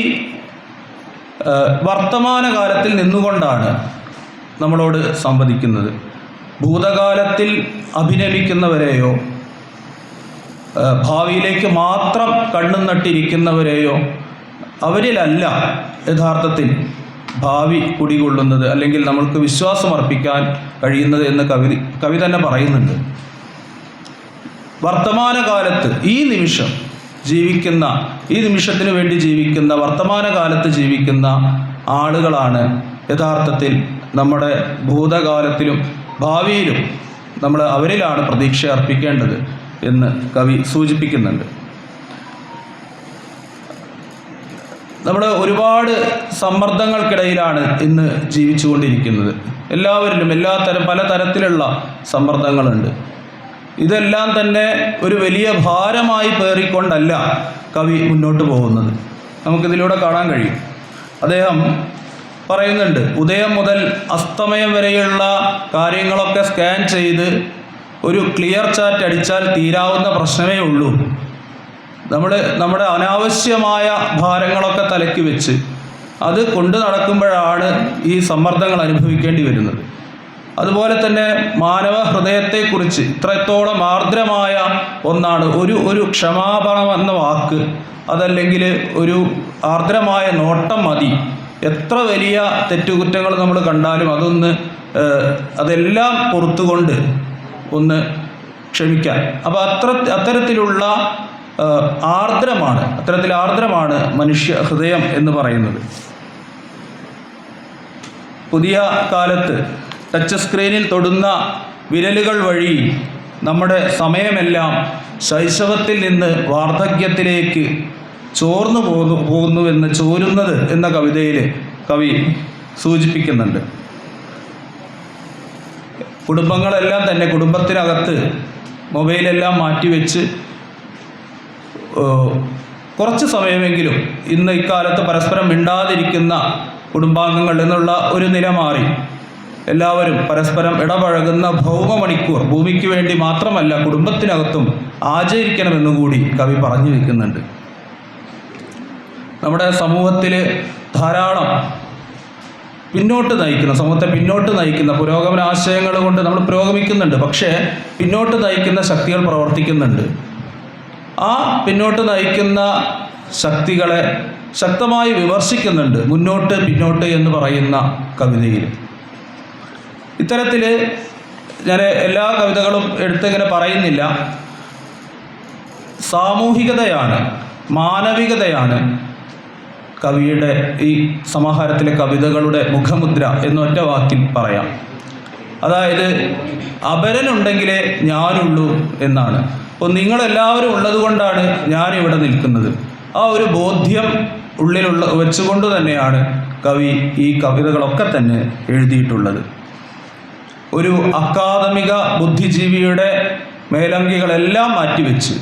വർത്തമാനകാലത്തിൽ നിന്നുകൊണ്ടാണ് നമ്മളോട് സംവദിക്കുന്നത്. ഭൂതകാലത്തിൽ അഭിനമിക്കുന്നവരെയോ ഭാവിയിലേക്ക് മാത്രം കണ്ണും നട്ടിരിക്കുന്നവരെയോ അവരിലല്ല യഥാർത്ഥത്തിൽ ഭാവി കുടികൊള്ളുന്നത്, അല്ലെങ്കിൽ നമ്മൾക്ക് വിശ്വാസം അർപ്പിക്കാൻ കഴിയുന്നത് എന്ന് കവി തന്നെ പറയുന്നുണ്ട്. വർത്തമാനകാലത്ത് ഈ നിമിഷത്തിന് വേണ്ടി ജീവിക്കുന്ന വർത്തമാനകാലത്ത് ജീവിക്കുന്ന ആളുകളാണ് യഥാർത്ഥത്തിൽ നമ്മുടെ ഭൂതകാലത്തിലും ഭാവിയിലും നമ്മൾ അവരിലാണ് പ്രതീക്ഷ അർപ്പിക്കേണ്ടത് എന്ന് കവി സൂചിപ്പിക്കുന്നുണ്ട്. നമ്മൾ ഒരുപാട് സമ്മർദ്ദങ്ങൾക്കിടയിലാണ് ഇന്ന് ജീവിച്ചുകൊണ്ടിരിക്കുന്നത്. എല്ലാവരിലും പലതരത്തിലുള്ള സമ്മർദ്ദങ്ങളുണ്ട്. ഇതെല്ലാം തന്നെ ഒരു വലിയ ഭാരമായി പേറിക്കൊണ്ടല്ല കവി മുന്നോട്ട് പോകുന്നത്. നമുക്കിതിലൂടെ കാണാൻ കഴിയും. അദ്ദേഹം പറയുന്നുണ്ട്, ഉദയം മുതൽ അസ്തമയം വരെയുള്ള കാര്യങ്ങളൊക്കെ സ്കാൻ ചെയ്ത് ഒരു ക്ലിയർ ചാറ്റ് അടിച്ചാൽ തീരാവുന്ന പ്രശ്നമേ ഉള്ളൂ. നമ്മുടെ അനാവശ്യമായ ഭാരങ്ങളൊക്കെ തലയ്ക്ക് വെച്ച് അത് കൊണ്ടു നടക്കുമ്പോഴാണ് ഈ സമ്മർദ്ദങ്ങൾ അനുഭവിക്കേണ്ടി വരുന്നത്. അതുപോലെ തന്നെ മാനവ ഹൃദയത്തെക്കുറിച്ച് ഇത്രത്തോളം ആർദ്രമായ ഒന്നാണ് ഒരു ക്ഷമാപണം എന്ന വാക്ക്, അതല്ലെങ്കിൽ ഒരു ആർദ്രമായ നോട്ടം മതി. എത്ര വലിയ തെറ്റുകുറ്റങ്ങൾ നമ്മൾ കണ്ടാലും അതെല്ലാം പുറത്തുകൊണ്ട് ഒന്ന് ക്ഷമിക്കാൻ. അപ്പോൾ അത്തരത്തിലുള്ള ആർദ്രമാണ് മനുഷ്യ ഹൃദയം എന്ന് പറയുന്നത്. പുതിയ കാലത്ത് ടച്ച് സ്ക്രീനിൽ തൊടുന്ന വിരലുകൾ വഴി നമ്മുടെ സമയമെല്ലാം ശൈശവത്തിൽ നിന്ന് വാർദ്ധക്യത്തിലേക്ക് ചോരുന്നത് എന്ന കവിതയിൽ കവി സൂചിപ്പിക്കുന്നുണ്ട്. കുടുംബങ്ങളെല്ലാം തന്നെ കുടുംബത്തിനകത്ത് മൊബൈലെല്ലാം മാറ്റിവെച്ച് കുറച്ച് സമയമെങ്കിലും ഇന്ന് ഇക്കാലത്ത് പരസ്പരം മിണ്ടാതിരിക്കുന്ന കുടുംബാംഗങ്ങൾ എന്നുള്ള ഒരു നില മാറി എല്ലാവരും പരസ്പരം ഇടപഴകുന്ന ഭൗമമണിക്കൂർ ഭൂമിക്ക് വേണ്ടി മാത്രമല്ല കുടുംബത്തിനകത്തും ആചരിക്കണമെന്നുകൂടി കവി പറഞ്ഞു വയ്ക്കുന്നുണ്ട്. നമ്മുടെ സമൂഹത്തിൽ ധാരാളം സമൂഹത്തെ പിന്നോട്ട് നയിക്കുന്ന പുരോഗമന ആശയങ്ങൾ കൊണ്ട് നമ്മൾ പുരോഗമിക്കുന്നുണ്ട്. പക്ഷേ പിന്നോട്ട് നയിക്കുന്ന ശക്തികൾ പ്രവർത്തിക്കുന്നുണ്ട്. ആ പിന്നോട്ട് നയിക്കുന്ന ശക്തികളെ ശക്തമായി വിമർശിക്കുന്നുണ്ട് മുന്നോട്ട് പിന്നോട്ട് എന്ന് പറയുന്ന കവിതയിൽ. ഇത്തരത്തിൽ ഞാൻ എല്ലാ കവിതകളും എടുത്തിങ്ങനെ പറയുന്നില്ല. സാമൂഹികതയാണ്, മാനവികതയാണ് കവിയുടെ ഈ സമാഹാരത്തിലെ കവിതകളുടെ മുഖമുദ്ര എന്നൊറ്റ വാക്കിൽ പറയാം. അതായത് അപരനുണ്ടെങ്കിലേ ഞാനുള്ളൂ എന്നാണ്. അപ്പോൾ നിങ്ങളെല്ലാവരും ഉള്ളത് കൊണ്ടാണ് ഞാനിവിടെ നിൽക്കുന്നത്. ആ ഒരു ബോധ്യം ഉള്ളിലുള്ള വെച്ചുകൊണ്ട് തന്നെയാണ് കവി ഈ കവിതകളൊക്കെ തന്നെ എഴുതിയിട്ടുള്ളത്. ഒരു അക്കാദമിക ബുദ്ധിജീവിയുടെ മേലങ്കികളെല്ലാം മാറ്റിവെച്ച്,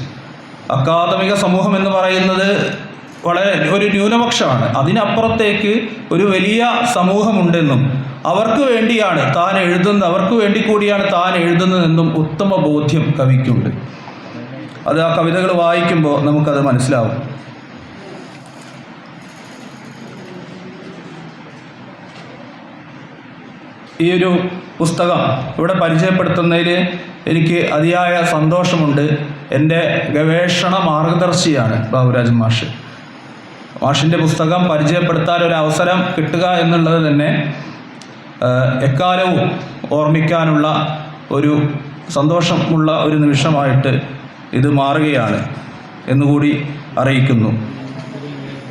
അക്കാദമിക സമൂഹം എന്ന് പറയുന്നത് വളരെ ഒരു ന്യൂനപക്ഷമാണ്. അതിനപ്പുറത്തേക്ക് ഒരു വലിയ സമൂഹമുണ്ടെന്നും അവർക്ക് വേണ്ടിയാണ് താൻ എഴുതുന്നത്, അവർക്ക് വേണ്ടി കൂടിയാണ് താൻ എഴുതുന്നതെന്നും ഉത്തമ ബോധ്യം കവിക്കുണ്ട്. അത് ആ കവിതകൾ വായിക്കുമ്പോൾ നമുക്കത് മനസ്സിലാവും. ഈ ഒരു പുസ്തകം ഇവിടെ പരിചയപ്പെടുത്തുന്നതിൽ എനിക്ക് അതിയായ സന്തോഷമുണ്ട്. എൻ്റെ ഗവേഷണ മാർഗദർശിയാണ് ബാബുരാജൻ മാഷിൻ്റെ പുസ്തകം പരിചയപ്പെടുത്താൻ ഒരു അവസരം കിട്ടുക എന്നുള്ളത് തന്നെ എക്കാലവും ഓർമ്മിക്കാനുള്ള ഒരു സന്തോഷമുള്ള ഒരു നിമിഷമായിട്ട് ഇത് മാറുകയാണ് എന്നുകൂടി അറിയിക്കുന്നു.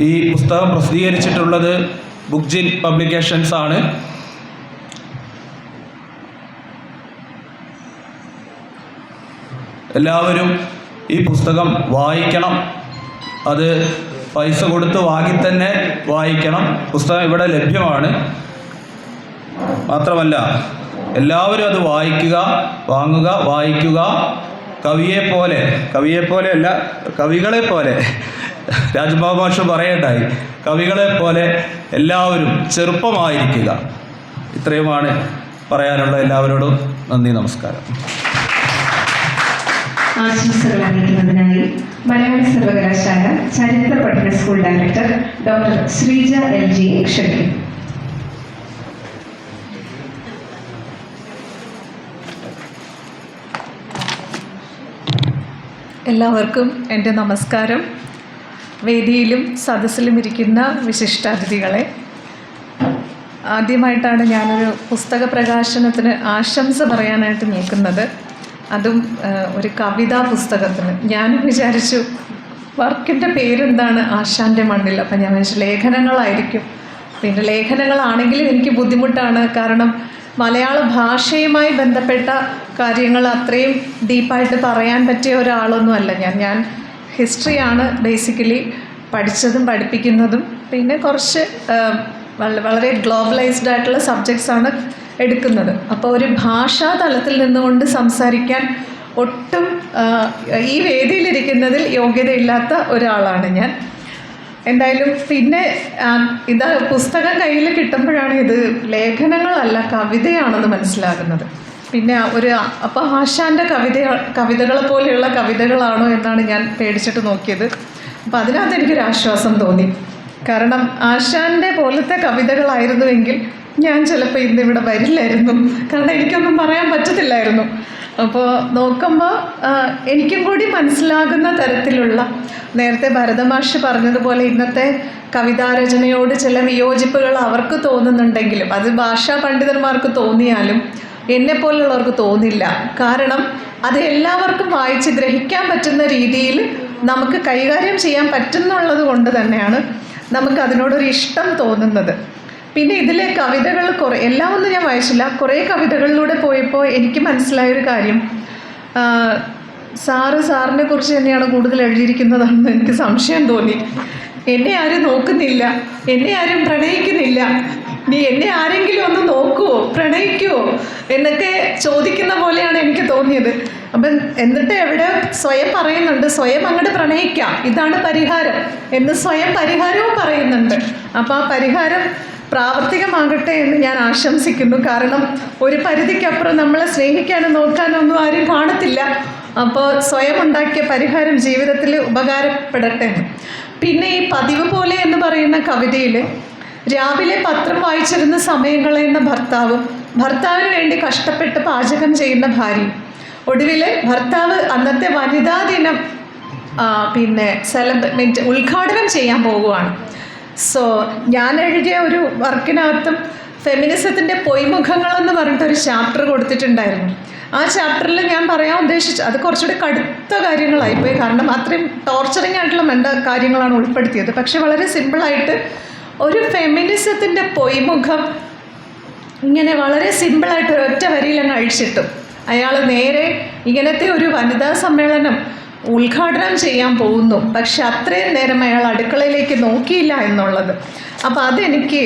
ഈ പുസ്തകം പ്രസിദ്ധീകരിച്ചിട്ടുള്ളത് ബുക്ജിൻ പബ്ലിക്കേഷൻസ് ആണ്. എല്ലാവരും ഈ പുസ്തകം വായിക്കണം. അത് പൈസ കൊടുത്ത് വാങ്ങി തന്നെ വായിക്കണം. പുസ്തകം ഇവിടെ ലഭ്യമാണ്. മാത്രമല്ല എല്ലാവരും അത് വാങ്ങുക, വായിക്കുക. കവികളെ പോലെ രാജബാബു മാഷ് പറയണ്ടായി, കവികളെ പോലെ എല്ലാവരും ചെറുപ്പമായിരിക്കുക. ഇത്രയുമാണ് പറയാനുള്ള. എല്ലാവരോടും നന്ദി, നമസ്കാരം. ആശംസകൾ അറിയിക്കുന്നതിനായി മലയാള സർവകലാശാല ചരിത്ര പഠന school director doctor Sreeja LG ക്ഷണിക്കുന്നു. എല്ലാവർക്കും എൻ്റെ നമസ്കാരം. വേദിയിലും സദസ്സിലും ഇരിക്കുന്ന വിശിഷ്ടാതിഥികളെ, ആദ്യമായിട്ടാണ് ഞാനൊരു പുസ്തക പ്രകാശനത്തിന് ആശംസ പറയാനായിട്ട് നിൽക്കുന്നത്. അതും ഒരു കവിതാ പുസ്തകത്തിന്. ഞാനും വിചാരിച്ചു വർക്കിൻ്റെ പേരെന്താണ്, ആശാൻ്റെ മണ്ണിൽ. അപ്പം ഞാൻ വിചാരിച്ചു ലേഖനങ്ങളായിരിക്കും. പിന്നെ ലേഖനങ്ങളാണെങ്കിലും എനിക്ക് ബുദ്ധിമുട്ടാണ്. കാരണം മലയാള ഭാഷയുമായി ബന്ധപ്പെട്ട കാര്യങ്ങൾ അത്രയും ഡീപ്പായിട്ട് പറയാൻ പറ്റിയ ഒരാളൊന്നുമല്ല ഞാൻ ഹിസ്റ്ററിയാണ് ബേസിക്കലി പഠിച്ചതും പഠിപ്പിക്കുന്നതും. പിന്നെ കുറച്ച് വളരെ ഗ്ലോബലൈസ്ഡ് ആയിട്ടുള്ള സബ്ജക്ട്സാണ് എടുക്കുന്നത്. അപ്പോൾ ഒരു ഭാഷാ തലത്തിൽ നിന്നുകൊണ്ട് സംസാരിക്കാൻ ഒട്ടും ഈ വേദിയിലിരിക്കുന്നതിൽ യോഗ്യതയില്ലാത്ത ഒരാളാണ് ഞാൻ. എന്തായാലും പിന്നെ ഇത് പുസ്തകം കയ്യിൽ കിട്ടുമ്പോഴാണ് ഇത് ലേഖനങ്ങളല്ല കവിതയാണെന്ന് മനസ്സിലാകുന്നത്. പിന്നെ അപ്പോൾ ആശാൻ്റെ കവിതകളെ പോലെയുള്ള കവിതകളാണോ എന്നാണ് ഞാൻ പേടിച്ചിട്ട് നോക്കിയത്. അപ്പോൾ അതിനകത്ത് എനിക്കൊരു ആശ്വാസം തോന്നി. കാരണം ആശാൻ്റെ പോലത്തെ കവിതകളായിരുന്നുവെങ്കിൽ ഞാൻ ചിലപ്പോൾ ഇന്നിവിടെ വരില്ലായിരുന്നു. കാരണം എനിക്കൊന്നും പറയാൻ പറ്റത്തില്ലായിരുന്നു. അപ്പോൾ നോക്കുമ്പോൾ എനിക്കും കൂടി മനസ്സിലാകുന്ന തരത്തിലുള്ള, നേരത്തെ ഭരതമാഷ് പറഞ്ഞതുപോലെ ഇന്നത്തെ കവിതാരചനയോട് ചില വിയോജിപ്പുകൾ അവർക്ക് തോന്നുന്നുണ്ടെങ്കിലും അത് ഭാഷാ പണ്ഡിതന്മാർക്ക് തോന്നിയാലും എന്നെപ്പോലുള്ളവർക്ക് തോന്നില്ല. കാരണം അത് എല്ലാവർക്കും വായിച്ച് ഗ്രഹിക്കാൻ പറ്റുന്ന രീതിയിൽ നമുക്ക് കൈകാര്യം ചെയ്യാൻ പറ്റുന്നുള്ളത് കൊണ്ട് തന്നെയാണ് നമുക്ക് അതിനോടൊരു ഇഷ്ടം തോന്നുന്നത്. പിന്നെ ഇതിലെ കവിതകൾ എല്ലാം ഒന്നും ഞാൻ വായിച്ചില്ല. കുറേ കവിതകളിലൂടെ പോയപ്പോൾ എനിക്ക് മനസ്സിലായൊരു കാര്യം, സാറിനെ കുറിച്ച് തന്നെയാണ് കൂടുതൽ എഴുതിയിരിക്കുന്നതെന്ന് എനിക്ക് സംശയം തോന്നി. എന്നെ ആരും നോക്കുന്നില്ല, എന്നെ ആരും പ്രണയിക്കുന്നില്ല, നീ എന്നെ ആരെങ്കിലും ഒന്ന് നോക്കുവോ, പ്രണയിക്കുവോ എന്നൊക്കെ ചോദിക്കുന്ന പോലെയാണ് എനിക്ക് തോന്നിയത്. അപ്പം എന്നിട്ട് എവിടെ സ്വയം പറയുന്നുണ്ട്, സ്വയം അങ്ങോട്ട് പ്രണയിക്കാം, ഇതാണ് പരിഹാരം എന്ന് സ്വയം പരിഹാരവും പറയുന്നുണ്ട്. അപ്പോൾ ആ പരിഹാരം പ്രാവർത്തികമാകട്ടെ എന്ന് ഞാൻ ആശംസിക്കുന്നു. കാരണം ഒരു പരിധിക്കപ്പുറം നമ്മളെ സ്നേഹിക്കാനും നോക്കാനൊന്നും ആരും കാണത്തില്ല. അപ്പോൾ സ്വയം ഉണ്ടാക്കിയ പരിഹാരം ജീവിതത്തിൽ ഉപകാരപ്പെടട്ടെ. പിന്നെ ഈ പതിവ് പോലെ എന്ന് പറയുന്ന കവിതയിൽ രാവിലെ പത്രം വായിച്ചിരുന്ന സമയം കളയുന്ന ഭർത്താവിന് വേണ്ടി കഷ്ടപ്പെട്ട് പാചകം ചെയ്യുന്ന ഭാര്യയും, ഒടുവിൽ ഭർത്താവ് അന്നത്തെ വനിതാ ദിനം ഉദ്ഘാടനം ചെയ്യാൻ പോകുവാണ്. സോ ഞാൻ എഴുതിയ ഒരു വർക്കിനകത്തും ഫെമിനിസത്തിൻ്റെ പൊയ്മുഖങ്ങളെന്ന് പറഞ്ഞിട്ടൊരു ചാപ്റ്റർ കൊടുത്തിട്ടുണ്ടായിരുന്നു. ആ ചാപ്റ്ററിൽ ഞാൻ പറയാൻ ഉദ്ദേശിച്ചു അത് കുറച്ചുകൂടി കടുത്ത കാര്യങ്ങളായിപ്പോയി. കാരണം അത്രയും ടോർച്ചറിങ് ആയിട്ടുള്ള കാര്യങ്ങളാണ് ഉൾപ്പെടുത്തിയത്. പക്ഷെ വളരെ സിമ്പിളായിട്ട് ഒരു ഫെമിനിസത്തിൻ്റെ പൊയ്മുഖം ഇങ്ങനെ വളരെ സിമ്പിളായിട്ട് ഒരൊറ്റ വരിയിൽ അങ്ങ് അഴിച്ചിട്ടു. അയാൾ നേരെ ഇങ്ങനത്തെ ഒരു വനിതാ സമ്മേളനം ഉദ്ഘാടനം ചെയ്യാൻ പോകുന്നു, പക്ഷെ അത്രയും നേരം അയാൾ അടുക്കളയിലേക്ക് നോക്കിയില്ല എന്നുള്ളത്. അപ്പോൾ അതെനിക്ക്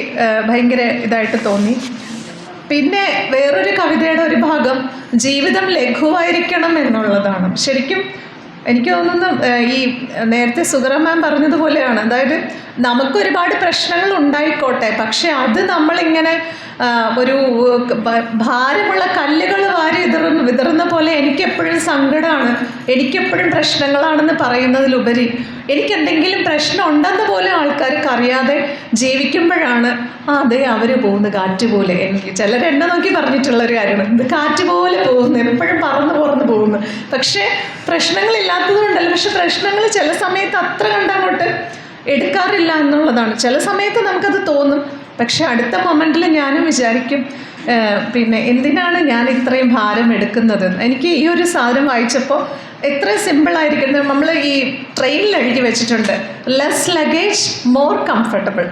ഭയങ്കര ഇതായിട്ട് തോന്നി. പിന്നെ വേറൊരു കവിതയുടെ ഒരു ഭാഗം ജീവിതം ലഘുവായിരിക്കണം എന്നുള്ളതാണ്. ശരിക്കും എനിക്ക് തോന്നുന്നു ഈ നേരത്തെ സുഗറ മാം പറഞ്ഞതുപോലെയാണ്. അതായത് നമുക്കൊരുപാട് പ്രശ്നങ്ങൾ ഉണ്ടായിക്കോട്ടെ, പക്ഷെ അത് നമ്മളിങ്ങനെ ഒരു ഭാരമുള്ള കല്ലുകൾ വാരി വിതറുന്ന പോലെ എനിക്കെപ്പോഴും സങ്കടമാണ്, എനിക്കെപ്പോഴും പ്രശ്നങ്ങളാണെന്ന് പറയുന്നതിലുപരി എനിക്കെന്തെങ്കിലും പ്രശ്നം ഉണ്ടെന്ന് പോലും ആൾക്കാർക്ക് അറിയാതെ ജീവിക്കുമ്പോഴാണ് അതെ അവർ പോകുന്നു കാറ്റ് പോലെ. എനിക്ക് ചിലരെന്നെ നോക്കി പറഞ്ഞിട്ടുള്ളൊരു കാര്യമാണ്, ഇത് കാറ്റ് പോലെ പോകുന്നു, എപ്പോഴും പറന്ന് പോകുന്നു. പക്ഷേ പ്രശ്നങ്ങളില്ലാത്തത് കൊണ്ടല്ല, പക്ഷെ പ്രശ്നങ്ങൾ ചില സമയത്ത് അത്ര കണ്ടങ്ങോട്ട് എടുക്കാറില്ല എന്നുള്ളതാണ്. ചില സമയത്ത് നമുക്കത് തോന്നും, പക്ഷെ അടുത്ത മൊമെൻറ്റിൽ ഞാനും വിചാരിക്കും പിന്നെ എന്തിനാണ് ഞാൻ ഇത്രയും ഭാരം എടുക്കുന്നത്. എനിക്ക് ഈ ഒരു സാധനം വായിച്ചപ്പോൾ എത്ര സിമ്പിളായിരിക്കുന്നത്. നമ്മൾ ഈ ട്രെയിനിൽ എഴുതി വെച്ചിട്ടുണ്ട്, ലെസ് ലഗേജ് മോർ കംഫർട്ടബിൾ.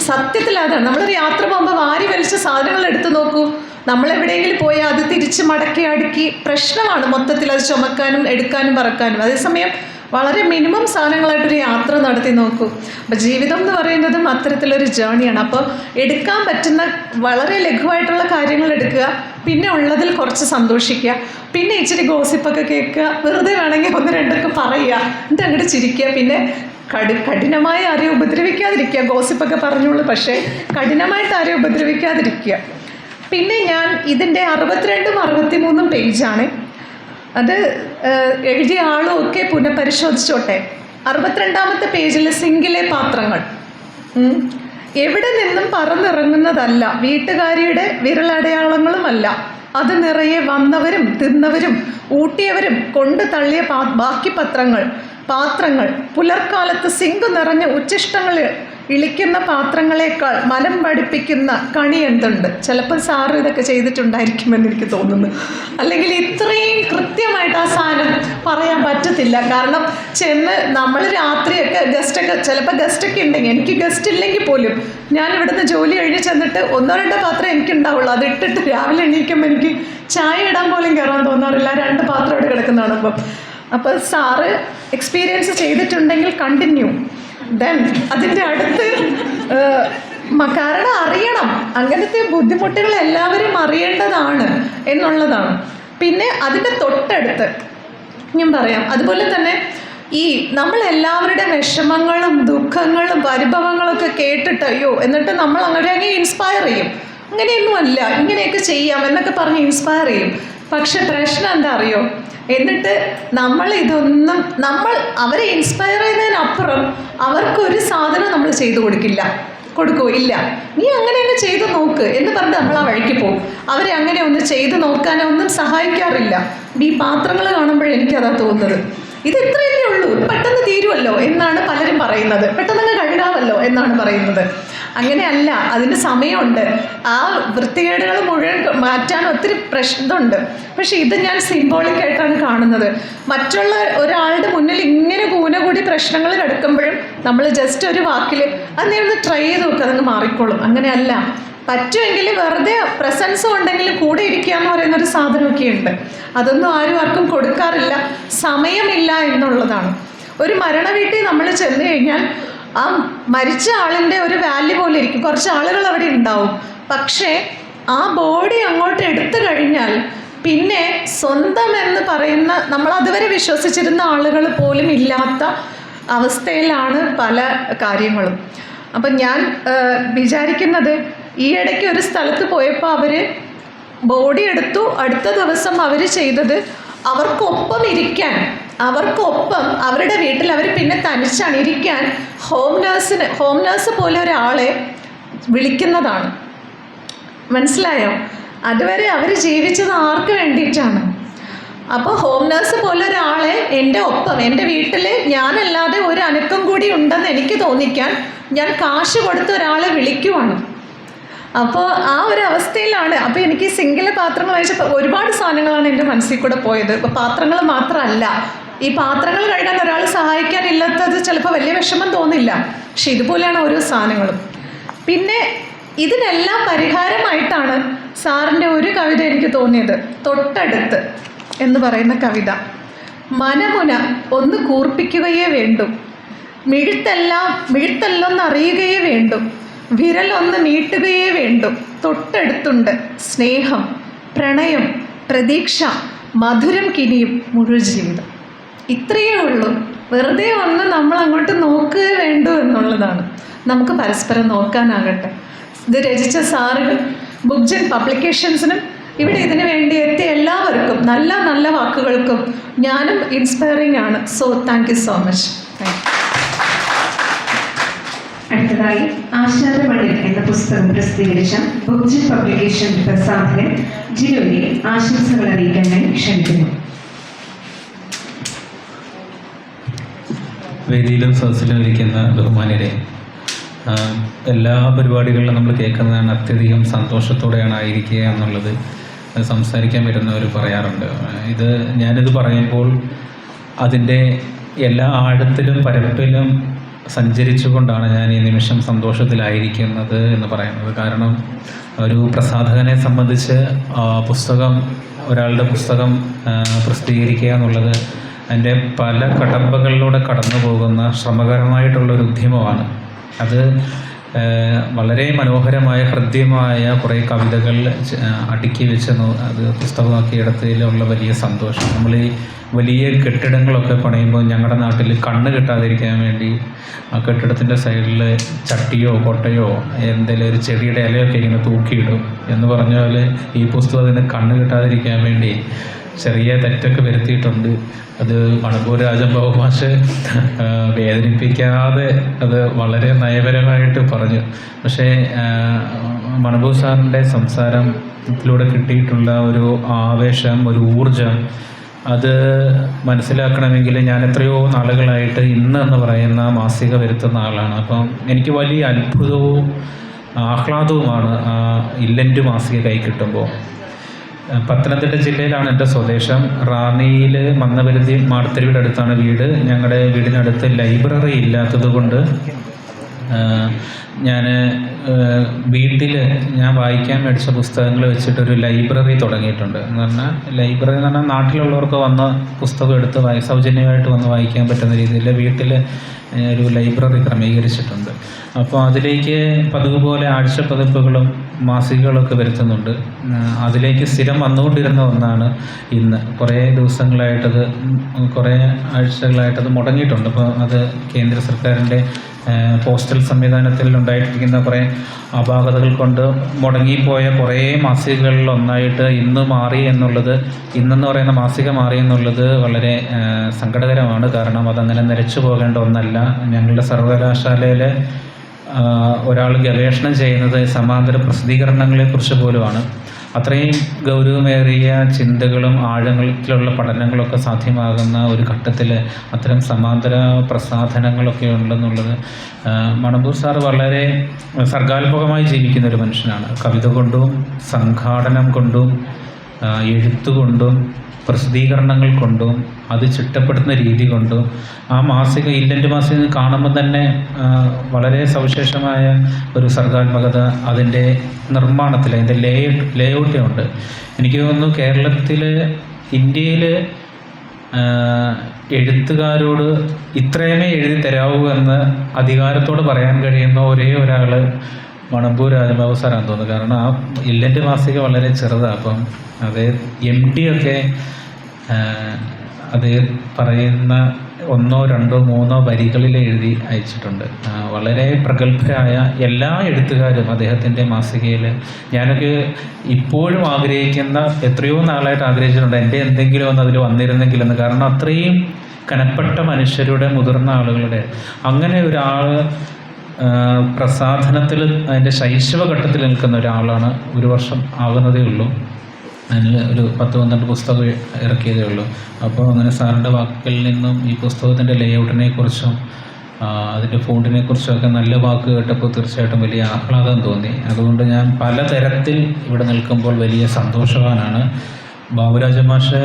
സത്യത്തിൽ അതാണ്. നമ്മളൊരു യാത്ര പോകുമ്പോൾ വാരി വലിച്ച സാധനങ്ങൾ എടുത്തു നോക്കൂ, നമ്മളെവിടെയെങ്കിലും പോയാൽ അത് തിരിച്ച് മടക്കി അടുക്കി പ്രശ്നമാണ് മൊത്തത്തിൽ അത് ചുമക്കാനും എടുക്കാനും പറക്കാനും. അതേസമയം വളരെ മിനിമം സാധനങ്ങളായിട്ടൊരു യാത്ര നടത്തി നോക്കൂ. അപ്പോൾ ജീവിതം എന്ന് പറയുന്നതും അത്തരത്തിലൊരു ജേണിയാണ്. അപ്പോൾ എടുക്കാൻ പറ്റുന്ന വളരെ ലഘുവായിട്ടുള്ള കാര്യങ്ങൾ എടുക്കുക, പിന്നെ ഉള്ളതിൽ കുറച്ച് സന്തോഷിക്കുക, പിന്നെ ഇച്ചിരി ഗോസിപ്പൊക്കെ കേൾക്കുക, വെറുതെ വേണമെങ്കിൽ ഒന്ന് രണ്ടൊക്കെ പറയുക, എന്നിട്ട് അങ്ങോട്ട് ചിരിക്കുക. പിന്നെ കഠിനമായി ആരെയും ഉപദ്രവിക്കാതിരിക്കുക. ഗോസിപ്പൊക്കെ പറഞ്ഞോളൂ, പക്ഷേ കഠിനമായിട്ട് ആരെയും ഉപദ്രവിക്കാതിരിക്കുക. പിന്നെ ഞാൻ ഇതിൻ്റെ 62ഉം 63ഉം പേജാണ്. അത് എഴുതിയ ആളും ഒക്കെ പുനഃപരിശോധിച്ചോട്ടെ. 62ാമത്തെ പേജിൽ സിങ്കിലെ പാത്രങ്ങൾ എവിടെ നിന്നും പറന്നിറങ്ങുന്നതല്ല, വീട്ടുകാരിയുടെ വിരലടയാളങ്ങളുമല്ല. അത് നിറയെ വന്നവരും തിന്നവരും ഊട്ടിയവരും കൊണ്ട് തള്ളിയ ബാക്കി പാത്രങ്ങൾ. പുലർക്കാലത്ത് സിങ്ക് നിറഞ്ഞ ഉച്ഛിഷ്ടങ്ങൾ ഇളിക്കുന്ന പാത്രങ്ങളെക്കാൾ മനം പഠിപ്പിക്കുന്ന കണി എന്തുണ്ട്? ചിലപ്പോൾ സാറ് ഇതൊക്കെ ചെയ്തിട്ടുണ്ടായിരിക്കുമെന്ന് എനിക്ക് തോന്നുന്നു. അല്ലെങ്കിൽ ഇത്രയും കൃത്യമായിട്ട് ആ സാധനം പറയാൻ പറ്റത്തില്ല. കാരണം ചെന്ന് നമ്മൾ രാത്രിയൊക്കെ ഗസ്റ്റൊക്കെ ചിലപ്പോൾ ഗസ്റ്റൊക്കെ ഉണ്ടെങ്കിൽ, എനിക്ക് ഗസ്റ്റ് ഇല്ലെങ്കിൽ പോലും ഞാൻ ഇവിടുന്ന് ജോലി കഴിഞ്ഞ് ചെന്നിട്ട് 1-2 പാത്രം എനിക്കുണ്ടാവുള്ളൂ. അതിട്ടിട്ട് രാവിലെ എണീക്കുമ്പോൾ എനിക്ക് ചായ ഇടാൻ പോലും കയറാൻ തോന്നാറില്ല, 2 പാത്രം ഇവിടെ കിടക്കുന്നതാണ്. അപ്പോൾ സാറ് എക്സ്പീരിയൻസ് ചെയ്തിട്ടുണ്ടെങ്കിൽ കണ്ടിന്യൂ. ദെൻ അതിൻ്റെ അടുത്ത് കാരണം അറിയണം, അങ്ങനത്തെ ബുദ്ധിമുട്ടുകൾ എല്ലാവരും അറിയേണ്ടതാണ് എന്നുള്ളതാണ്. പിന്നെ അതിൻ്റെ തൊട്ടടുത്ത് ഞാൻ പറയാം, അതുപോലെ തന്നെ ഈ നമ്മളെല്ലാവരുടെ വിഷമങ്ങളും ദുഃഖങ്ങളും പരിഭവങ്ങളൊക്കെ കേട്ടിട്ട് അയ്യോ എന്നിട്ട് നമ്മൾ അങ്ങനെ ഇൻസ്പയർ ചെയ്യും. അങ്ങനെയൊന്നുമല്ല, ഇങ്ങനെയൊക്കെ ചെയ്യാം എന്നൊക്കെ പറഞ്ഞ് ഇൻസ്പയർ ചെയ്യും. പക്ഷെ പ്രശ്നം എന്താ അറിയോ? എന്നിട്ട് നമ്മൾ അവരെ ഇൻസ്പയർ ചെയ്യുന്നതിനപ്പുറം അവർക്കൊരു സാധനം നമ്മൾ ചെയ്തു കൊടുക്കുമോ? ഇല്ല, നീ അങ്ങനെയൊക്കെ ചെയ്ത് നോക്ക് എന്ന് പറഞ്ഞിട്ട് നമ്മൾ ആ വഴിക്ക് പോകും. അവരെ അങ്ങനെ ഒന്ന് ചെയ്ത് നോക്കാനോ ഒന്നും സഹായിക്കാറില്ല. ഈ പാത്രങ്ങൾ കാണുമ്പോഴേ എനിക്കതാ തോന്നുന്നത്, ഇത് ഇത്രയല്ലേ ഉള്ളൂ, പെട്ടെന്ന് തീരുമല്ലോ എന്നാണ് പലരും പറയുന്നത്, പെട്ടെന്ന് കഴുകാമല്ലോ എന്നാണ് പറയുന്നത്. അങ്ങനെയല്ല, അതിന് സമയമുണ്ട്. ആ വൃത്തികേടുകൾ മുഴുവൻ മാറ്റാൻ ഒത്തിരി പ്രശ്നമുണ്ട്. പക്ഷെ ഇത് ഞാൻ സിംബോളിക്കായിട്ടാണ് കാണുന്നത്. മറ്റുള്ള ഒരാളുടെ മുന്നിൽ ഇങ്ങനെ കൂടി പ്രശ്നങ്ങൾ കിടക്കുമ്പോഴും നമ്മൾ ജസ്റ്റ് ഒരു വാക്കിൽ അത് നീ ഒന്ന് ട്രൈ ചെയ്ത് നോക്കുക, അതങ്ങ് മാറിക്കോളും. അങ്ങനെയല്ല, പറ്റുമെങ്കിൽ വെറുതെ പ്രസൻസ് ഉണ്ടെങ്കിൽ കൂടെ ഇരിക്കുക എന്ന് പറയുന്നൊരു സാധനമൊക്കെ ഉണ്ട്. അതൊന്നും ആർക്കും കൊടുക്കാറില്ല, സമയമില്ല എന്നുള്ളതാണ്. ഒരു മരണ വീട്ടിൽ നമ്മൾ ചെന്ന് കഴിഞ്ഞാൽ ആ മരിച്ച ആളിൻ്റെ ഒരു വാല്യൂ പോലെ ഇരിക്കും, കുറച്ച് ആളുകൾ അവിടെ ഉണ്ടാവും. പക്ഷേ ആ ബോഡി അങ്ങോട്ട് എടുത്തു കഴിഞ്ഞാൽ പിന്നെ സ്വന്തം എന്ന് പറയുന്ന നമ്മൾ അതുവരെ വിശ്വസിച്ചിരുന്ന ആളുകൾ പോലും ഇല്ലാത്ത അവസ്ഥയിലാണ് പല കാര്യങ്ങളും. അപ്പം ഞാൻ വിചാരിക്കുന്നത്, ഈ ഇടയ്ക്ക് ഒരു സ്ഥലത്ത് പോയപ്പോൾ അവർ ബോഡി എടുത്തു, അടുത്ത ദിവസം അവർ ചെയ്തത് അവർക്കൊപ്പം ഇരിക്കാൻ, അവർക്കൊപ്പം അവരുടെ വീട്ടിൽ അവർ പിന്നെ തനിച്ചാണ് ഇരിക്കാൻ ഹോം നേഴ്സ് പോലെ ഒരാളെ വിളിക്കുന്നതാണ്. മനസ്സിലായോ? അതുവരെ അവർ ജീവിച്ചത് ആർക്ക് വേണ്ടിയിട്ടാണ്? അപ്പോൾ ഹോം നേഴ്സ് പോലെ ഒരാളെ എൻ്റെ ഒപ്പം എൻ്റെ വീട്ടിൽ ഞാനല്ലാതെ ഒരു അനക്കം കൂടി ഉണ്ടെന്ന് എനിക്ക് തോന്നിക്കാൻ ഞാൻ കാശ് കൊടുത്ത് ഒരാളെ വിളിക്കുവാണ്. അപ്പോൾ ആ ഒരു അവസ്ഥയിലാണ്. അപ്പോൾ എനിക്ക് സിംഗിൾ പാത്രങ്ങൾ വായിച്ചപ്പോൾ ഒരുപാട് സാധനങ്ങളാണ് എൻ്റെ മനസ്സിൽ കൂടെ പോയത്. ഇപ്പോൾ പാത്രങ്ങൾ മാത്രമല്ല, ഈ പാത്രങ്ങൾ കഴുകാൻ ഒരാൾ സഹായിക്കാനില്ലാത്തത് ചിലപ്പോൾ വലിയ വിഷമം തോന്നില്ല, പക്ഷെ ഇതുപോലെയാണ് ഓരോ സാധനങ്ങളും. പിന്നെ ഇതിനെല്ലാം പരിഹാരമായിട്ടാണ് സാറിൻ്റെ ഒരു കവിത എനിക്ക് തോന്നിയത്, തൊട്ടടുത്ത് എന്ന് പറയുന്ന കവിത. മനമുന ഒന്ന് കൂർപ്പിക്കുകയേ വേണ്ടു, മിഴുത്തെല്ലൊന്നറിയുകയേ വേണ്ടു, വിരലൊന്ന് നീട്ടുകയേ വേണ്ടു, തൊട്ടടുത്തുണ്ട് സ്നേഹം, പ്രണയം, പ്രതീക്ഷ, മധുരം കിനിയും മുഴുവൻ ജീവിതം. ഇത്രയേ ഉള്ളൂ. വെറുതെ ഒന്ന് നമ്മൾ അങ്ങോട്ട് നോക്കുക വേണ്ടു എന്നുള്ളതാണ്. നമുക്ക് പരസ്പരം നോക്കാനാകട്ടെ. ഇത് രചിച്ച സാറിനും ബുക്ജൻ പബ്ലിക്കേഷൻസിനും ഇവിടെ ഇതിനു വേണ്ടി എത്തിയ എല്ലാവർക്കും നല്ല നല്ല വാക്കുകൾക്കും ഞാനും ഇൻസ്പയറിംഗ് ആണ്. So thank you so much. അടുത്തതായി ആശാരമണിൽ എന്ന പുസ്തകം പ്രസിദ്ധീകരിച്ച ബുക്ജൻ പബ്ലിക്കേഷൻ പ്രസാധകൻ ജിനുവിനെ ആശംസകൾ അറിയിക്കാനായി ക്ഷണിക്കുന്നു. വേദിയിലും സദസ്സിലും ഇരിക്കുന്ന ബഹുമാന്യരെ, എല്ലാ പരിപാടികളിലും നമ്മൾ കേൾക്കുന്നതാണ് അത്യധികം സന്തോഷത്തോടെയാണ് ആയിരിക്കുക എന്നുള്ളത് സംസാരിക്കാൻ വരുന്നവർ പറയാറുണ്ട്. ഞാനിത് പറയുമ്പോൾ അതിൻ്റെ എല്ലാ ആഴത്തിലും പരപ്പിലും സഞ്ചരിച്ചുകൊണ്ടാണ് ഞാൻ ഈ നിമിഷം സന്തോഷത്തിലായിരിക്കുന്നത് എന്ന് പറയുന്നത്. കാരണം ഒരു പ്രസാധകനെ സംബന്ധിച്ച് ഒരാളുടെ പുസ്തകം പ്രസിദ്ധീകരിക്കുക എന്നുള്ളത് അതിൻ്റെ പല കടമ്പകളിലൂടെ കടന്നു പോകുന്ന ശ്രമകരമായിട്ടുള്ളൊരു ഉദ്യമമാണ്. അത് വളരെ മനോഹരമായ ഹൃദ്യമായ കുറേ കവിതകൾ അടുക്കി വെച്ച് അത് പുസ്തകമാക്കിയെടുത്തതിലുള്ള വലിയ സന്തോഷം. നമ്മൾ ഈ വലിയ കെട്ടിടങ്ങളൊക്കെ പണിയുമ്പോൾ ഞങ്ങളുടെ നാട്ടിൽ കണ്ണ് കിട്ടാതിരിക്കാൻ വേണ്ടി ആ കെട്ടിടത്തിൻ്റെ സൈഡിൽ ചട്ടിയോ കൊട്ടയോ എന്തെങ്കിലും ഒരു ചെടിയുടെ ഇലയൊക്കെ ഇങ്ങനെ തൂക്കിയിടും എന്ന് പറഞ്ഞ പോലെ ഈ പുസ്തകം അതിന് കണ്ണ് കിട്ടാതിരിക്കാൻ വേണ്ടി ചെറിയ തെറ്റൊക്കെ വരുത്തിയിട്ടുണ്ട്. അത് മണപ്പൂർ രാജൻ ബാബുമാഷ് വേദനിപ്പിക്കാതെ അത് വളരെ നയപരമായിട്ട് പറഞ്ഞു. പക്ഷേ മണപ്പൂർ സാറിൻ്റെ സംസാരത്തിലൂടെ കിട്ടിയിട്ടുള്ള ഒരു ആവേശം, ഒരു ഊർജം, അത് മനസ്സിലാക്കണമെങ്കിൽ ഞാൻ എത്രയോ നാളുകളായിട്ട് ഇന്ന് എന്ന് പറയുന്ന മാസിക വരുത്തുന്ന ആളാണ്. അപ്പം എനിക്ക് വലിയ അത്ഭുതവും ആഹ്ലാദവുമാണ് ആ ഇല്ലൻ്റ് മാസിക കൈ കിട്ടുമ്പോൾ. പത്തനംതിട്ട ജില്ലയിലാണ് എൻ്റെ സ്വദേശം. റാന്നിയിൽ മന്നപരുത്തി മാടത്തരുവിയുടെ അടുത്താണ് വീട്. ഞങ്ങളുടെ വീടിനടുത്ത് ലൈബ്രറി ഇല്ലാത്തത് കൊണ്ട് ഞാൻ വീട്ടിൽ ഞാൻ വായിക്കാൻ മേടിച്ച പുസ്തകങ്ങൾ വെച്ചിട്ടൊരു ലൈബ്രറി തുടങ്ങിയിട്ടുണ്ട്. എന്ന് പറഞ്ഞാൽ ലൈബ്രറി എന്ന് പറഞ്ഞാൽ നാട്ടിലുള്ളവർക്ക് വന്ന് പുസ്തകം എടുത്ത് സൗജന്യമായിട്ട് വന്ന് വായിക്കാൻ പറ്റുന്ന രീതിയിൽ വീട്ടിൽ ഒരു ലൈബ്രറി ക്രമീകരിച്ചിട്ടുണ്ട്. അപ്പോൾ അതിലേക്ക് പതിവ് പോലെ ആഴ്ചപ്പതിപ്പുകളും മാസികകളൊക്കെ വരുത്തുന്നുണ്ട്. അതിലേക്ക് സ്ഥിരം വന്നുകൊണ്ടിരുന്ന ഒന്നാണ് ഇന്ന്. കുറേ ദിവസങ്ങളായിട്ടത്, കുറേ ആഴ്ചകളായിട്ടത് മുടങ്ങിയിട്ടുണ്ട്. അപ്പോൾ അത് കേന്ദ്ര സർക്കാരിൻ്റെ പോസ്റ്റൽ സംവിധാനത്തിൽ ഉണ്ടായിട്ടിരിക്കുന്ന കുറേ അപാകതകൾ കൊണ്ട് മുടങ്ങിപ്പോയ കുറേ മാസികകളിൽ ഒന്നായിട്ട് ഇന്ന് മാറി എന്നുള്ളത്, ഇന്നെന്ന് പറയുന്ന മാസിക മാറി എന്നുള്ളത് വളരെ സങ്കടകരമാണ്. കാരണം അതങ്ങനെ നിലച്ചു പോകേണ്ട ഒന്നല്ല. ഞങ്ങളുടെ സർവകലാശാലയിൽ ഒരാൾ ഗവേഷണം ചെയ്യുന്നത് സമാന്തര പ്രസിദ്ധീകരണങ്ങളെക്കുറിച്ച് പോലുമാണ്. അത്രയും ഗൗരവമേറിയ ചിന്തകളും ആഴങ്ങളിലുള്ള പഠനങ്ങളൊക്കെ സാധ്യമാകുന്ന ഒരു ഘട്ടത്തിൽ അത്തരം സമാന്തര പ്രസാധനങ്ങളൊക്കെ ഉണ്ടെന്നുള്ളത്, മണമ്പൂർ സാറ് വളരെ സർഗാത്മകമായി ജീവിക്കുന്ന ഒരു മനുഷ്യനാണ്. കവിത കൊണ്ടും സംഘാടനം കൊണ്ടും എഴുത്തുകൊണ്ടും പ്രസിദ്ധീകരണങ്ങൾ കൊണ്ടും അത് ചിട്ടപ്പെടുത്തുന്ന രീതി കൊണ്ടും ആ മാസിക ഇല്ലൻ്റ് മാസിക കാണുമ്പോൾ തന്നെ വളരെ സവിശേഷമായ ഒരു സർഗാത്മകത അതിൻ്റെ നിർമ്മാണത്തിൽ, അതിൻ്റെ ലേഔട്ടേ ഉണ്ട്. എനിക്ക് തോന്നുന്നു കേരളത്തിൽ, ഇന്ത്യയിൽ എഴുത്തുകാരോട് ഇത്രയുമേ എഴുതി തരാവൂ എന്ന് അധികാരത്തോട് പറയാൻ കഴിയുന്ന ഒരേ ഒരാൾ മണമ്പൂർ രാജബാബു സാറാണെന്ന് തോന്നുന്നു. കാരണം ആ ഇല്ലൻ്റ് മാസിക വളരെ ചെറുതാണ്. അപ്പം അത് MD ഒക്കെ അത് പറയുന്ന 1, 2, 3 വരികളിൽ എഴുതി അയച്ചിട്ടുണ്ട്. വളരെ പ്രഗത്ഭരായ എല്ലാ എഴുത്തുകാരും അദ്ദേഹത്തിൻ്റെ മാസികയിൽ, ഞാനൊക്കെ ഇപ്പോഴും ആഗ്രഹിക്കുന്ന, എത്രയോ നാളായിട്ട് ആഗ്രഹിച്ചിട്ടുണ്ട് എൻ്റെ എന്തെങ്കിലും ഒന്ന് അതിൽ വന്നിരുന്നെങ്കിലെന്ന്. കാരണം അത്രയും കനപ്പെട്ട മനുഷ്യരുടെ, മുതിർന്ന ആളുകളുടെ, അങ്ങനെ ഒരാൾ പ്രസാധനത്തിൽ അതിൻ്റെ ശൈശവഘട്ടത്തിൽ നിൽക്കുന്ന ഒരാളാണ്. 1 വർഷം ആകുന്നതേ ഉള്ളൂ. അതിൽ ഒരു 10-12 പുസ്തകം ഇറക്കിയതേ ഉള്ളൂ. അപ്പോൾ അങ്ങനെ സാറിൻ്റെ വാക്കുകളിൽ നിന്നും ഈ പുസ്തകത്തിൻ്റെ ലേഔട്ടിനെ കുറിച്ചും അതിൻ്റെ ഫോണ്ടിനെ കുറിച്ചൊക്കെ നല്ല വാക്ക് കേട്ടപ്പോൾ തീർച്ചയായിട്ടും വലിയ ആഹ്ലാദം തോന്നി. അതുകൊണ്ട് ഞാൻ പലതരത്തിൽ ഇവിടെ നിൽക്കുമ്പോൾ വലിയ സന്തോഷവാനാണ്. ബാബുരാജ മാഷ്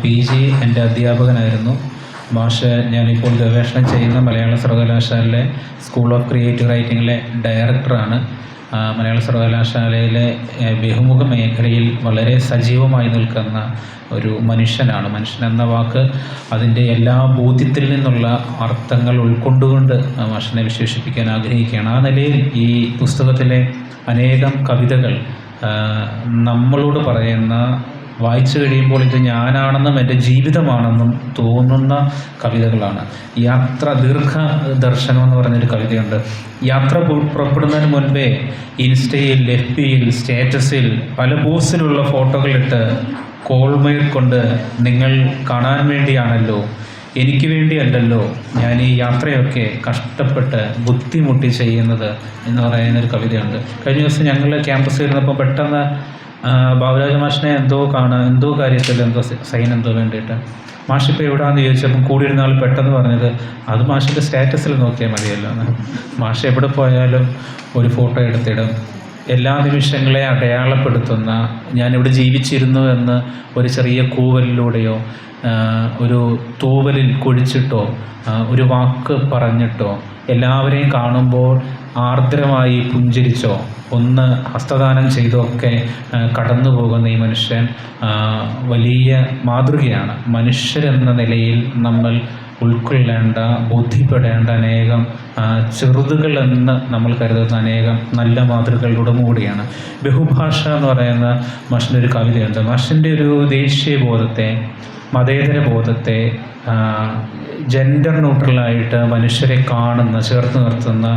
PG എൻ്റെ അധ്യാപകനായിരുന്നു. മാഷ് ഞാനിപ്പോൾ ഗവേഷണം ചെയ്യുന്ന മലയാള സർവകലാശാലയിലെ സ്കൂൾ ഓഫ് ക്രിയേറ്റീവ് റൈറ്റിങ്ങിലെ ഡയറക്ടറാണ്. മലയാള സർവകലാശാലയിലെ ബഹുമുഖ മേഖലയിൽ വളരെ സജീവമായി നിൽക്കുന്ന ഒരു മനുഷ്യനാണ്. മനുഷ്യൻ എന്ന വാക്ക് അതിൻ്റെ എല്ലാ ബോധ്യത്തിൽ നിന്നുള്ള അർത്ഥങ്ങൾ ഉൾക്കൊണ്ടുകൊണ്ട് മാഷിനെ വിശേഷിപ്പിക്കാൻ ആഗ്രഹിക്കുകയാണ്. ആ നിലയിൽ ഈ പുസ്തകത്തിലെ അനേകം കവിതകൾ നമ്മളോട് പറയുന്ന, വായിച്ചു കഴിയുമ്പോൾ ഇത് ഞാനാണെന്നും എൻ്റെ ജീവിതമാണെന്നും തോന്നുന്ന കവിതകളാണ്. ദീർഘ ദർശനം എന്ന് പറഞ്ഞൊരു കവിതയുണ്ട്. യാത്ര പുറപ്പെടുന്നതിന് മുൻപേ ഇൻസ്റ്റയിൽ, FBയിൽ, സ്റ്റാറ്റസിൽ പല പോസ്റ്റിലുള്ള ഫോട്ടോകളിട്ട് കോൾമേർ കൊണ്ട് നിങ്ങൾ കാണാൻ വേണ്ടിയാണല്ലോ, എനിക്ക് വേണ്ടിയല്ലല്ലോ ഞാൻ ഈ യാത്രയൊക്കെ കഷ്ടപ്പെട്ട് ബുദ്ധിമുട്ടി ചെയ്യുന്നത് എന്ന് പറയുന്നൊരു കവിതയുണ്ട്. കഴിഞ്ഞ ദിവസം ഞങ്ങൾ ക്യാമ്പസിൽ ഇരുന്നപ്പോൾ പെട്ടെന്ന് ബാബുരാജ മാഷിനെ എന്തോ കാര്യത്തിൽ സൈൻ വേണ്ടിയിട്ട് മാഷിപ്പോൾ എവിടെയാണെന്ന് ചോദിച്ചപ്പം കൂടിയിരുന്ന ആൾ പെട്ടെന്ന് പറഞ്ഞത് അത് മാഷിൻ്റെ സ്റ്റാറ്റസിൽ നോക്കിയാൽ മതിയല്ലോ. മാഷ് എവിടെ പോയാലും ഒരു ഫോട്ടോ എടുത്തിടും. എല്ലാ നിമിഷങ്ങളെ അടയാളപ്പെടുത്തുന്ന, ഞാനിവിടെ ജീവിച്ചിരുന്നു എന്ന് ഒരു ചെറിയ കൂവലിലൂടെയോ ഒരു തൂവലിൽ കുഴിച്ചിട്ടോ ഒരു വാക്ക് പറഞ്ഞിട്ടോ എല്ലാവരെയും കാണുമ്പോൾ ആർദ്രമായി പുഞ്ചിരിച്ചോ ഒന്ന് ഹസ്തദാനം ചെയ്തൊക്കെ കടന്നു പോകുന്ന ഈ മനുഷ്യൻ വലിയ മാതൃകയാണ്. മനുഷ്യരെന്ന നിലയിൽ നമ്മൾ ഉൾക്കൊള്ളേണ്ട, ബോധ്യപ്പെടേണ്ട അനേകം ചെറുതുകളെന്ന് നമ്മൾ കരുതുന്ന അനേകം നല്ല മാതൃകകളുടെ കൂടിയാണ്. ബഹുഭാഷ എന്ന് പറയുന്ന മാഷിൻ്റെ ഒരു കവിതയുണ്ട്. മാഷിൻ്റെ ഒരു ദേശീയ ബോധത്തെ, മതേതര ബോധത്തെ, ജെൻഡർ ന്യൂട്രലായിട്ട് മനുഷ്യരെ കാണുന്ന, ചേർത്ത് നിർത്തുന്ന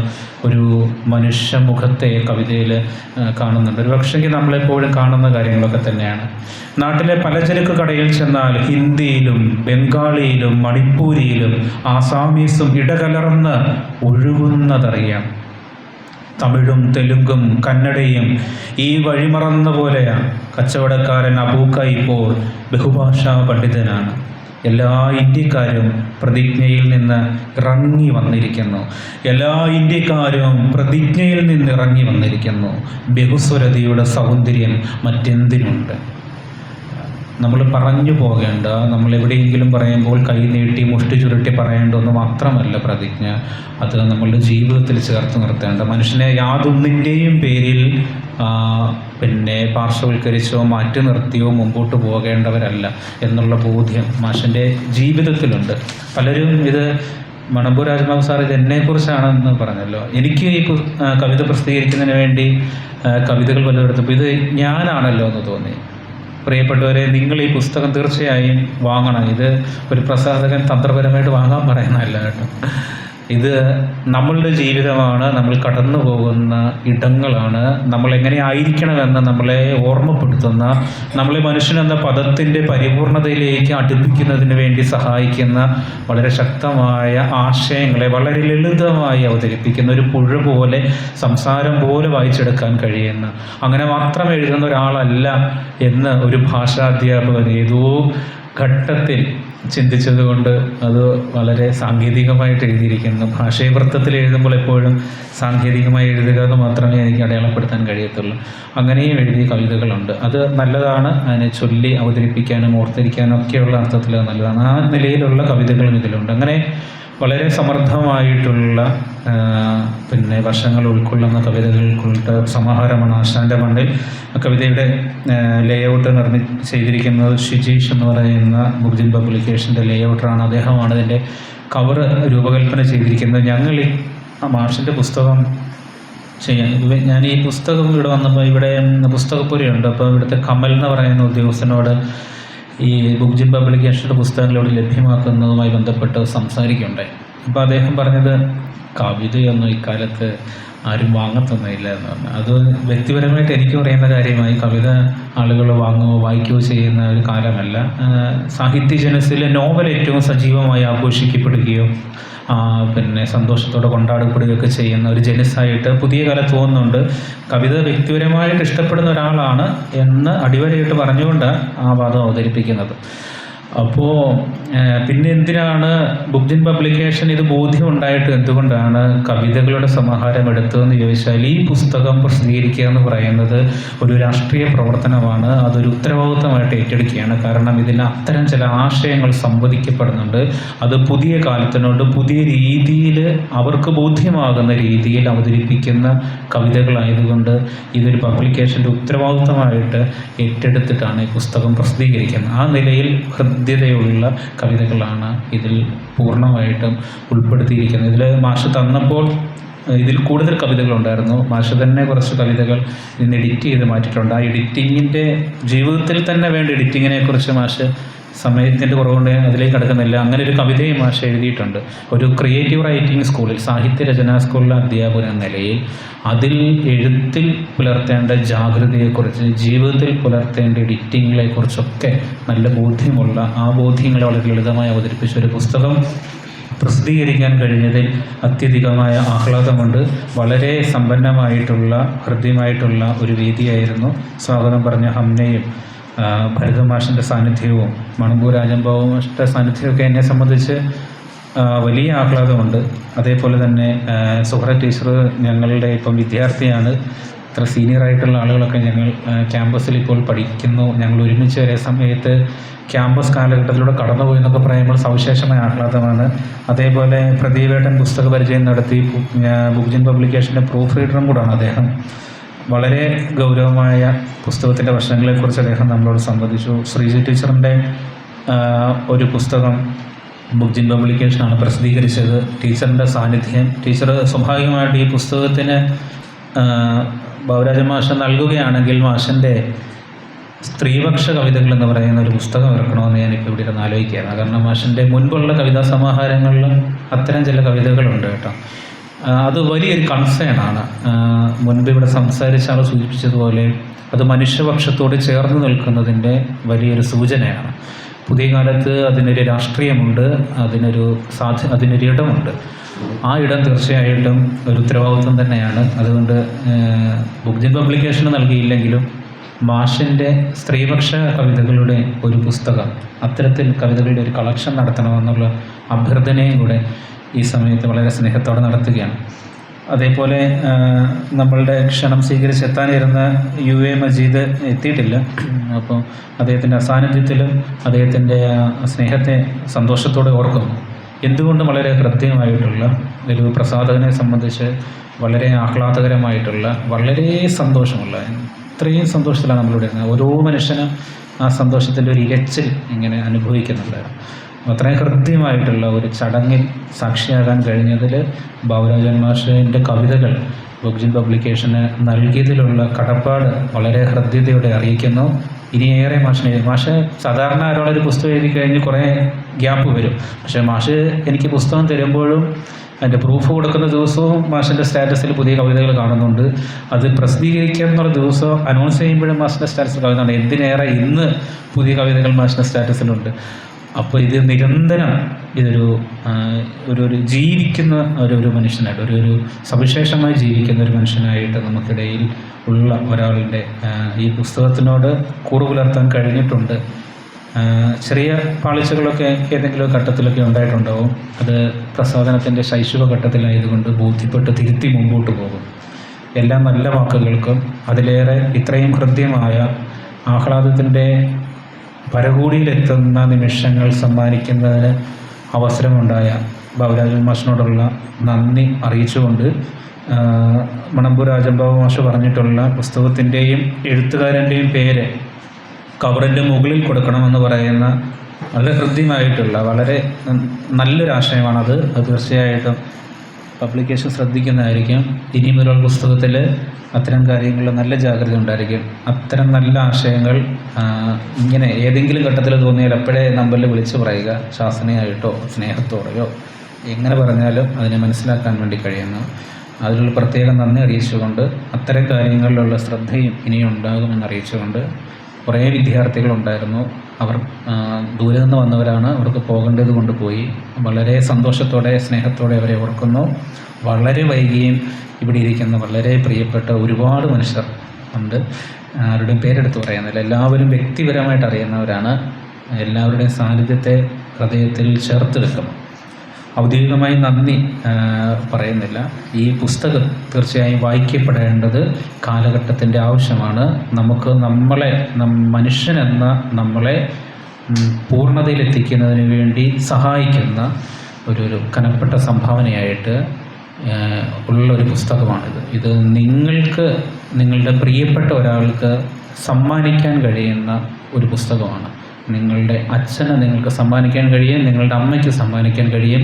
ഒരു മനുഷ്യമുഖത്തെ കവിതയിൽ കാണുന്നുണ്ട്. ഒരു പക്ഷേങ്കിൽ നമ്മളെപ്പോഴും കാണുന്ന കാര്യങ്ങളൊക്കെ തന്നെയാണ്. നാട്ടിലെ പലചരക്ക് കടയിൽ ചെന്നാൽ ഹിന്ദിയിലും ബംഗാളിയിലും മണിപ്പൂരിയിലും ആസാമീസും ഇടകലർന്ന് ഒഴുകുന്നതറിയാം. തമിഴും തെലുങ്കും കന്നഡയും ഈ വഴിമറന്ന പോലെയാണ്. കച്ചവടക്കാരൻ അബൂക്ക ഇപ്പോൾ ബഹുഭാഷാ പണ്ഡിതനാണ്. എല്ലാ ഇന്ത്യക്കാരും പ്രതിജ്ഞയിൽ നിന്ന് ഇറങ്ങി വന്നിരിക്കുന്നു. എല്ലാ ഇന്ത്യക്കാരും പ്രതിജ്ഞയിൽ നിന്ന് ഇറങ്ങി വന്നിരിക്കുന്നു. ബഹുസ്വരതയുടെ സൗന്ദര്യം മറ്റെന്തിനുണ്ട്? നമ്മൾ പറഞ്ഞു പോകേണ്ട, നമ്മൾ എവിടെയെങ്കിലും പറയുമ്പോൾ കൈ നീട്ടി മുഷ്ടി ചുരുട്ടി പറയേണ്ടതൊന്നും മാത്രമല്ല പ്രതിജ്ഞ. അത് നമ്മളുടെ ജീവിതത്തിൽ ചേർത്ത് നിർത്തേണ്ട, മനുഷ്യനെ യാതൊന്നിൻ്റെയും പേരിൽ പാർശ്വവൽക്കരിച്ചോ മാറ്റി നിർത്തിയോ മുമ്പോട്ട് പോകേണ്ടവരല്ല എന്നുള്ള ബോധ്യം മാഷിൻ്റെ ജീവിതത്തിലുണ്ട്. പലരും ഇത് മണമ്പൂർ രാജബാബു സാർ ഇത് എന്നെക്കുറിച്ചാണെന്ന് പറഞ്ഞല്ലോ. എനിക്ക് ഈ കവിത പ്രസിദ്ധീകരിക്കുന്നതിന് വേണ്ടി കവിതകൾ പലയിടത്തും ഇത് ഞാനാണല്ലോ എന്ന് തോന്നി. പ്രിയപ്പെട്ടവരെ, നിങ്ങൾ ഈ പുസ്തകം തീർച്ചയായും വാങ്ങണം. ഇത് ഒരു പ്രസാധകൻ തന്ത്രപരമായിട്ട് വാങ്ങാൻ പറയുന്നതല്ല കേട്ടോ. ഇത് നമ്മളുടെ ജീവിതമാണ്, നമ്മൾ കടന്നു പോകുന്ന ഇടങ്ങളാണ്, നമ്മൾ എങ്ങനെ ആയിരിക്കണമെന്ന് നമ്മളെ ഓർമ്മപ്പെടുത്തുന്ന, നമ്മളെ മനുഷ്യനെന്ന പദത്തിൻ്റെ പരിപൂർണതയിലേക്ക് അടുപ്പിക്കുന്നതിന് വേണ്ടി സഹായിക്കുന്ന വളരെ ശക്തമായ ആശയങ്ങളെ വളരെ ലളിതമായി അവതരിപ്പിക്കുന്ന, ഒരു പുഴ പോലെ സംസാരം പോലെ വായിച്ചെടുക്കാൻ കഴിയുന്ന, അങ്ങനെ മാത്രം എഴുതുന്ന ഒരാളല്ല എന്ന് ഒരു ഭാഷാധ്യാപകൻ ഏതോ ഘട്ടത്തിൽ ചിന്തിച്ചതുകൊണ്ട് അത് വളരെ സാങ്കേതികമായിട്ട് എഴുതിയിരിക്കുന്നു. ഭാഷാവൃത്തത്തിൽ എഴുതുമ്പോൾ എപ്പോഴും സാങ്കേതികമായി എഴുതുക എന്ന് മാത്രമേ എനിക്ക് അടയാളപ്പെടുത്താൻ കഴിയത്തുള്ളൂ. അങ്ങനെയും എഴുതിയ കവിതകളുണ്ട്. അത് നല്ലതാണ്. അതിനെ ചൊല്ലി അവതരിപ്പിക്കാനും ഓർത്തിരിക്കാനും ഒക്കെയുള്ള അർത്ഥത്തിൽ നല്ലതാണ്. ആ നിലയിലുള്ള കവിതകളും ഇതിലുണ്ട്. അങ്ങനെ വളരെ സമൃദ്ധമായിട്ടുള്ള വർഷങ്ങൾ ഉൾക്കൊള്ളുന്ന കവിതകൾക്കുള്ള സമാഹാരമാണ് ആശാൻ്റെ മണ്ണിൽ. കവിതയുടെ ലേഔട്ട് ചെയ്തിരിക്കുന്നത് ഷിജീഷ് എന്ന് പറയുന്ന ബുക്ജിൻ പബ്ലിക്കേഷൻ്റെ ലേഔട്ടറാണ്. അദ്ദേഹമാണ് ഇതിൻ്റെ കവർ രൂപകൽപ്പന ചെയ്തിരിക്കുന്നത്. ഞങ്ങൾ ഈ മാഷിൻ്റെ പുസ്തകം ഞാൻ ഈ പുസ്തകം ഇവിടെ വന്നപ്പോൾ ഇവിടെ പുസ്തകപ്പുരയുണ്ട്. അപ്പോൾ ഇവിടുത്തെ കമൽ എന്ന് പറയുന്ന ഉദ്യോഗസ്ഥനോട് ഈ ബുക്ജിൻ പബ്ലിക്കേഷൻ്റെ പുസ്തകങ്ങളോട് ലഭ്യമാക്കുന്നതുമായി ബന്ധപ്പെട്ട് സംസാരിക്കുകയുണ്ടായി. അപ്പോൾ അദ്ദേഹം പറഞ്ഞത് കവിതയൊന്നും ഇക്കാലത്ത് ആരും വാങ്ങത്തൊന്നുമില്ല എന്ന് പറഞ്ഞു. അത് വ്യക്തിപരമായിട്ട് എനിക്ക് പറയുന്ന കാര്യമായി. കവിത ആളുകൾ വായിക്കുകയോ ചെയ്യുന്ന ഒരു കാലമല്ല. സാഹിത്യ ജനസിലെ നോവൽ ഏറ്റവും സജീവമായി ആഘോഷിക്കപ്പെടുകയോ സന്തോഷത്തോടെ കൊണ്ടാടപ്പെടുകയൊക്കെ ചെയ്യുന്ന ഒരു ജനസായിട്ട് പുതിയ കാലത്ത് തോന്നുന്നുണ്ട്. കവിത വ്യക്തിപരമായിട്ട് ഇഷ്ടപ്പെടുന്ന ഒരാളാണ് എന്ന് അടിവരയിട്ട് പറഞ്ഞുകൊണ്ട് ആ വാദം അവതരിപ്പിക്കുന്നത്. അപ്പോൾ പിന്നെ എന്തിനാണ് ബുക്ജിൻ പബ്ലിക്കേഷൻ ഇത് ബോധ്യമുണ്ടായിട്ട് എന്തുകൊണ്ടാണ് കവിതകളുടെ സമാഹാരം എടുത്തതെന്ന് ചോദിച്ചാൽ, ഈ പുസ്തകം പ്രസിദ്ധീകരിക്കുക എന്ന് പറയുന്നത് ഒരു രാഷ്ട്രീയ പ്രവർത്തനമാണ്. അതൊരു ഉത്തരവാദിത്തമായിട്ട് ഏറ്റെടുക്കുകയാണ്. കാരണം ഇതിൽ അത്തരം ചില ആശയങ്ങൾ സംവദിക്കപ്പെടുന്നുണ്ട്. അത് പുതിയ കാലത്തിനോട് പുതിയ രീതിയിൽ അവർക്ക് ബോധ്യമാകുന്ന രീതിയിൽ അവതരിപ്പിക്കുന്ന കവിതകളായതുകൊണ്ട് ഇതൊരു പബ്ലിക്കേഷൻ്റെ ഉത്തരവാദിത്തമായിട്ട് ഏറ്റെടുത്തിട്ടാണ് ഈ പുസ്തകം പ്രസിദ്ധീകരിക്കുന്നത്. ആ നിലയിൽ ഹൃദ്യതയുള്ള കവിതകളാണ് ഇതിൽ പൂർണ്ണമായിട്ടും ഉൾപ്പെടുത്തിയിരിക്കുന്നത്. ഇതിൽ മാഷ് തന്നപ്പോൾ ഇതിൽ കൂടുതൽ കവിതകളുണ്ടായിരുന്നു. മാഷ് തന്നെ കുറച്ച് കവിതകൾ ഇന്ന് എഡിറ്റ് ചെയ്ത് മാറ്റിയിട്ടുണ്ട്. ആ എഡിറ്റിങ്ങിൻ്റെ ജീവിതത്തിൽ തന്നെ വേണ്ട എഡിറ്റിങ്ങിനെ കുറിച്ച് മാഷ് സമയത്തിൻ്റെ കുറവുകൊണ്ട് അതിലേക്ക് കടക്കുന്നില്ല. അങ്ങനെ ഒരു കവിതയും മാഷ് എഴുതിയിട്ടുണ്ട്. ഒരു ക്രിയേറ്റീവ് റൈറ്റിംഗ് സ്കൂളിൽ, സാഹിത്യ രചനാ സ്കൂളിലെ അധ്യാപകൻ എന്ന നിലയിൽ അതിൽ എഴുത്തിൽ പുലർത്തേണ്ട ജാഗ്രതയെക്കുറിച്ച്, ജീവിതത്തിൽ പുലർത്തേണ്ട എഡിറ്റിങ്ങിനെക്കുറിച്ചൊക്കെ നല്ല ബോധ്യമുള്ള, ആ ബോധ്യങ്ങളെ വളരെ ലളിതമായി അവതരിപ്പിച്ച ഒരു പുസ്തകം പ്രസിദ്ധീകരിക്കാൻ കഴിഞ്ഞതിൽ അത്യധികമായ ആഹ്ലാദമുണ്ട്. വളരെ സമ്പന്നമായിട്ടുള്ള, ഹൃദ്യമായിട്ടുള്ള ഒരു വേദിയായിരുന്നു. സ്വാഗതം പറഞ്ഞ ഹംനയും ഭരതമാഷിൻ്റെ സാന്നിധ്യവും മണമ്പൂർ രാജബാബു മാഷിൻ്റെ സാന്നിധ്യമൊക്കെ എന്നെ സംബന്ധിച്ച് വലിയ ആഹ്ലാദമുണ്ട്. അതേപോലെ തന്നെ സുഹറ ടീച്ചർ ഞങ്ങളുടെ ഇപ്പം വിദ്യാർത്ഥിയാണ്. ഇത്ര സീനിയറായിട്ടുള്ള ആളുകളൊക്കെ ഞങ്ങൾ ക്യാമ്പസിൽ ഇപ്പോൾ പഠിക്കുന്നു. ഞങ്ങൾ ഒരുമിച്ച് ഒരേ സമയത്ത് ക്യാമ്പസ് കാലഘട്ടത്തിലൂടെ കടന്നുപോയി എന്നൊക്കെ പറയുമ്പോൾ സവിശേഷമായ ആഹ്ലാദമാണ്. അതേപോലെ പ്രദീപേട്ടൻ പുസ്തക പരിചയം നടത്തി ബുക്ജിൻ പബ്ലിക്കേഷൻ്റെ പ്രൂഫ് റീഡറും കൂടാണ് അദ്ദേഹം. വളരെ ഗൗരവമായ പുസ്തകത്തിൻ്റെ വശങ്ങളെക്കുറിച്ച് അദ്ദേഹം നമ്മളോട് സംവദിച്ചു. ശ്രീജി ടീച്ചറിൻ്റെ ഒരു പുസ്തകം ബുക്ജിൻ പബ്ലിക്കേഷനാണ് പ്രസിദ്ധീകരിച്ചത്. ടീച്ചറിൻ്റെ സാന്നിധ്യം, ടീച്ചർ സ്വാഭാവികമായിട്ട് ഈ പുസ്തകത്തിന് ബാബുരാജൻ മാഷ് നൽകുകയാണെങ്കിൽ മാഷിൻ്റെ സ്ത്രീപക്ഷ കവിതകൾ എന്ന് പറയുന്ന ഒരു പുസ്തകം ഇറക്കണമെന്ന് ഞാനിപ്പോൾ ഇവിടെ ഇരുന്ന് ആലോചിക്കുകയാണ്. കാരണം മാഷിൻ്റെ മുൻപുള്ള കവിതാ സമാഹാരങ്ങളിലും അത്തരം ചില കവിതകളുണ്ട് കേട്ടോ. അത് വലിയൊരു കൺസേണാണ്. മുൻപ് ഇവിടെ സംസാരിച്ച ആൾ സൂചിപ്പിച്ചതുപോലെ അത് മനുഷ്യപക്ഷത്തോട് ചേർന്ന് നിൽക്കുന്നതിൻ്റെ വലിയൊരു സൂചനയാണ്. പുതിയ കാലത്ത് അതിനൊരു രാഷ്ട്രീയമുണ്ട്, അതിനൊരു ഇടമുണ്ട്. ആ ഇടം തീർച്ചയായിട്ടും ഒരു ഉത്തരവാദിത്വം തന്നെയാണ്. അതുകൊണ്ട് ബുക്ജിൻ പബ്ലിക്കേഷന് നൽകിയില്ലെങ്കിലും മാഷിൻ്റെ സ്ത്രീപക്ഷ കവിതകളുടെ ഒരു പുസ്തകം, അത്തരത്തിൽ കവിതകളുടെ ഒരു കളക്ഷൻ നടത്തണമെന്നുള്ള അഭ്യർത്ഥനയും കൂടെ ഈ സമയത്ത് വളരെ സ്നേഹത്തോടെ നടത്തുകയാണ്. അതേപോലെ നമ്മളുടെ ക്ഷണം സ്വീകരിച്ചെത്താനിരുന്ന UA മജീദ് എത്തിയിട്ടില്ല. അപ്പോൾ അദ്ദേഹത്തിൻ്റെ അസാന്നിധ്യത്തിലും അദ്ദേഹത്തിൻ്റെ സ്നേഹത്തെ സന്തോഷത്തോടെ ഓർക്കുന്നു. എന്തുകൊണ്ടും വളരെ ഹൃദ്യമായിട്ടുള്ള ഒരു പ്രസാധകനെ സംബന്ധിച്ച് വളരെ ആഹ്ലാദകരമായിട്ടുള്ള, വളരെ സന്തോഷമുള്ള, ഇത്രയും സന്തോഷത്തിലാണ് നമ്മളിവിടെ ഇരുന്നത്. ഓരോ മനുഷ്യനും ആ സന്തോഷത്തിൻ്റെ ഒരു ഇരച്ചിൽ ഇങ്ങനെ അനുഭവിക്കുന്നുണ്ട്. അത്രയും ഹൃദ്യമായിട്ടുള്ള ഒരു ചടങ്ങിൽ സാക്ഷിയാകാൻ കഴിഞ്ഞതിൽ ബാബുരാജൻ മാഷിൻ്റെ കവിതകൾ ബുക്ജിൻ പബ്ലിക്കേഷന് നൽകിയതിലുള്ള കടപ്പാട് വളരെ ഹൃദ്യതയോടെ അറിയിക്കുന്നു. ഇനിയേറെ മാഷ് സാധാരണ ഒരാളൊരു പുസ്തകം എഴുതി കഴിഞ്ഞ് കുറേ ഗ്യാപ്പ് വരും. പക്ഷേ മാഷ് എനിക്ക് പുസ്തകം തരുമ്പോഴും അതിൻ്റെ പ്രൂഫ് കൊടുക്കുന്ന ദിവസവും മാഷിൻ്റെ സ്റ്റാറ്റസിൽ പുതിയ കവിതകൾ കാണുന്നുണ്ട്. അത് പ്രസിദ്ധീകരിക്കുന്ന ദിവസം അനൗൺസ് ചെയ്യുമ്പോഴും മാഷിൻ്റെ സ്റ്റാറ്റസിൽ കാണുന്നുണ്ട്. എന്തിനേറെ ഇന്ന് പുതിയ കവിതകൾ മാഷിൻ്റെ സ്റ്റാറ്റസിലുണ്ട്. അപ്പോൾ ഇത് നിരന്തരം ഒരു ജീവിക്കുന്ന ഒരു മനുഷ്യനായിട്ട്, ഒരു സവിശേഷമായി ജീവിക്കുന്ന ഒരു മനുഷ്യനായിട്ട് നമുക്കിടയിൽ ഉള്ള ഒരാളുടെ ഈ പുസ്തകത്തിനോട് കൂറു പുലർത്താൻ കഴിഞ്ഞിട്ടുണ്ട്. ചെറിയ പാളിച്ചകളൊക്കെ ഏതെങ്കിലും ഘട്ടത്തിലൊക്കെ ഉണ്ടായിട്ടുണ്ടാവും. അത് പ്രസാധനത്തിൻ്റെ ശൈശവ ഘട്ടത്തിലായതുകൊണ്ട് ബോധ്യപ്പെട്ട് തിരുത്തി മുമ്പോട്ട് പോകും. എല്ലാ നല്ല വാക്കുകൾക്കും അതിലേറെ ഇത്രയും ഹൃദ്യമായ ആഹ്ലാദത്തിൻ്റെ പരകൂടിയിലെത്തുന്ന നിമിഷങ്ങൾ സമ്മാനിക്കുന്നതിന് അവസരമുണ്ടായ ബാബുരാജൻ മാഷിനോടുള്ള നന്ദി അറിയിച്ചുകൊണ്ട് മണമ്പൂർ രാജൻബാബു മാഷ് പറഞ്ഞിട്ടുള്ള പുസ്തകത്തിൻ്റെയും എഴുത്തുകാരൻ്റെയും പേര് കവറിൻ്റെ മുകളിൽ കൊടുക്കണമെന്ന് പറയുന്ന വളരെ ഹൃദ്യമായിട്ടുള്ള വളരെ നല്ലൊരു ആശയമാണത്. അത് തീർച്ചയായിട്ടും പബ്ലിക്കേഷൻ ശ്രദ്ധിക്കുന്നതായിരിക്കും. ഇനി മുതലുള്ള പുസ്തകത്തിൽ അത്തരം കാര്യങ്ങളിൽ നല്ല ജാഗ്രത ഉണ്ടായിരിക്കും. അത്തരം നല്ല ആശയങ്ങൾ ഇങ്ങനെ ഏതെങ്കിലും ഘട്ടത്തിൽ തോന്നിയാൽ അപ്പോഴേ നമ്പറിൽ വിളിച്ച് പറയുക. ശാസനയായിട്ടോ സ്നേഹത്തോടെയോ എങ്ങനെ പറഞ്ഞാലും അതിനെ മനസ്സിലാക്കാൻ വേണ്ടി കഴിയുന്നു. അതിലുള്ള പ്രത്യേകം നന്ദി അറിയിച്ചുകൊണ്ട് അത്തരം കാര്യങ്ങളിലുള്ള ശ്രദ്ധയും ഇനിയും ഉണ്ടാകുമെന്ന് അറിയിച്ചുകൊണ്ട്, കുറേ വിദ്യാർത്ഥികളുണ്ടായിരുന്നു. അവർ ദൂരെ നിന്ന് വന്നവരാണ്. അവർക്ക് പോകേണ്ടത് കൊണ്ട് പോയി. വളരെ സന്തോഷത്തോടെ സ്നേഹത്തോടെ അവരെ ഓർക്കുന്നു. വളരെ വൈകിയും ഇവിടെ ഇരിക്കുന്ന വളരെ പ്രിയപ്പെട്ട ഒരുപാട് മനുഷ്യർ ഉണ്ട്. ആരുടെയും പേരെടുത്ത് പറയുന്നില്ല. എല്ലാവരും വ്യക്തിപരമായിട്ട് അറിയുന്നവരാണ്. എല്ലാവരുടെയും സാന്നിധ്യത്തെ ഹൃദയത്തിൽ ചേർത്തെടുക്കണം. ഔദ്യോഗികമായി നന്ദി പറയുന്നില്ല. ഈ പുസ്തകം തീർച്ചയായും വായിക്കപ്പെടേണ്ടത് കാലഘട്ടത്തിൻ്റെ ആവശ്യമാണ്. നമുക്ക് മനുഷ്യനെന്ന നമ്മളെ പൂർണ്ണതയിലെത്തിക്കുന്നതിന് വേണ്ടി സഹായിക്കുന്ന ഒരു കനപ്പെട്ട സംഭാവനയായിട്ട് ഉള്ളൊരു പുസ്തകമാണിത്. ഇത് നിങ്ങളുടെ പ്രിയപ്പെട്ട ഒരാൾക്ക് സമ്മാനിക്കാൻ കഴിയുന്ന ഒരു പുസ്തകമാണ്. നിങ്ങളുടെ അച്ഛന് നിങ്ങൾക്ക് സമ്മാനിക്കാൻ കഴിയും, നിങ്ങളുടെ അമ്മയ്ക്ക് സമ്മാനിക്കാൻ കഴിയും,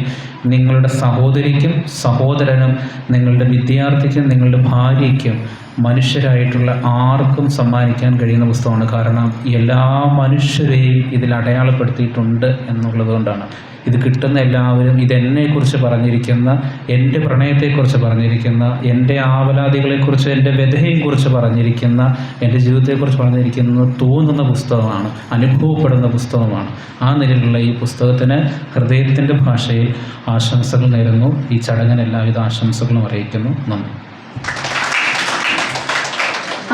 നിങ്ങളുടെ സഹോദരിക്കും സഹോദരനും നിങ്ങളുടെ വിദ്യാർത്ഥിക്കും നിങ്ങളുടെ ഭാര്യയ്ക്കും മനുഷ്യരായിട്ടുള്ള ആർക്കും സമ്മാനിക്കാൻ കഴിയുന്ന പുസ്തകമാണ്. കാരണം എല്ലാ മനുഷ്യരെയും ഇതിൽ അടയാളപ്പെടുത്തിയിട്ടുണ്ട് എന്നുള്ളത് കൊണ്ടാണ്. ഇത് കിട്ടുന്ന എല്ലാവരും ഇതെന്നെക്കുറിച്ച് പറഞ്ഞിരിക്കുന്ന, എൻ്റെ പ്രണയത്തെക്കുറിച്ച് പറഞ്ഞിരിക്കുന്ന, എൻ്റെ ആവലാതികളെക്കുറിച്ച്, എൻ്റെ വ്യഥയെക്കുറിച്ച് പറഞ്ഞിരിക്കുന്ന, എൻ്റെ ജീവിതത്തെക്കുറിച്ച് പറഞ്ഞിരിക്കുന്ന തോന്നുന്ന പുസ്തകമാണ്, അനുഭവപ്പെടുന്ന പുസ്തകമാണ്. ആ നിലയിലുള്ള ഈ പുസ്തകത്തിന് ഹൃദയത്തിൻ്റെ ഭാഷയിൽ ആശംസകൾ നേരുന്നു. ഈ ചടങ്ങിന് എല്ലാവിധ ആശംസകളും അറിയിക്കുന്നു. നന്ദി.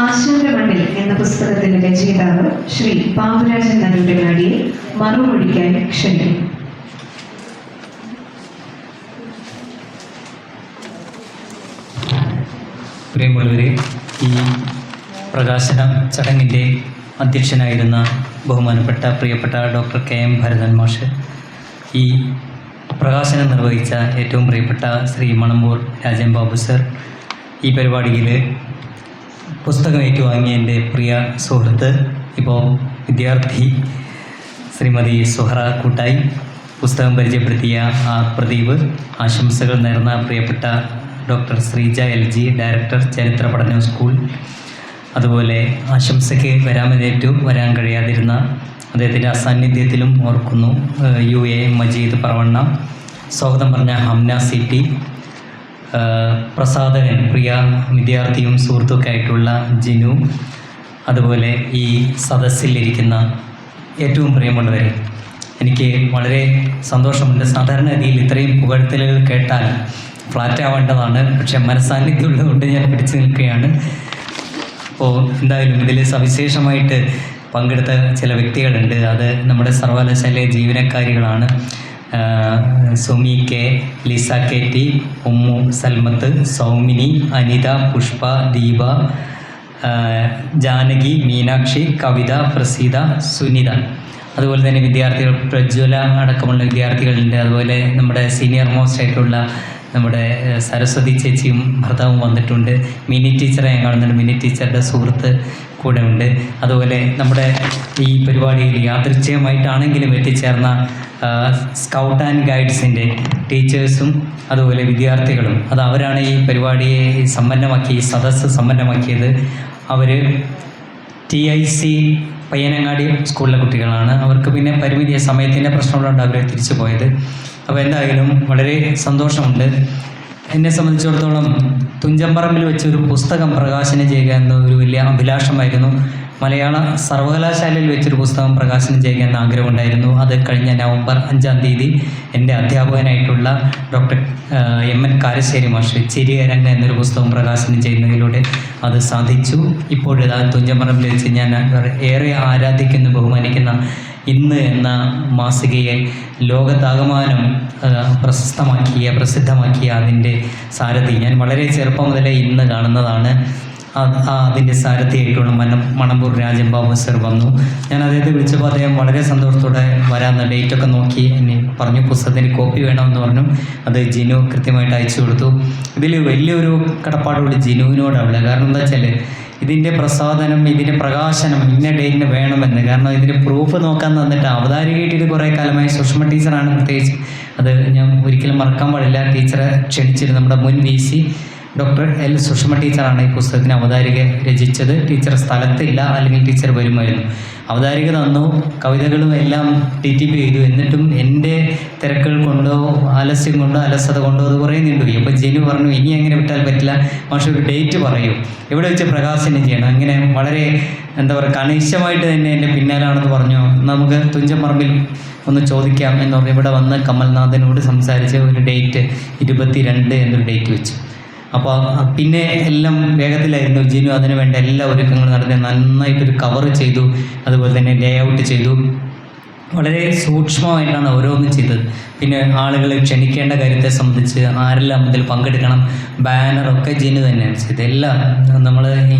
ആശാന്റെ മണ്ണിൽ എന്ന പുസ്തകത്തിന്റെ രചയിതാവ് ശ്രീ ബാബുരാജൻ നരൂരിനാടിയെ മറുമൊഴിക്കാൻ ക്ഷണിക്കുന്നു. പ്രിയമുള്ളവരെ, ഈ പ്രകാശന ചടങ്ങിൻ്റെ അധ്യക്ഷനായിരുന്ന ബഹുമാനപ്പെട്ട പ്രിയപ്പെട്ട ഡോക്ടർ KM ഭരതൻ മാഷ്, ഈ പ്രകാശനം നിർവഹിച്ച ഏറ്റവും പ്രിയപ്പെട്ട ശ്രീ മണമ്പൂർ രാജൻ ബാബു സർ, ഈ പരിപാടിയിൽ പുസ്തകം ഏറ്റുവാങ്ങിയ എൻ്റെ പ്രിയ സുഹൃത്ത്, ഇപ്പോൾ വിദ്യാർത്ഥി ശ്രീമതി സുഹറ കൂട്ടായി, പുസ്തകം പരിചയപ്പെടുത്തിയ ആർ പ്രദീപ്, ആശംസകൾ നേർന്ന പ്രിയപ്പെട്ട ഡോക്ടർ ശ്രീജ LG, ഡയറക്ടർ ചരിത്ര പഠന സ്കൂൾ, അതുപോലെ ആശംസയ്ക്ക് വരാൻ കഴിയാതിരുന്ന അദ്ദേഹത്തിൻ്റെ അസാന്നിധ്യത്തിലും ഓർക്കുന്നു UA മജീദ് പറവണ്ണ, സ്വാഗതം പറഞ്ഞ ഹംന CT, പ്രസാധകൻ പ്രിയ വിദ്യാർത്ഥിയും സുഹൃത്തുക്കെ ആയിട്ടുള്ള ജിനു, അതുപോലെ ഈ സദസ്സിലിരിക്കുന്ന ഏറ്റവും പ്രിയമുള്ളവരെ, എനിക്ക് വളരെ സന്തോഷമുണ്ട്. സാധാരണഗതിയിൽ ഇത്രയും പുകഴ്ത്തലുകൾ കേട്ടാൽ ഫ്ലാറ്റ് ആവേണ്ടതാണ്, പക്ഷേ മനസ്സാന്നിധ്യം ഉള്ളതുകൊണ്ട് ഞാൻ പിടിച്ചു നിൽക്കുകയാണ്. അപ്പോൾ എന്തായാലും ഇതിൽ സവിശേഷമായിട്ട് പങ്കെടുത്ത ചില വ്യക്തികളുണ്ട്. അത് നമ്മുടെ സർവകലാശാലയിലെ ജീവനക്കാരികളാണ്. Sumi K, Lisa K T, Ummu, Salmath, Saumini, Anitha, Pushpa, Deepa, Janaki, Meenakshi, Kavitha, Praseetha, Sunitha. അതുപോലെ തന്നെ വിദ്യാർത്ഥികൾ പ്രജ്വല അടക്കമുള്ള വിദ്യാർത്ഥികളുണ്ട്. അതുപോലെ നമ്മുടെ സീനിയർ മോസ്റ്റ് ആയിട്ടുള്ള നമ്മുടെ സരസ്വതി ചേച്ചിയും ഭർത്താവും വന്നിട്ടുണ്ട്. മിനി ടീച്ചറെ ഞാൻ കാണുന്നുണ്ട്. മിനി ടീച്ചറുടെ സുഹൃത്ത് കൂടെ ഉണ്ട്. അതുപോലെ നമ്മുടെ ഈ പരിപാടിയിൽ യാദൃച്ഛികമായിട്ടാണെങ്കിലും എത്തിച്ചേർന്ന സ്കൗട്ട് ആൻഡ് ഗൈഡ്സിൻ്റെ ടീച്ചേഴ്സും അതുപോലെ വിദ്യാർത്ഥികളും, അത് അവരാണ് ഈ പരിപാടിയെ സമ്പന്നമാക്കി, ഈ സദസ്സ് സമ്പന്നമാക്കിയത്. അവർ TIC പയ്യനങ്ങാടി സ്കൂളിലെ കുട്ടികളാണ്. അവർക്ക് പിന്നെ പരിമിതിയ സമയത്തിൻ്റെ പ്രശ്നങ്ങളുണ്ട് അവർ തിരിച്ചു പോയത്. അപ്പോൾ എന്തായാലും വളരെ സന്തോഷമുണ്ട്. എന്നെ സംബന്ധിച്ചിടത്തോളം തുഞ്ചൻപറമ്പിൽ വെച്ചൊരു പുസ്തകം പ്രകാശനം ചെയ്യുക എന്ന ഒരു വലിയ അഭിലാഷമായിരുന്നു. മലയാള സർവകലാശാലയിൽ വെച്ചൊരു പുസ്തകം പ്രകാശനം ചെയ്യുക എന്ന ആഗ്രഹമുണ്ടായിരുന്നു. അത് കഴിഞ്ഞ നവംബർ 5-ാം തീയതി എൻ്റെ അധ്യാപകനായിട്ടുള്ള ഡോക്ടർ MN കാരശ്ശേരി മാഷ് ചിരിയരങ്ങ എന്നൊരു പുസ്തകം പ്രകാശനം ചെയ്യുന്നതിലൂടെ അത് സാധിച്ചു. ഇപ്പോഴിതാ തുഞ്ചൻപറമ്പിൽ വെച്ച് ഞാൻ ഏറെ ആരാധിക്കുന്ന ബഹുമാനിക്കുന്ന ഇന്ന് എന്ന മാസികയെ ലോകത്താകമാനം പ്രസിദ്ധമാക്കിയ അതിൻ്റെ സാരഥി, ഞാൻ വളരെ ചെറുപ്പം മുതലേ ഇന്ന് കാണുന്നതാണ്. അതിൻ്റെ സാരഥിയായിട്ടുള്ള മണമ്പൂർ രാജൻ ബാബു സർ വന്നു. ഞാൻ അദ്ദേഹത്തെ വിളിച്ചപ്പോൾ അദ്ദേഹം വളരെ സന്തോഷത്തോടെ വരാമെന്ന ഡേറ്റൊക്കെ നോക്കി എന്നെ പറഞ്ഞു. പുസ്തകത്തിന് കോപ്പി വേണമെന്ന് പറഞ്ഞു. അത് ജിനു കൃത്യമായിട്ട് അയച്ചു കൊടുത്തു. ഇതിൽ വലിയൊരു കടപ്പാടുള്ള ജിനുവിനോടാണ്. കാരണം എന്താ വെച്ചാൽ ഇതിൻ്റെ പ്രസാധനം, ഇതിൻ്റെ പ്രകാശനം ഇന്ന ഡേറ്റിന് വേണമെന്ന്. കാരണം ഇതിൻ്റെ പ്രൂഫ് നോക്കാൻ തന്നിട്ട് അവതാരികയായിട്ട് കുറേ കാലമായി സുഷമ ടീച്ചറാണ് പ്രത്യേകിച്ച്. അത് ഞാൻ ഒരിക്കലും മറക്കാൻ പാടില്ല. ടീച്ചറെ ക്ഷണിച്ചിരുന്നു. നമ്മുടെ മുൻ VC ഡോക്ടർ L സുഷമ ടീച്ചറാണ് ഈ പുസ്തകത്തിന് അവതാരിക രചിച്ചത്. ടീച്ചർ സ്ഥലത്തില്ല, അല്ലെങ്കിൽ ടീച്ചർ വരുമായിരുന്നു. അവതാരിക തന്നു, കവിതകളും എല്ലാം TTP ചെയ്തു. എന്നിട്ടും എൻ്റെ തിരക്കുകൾ കൊണ്ടോ ആലസ്യം കൊണ്ടോ അലസത കൊണ്ടോ അത് കുറേ നീണ്ടുപോയി. അപ്പോൾ ജിനു പറഞ്ഞു, ഇനി അങ്ങനെ വിട്ടാൽ പറ്റില്ല, പക്ഷേ ഒരു ഡേറ്റ് പറയൂ, എവിടെ വെച്ച് പ്രകാശനം ചെയ്യണം. അങ്ങനെ വളരെ എന്താ പറയുക കണിശമായിട്ട് തന്നെ എൻ്റെ പിന്നാലാണെന്ന് പറഞ്ഞു. നമുക്ക് തുഞ്ചൻപറമ്പിൽ ഒന്ന് ചോദിക്കാം എന്ന് പറഞ്ഞു. ഇവിടെ വന്ന് കമൽനാഥനോട് സംസാരിച്ച് ഒരു ഡേറ്റ് 22 എന്നൊരു ഡേറ്റ് വെച്ചു. അപ്പോൾ പിന്നെ എല്ലാം വേഗത്തിലായിരുന്നു. ജിനു അതിനു വേണ്ട എല്ലാ ഒരുക്കങ്ങളും നടത്തി നന്നായിട്ടൊരു കവർ ചെയ്തു. അതുപോലെ തന്നെ ലേ ഔട്ട് ചെയ്തു. വളരെ സൂക്ഷ്മമായിട്ടാണ് ഓരോന്നും ചെയ്തത്. പിന്നെ ആളുകളെ ക്ഷണിക്കേണ്ട കാര്യത്തെ സംബന്ധിച്ച് ആരെല്ലാം അതിൽ പങ്കെടുക്കണം, ബാനറൊക്കെ ജിനു തന്നെയാണ് ചെയ്തത്. എല്ലാം നമ്മൾ ഈ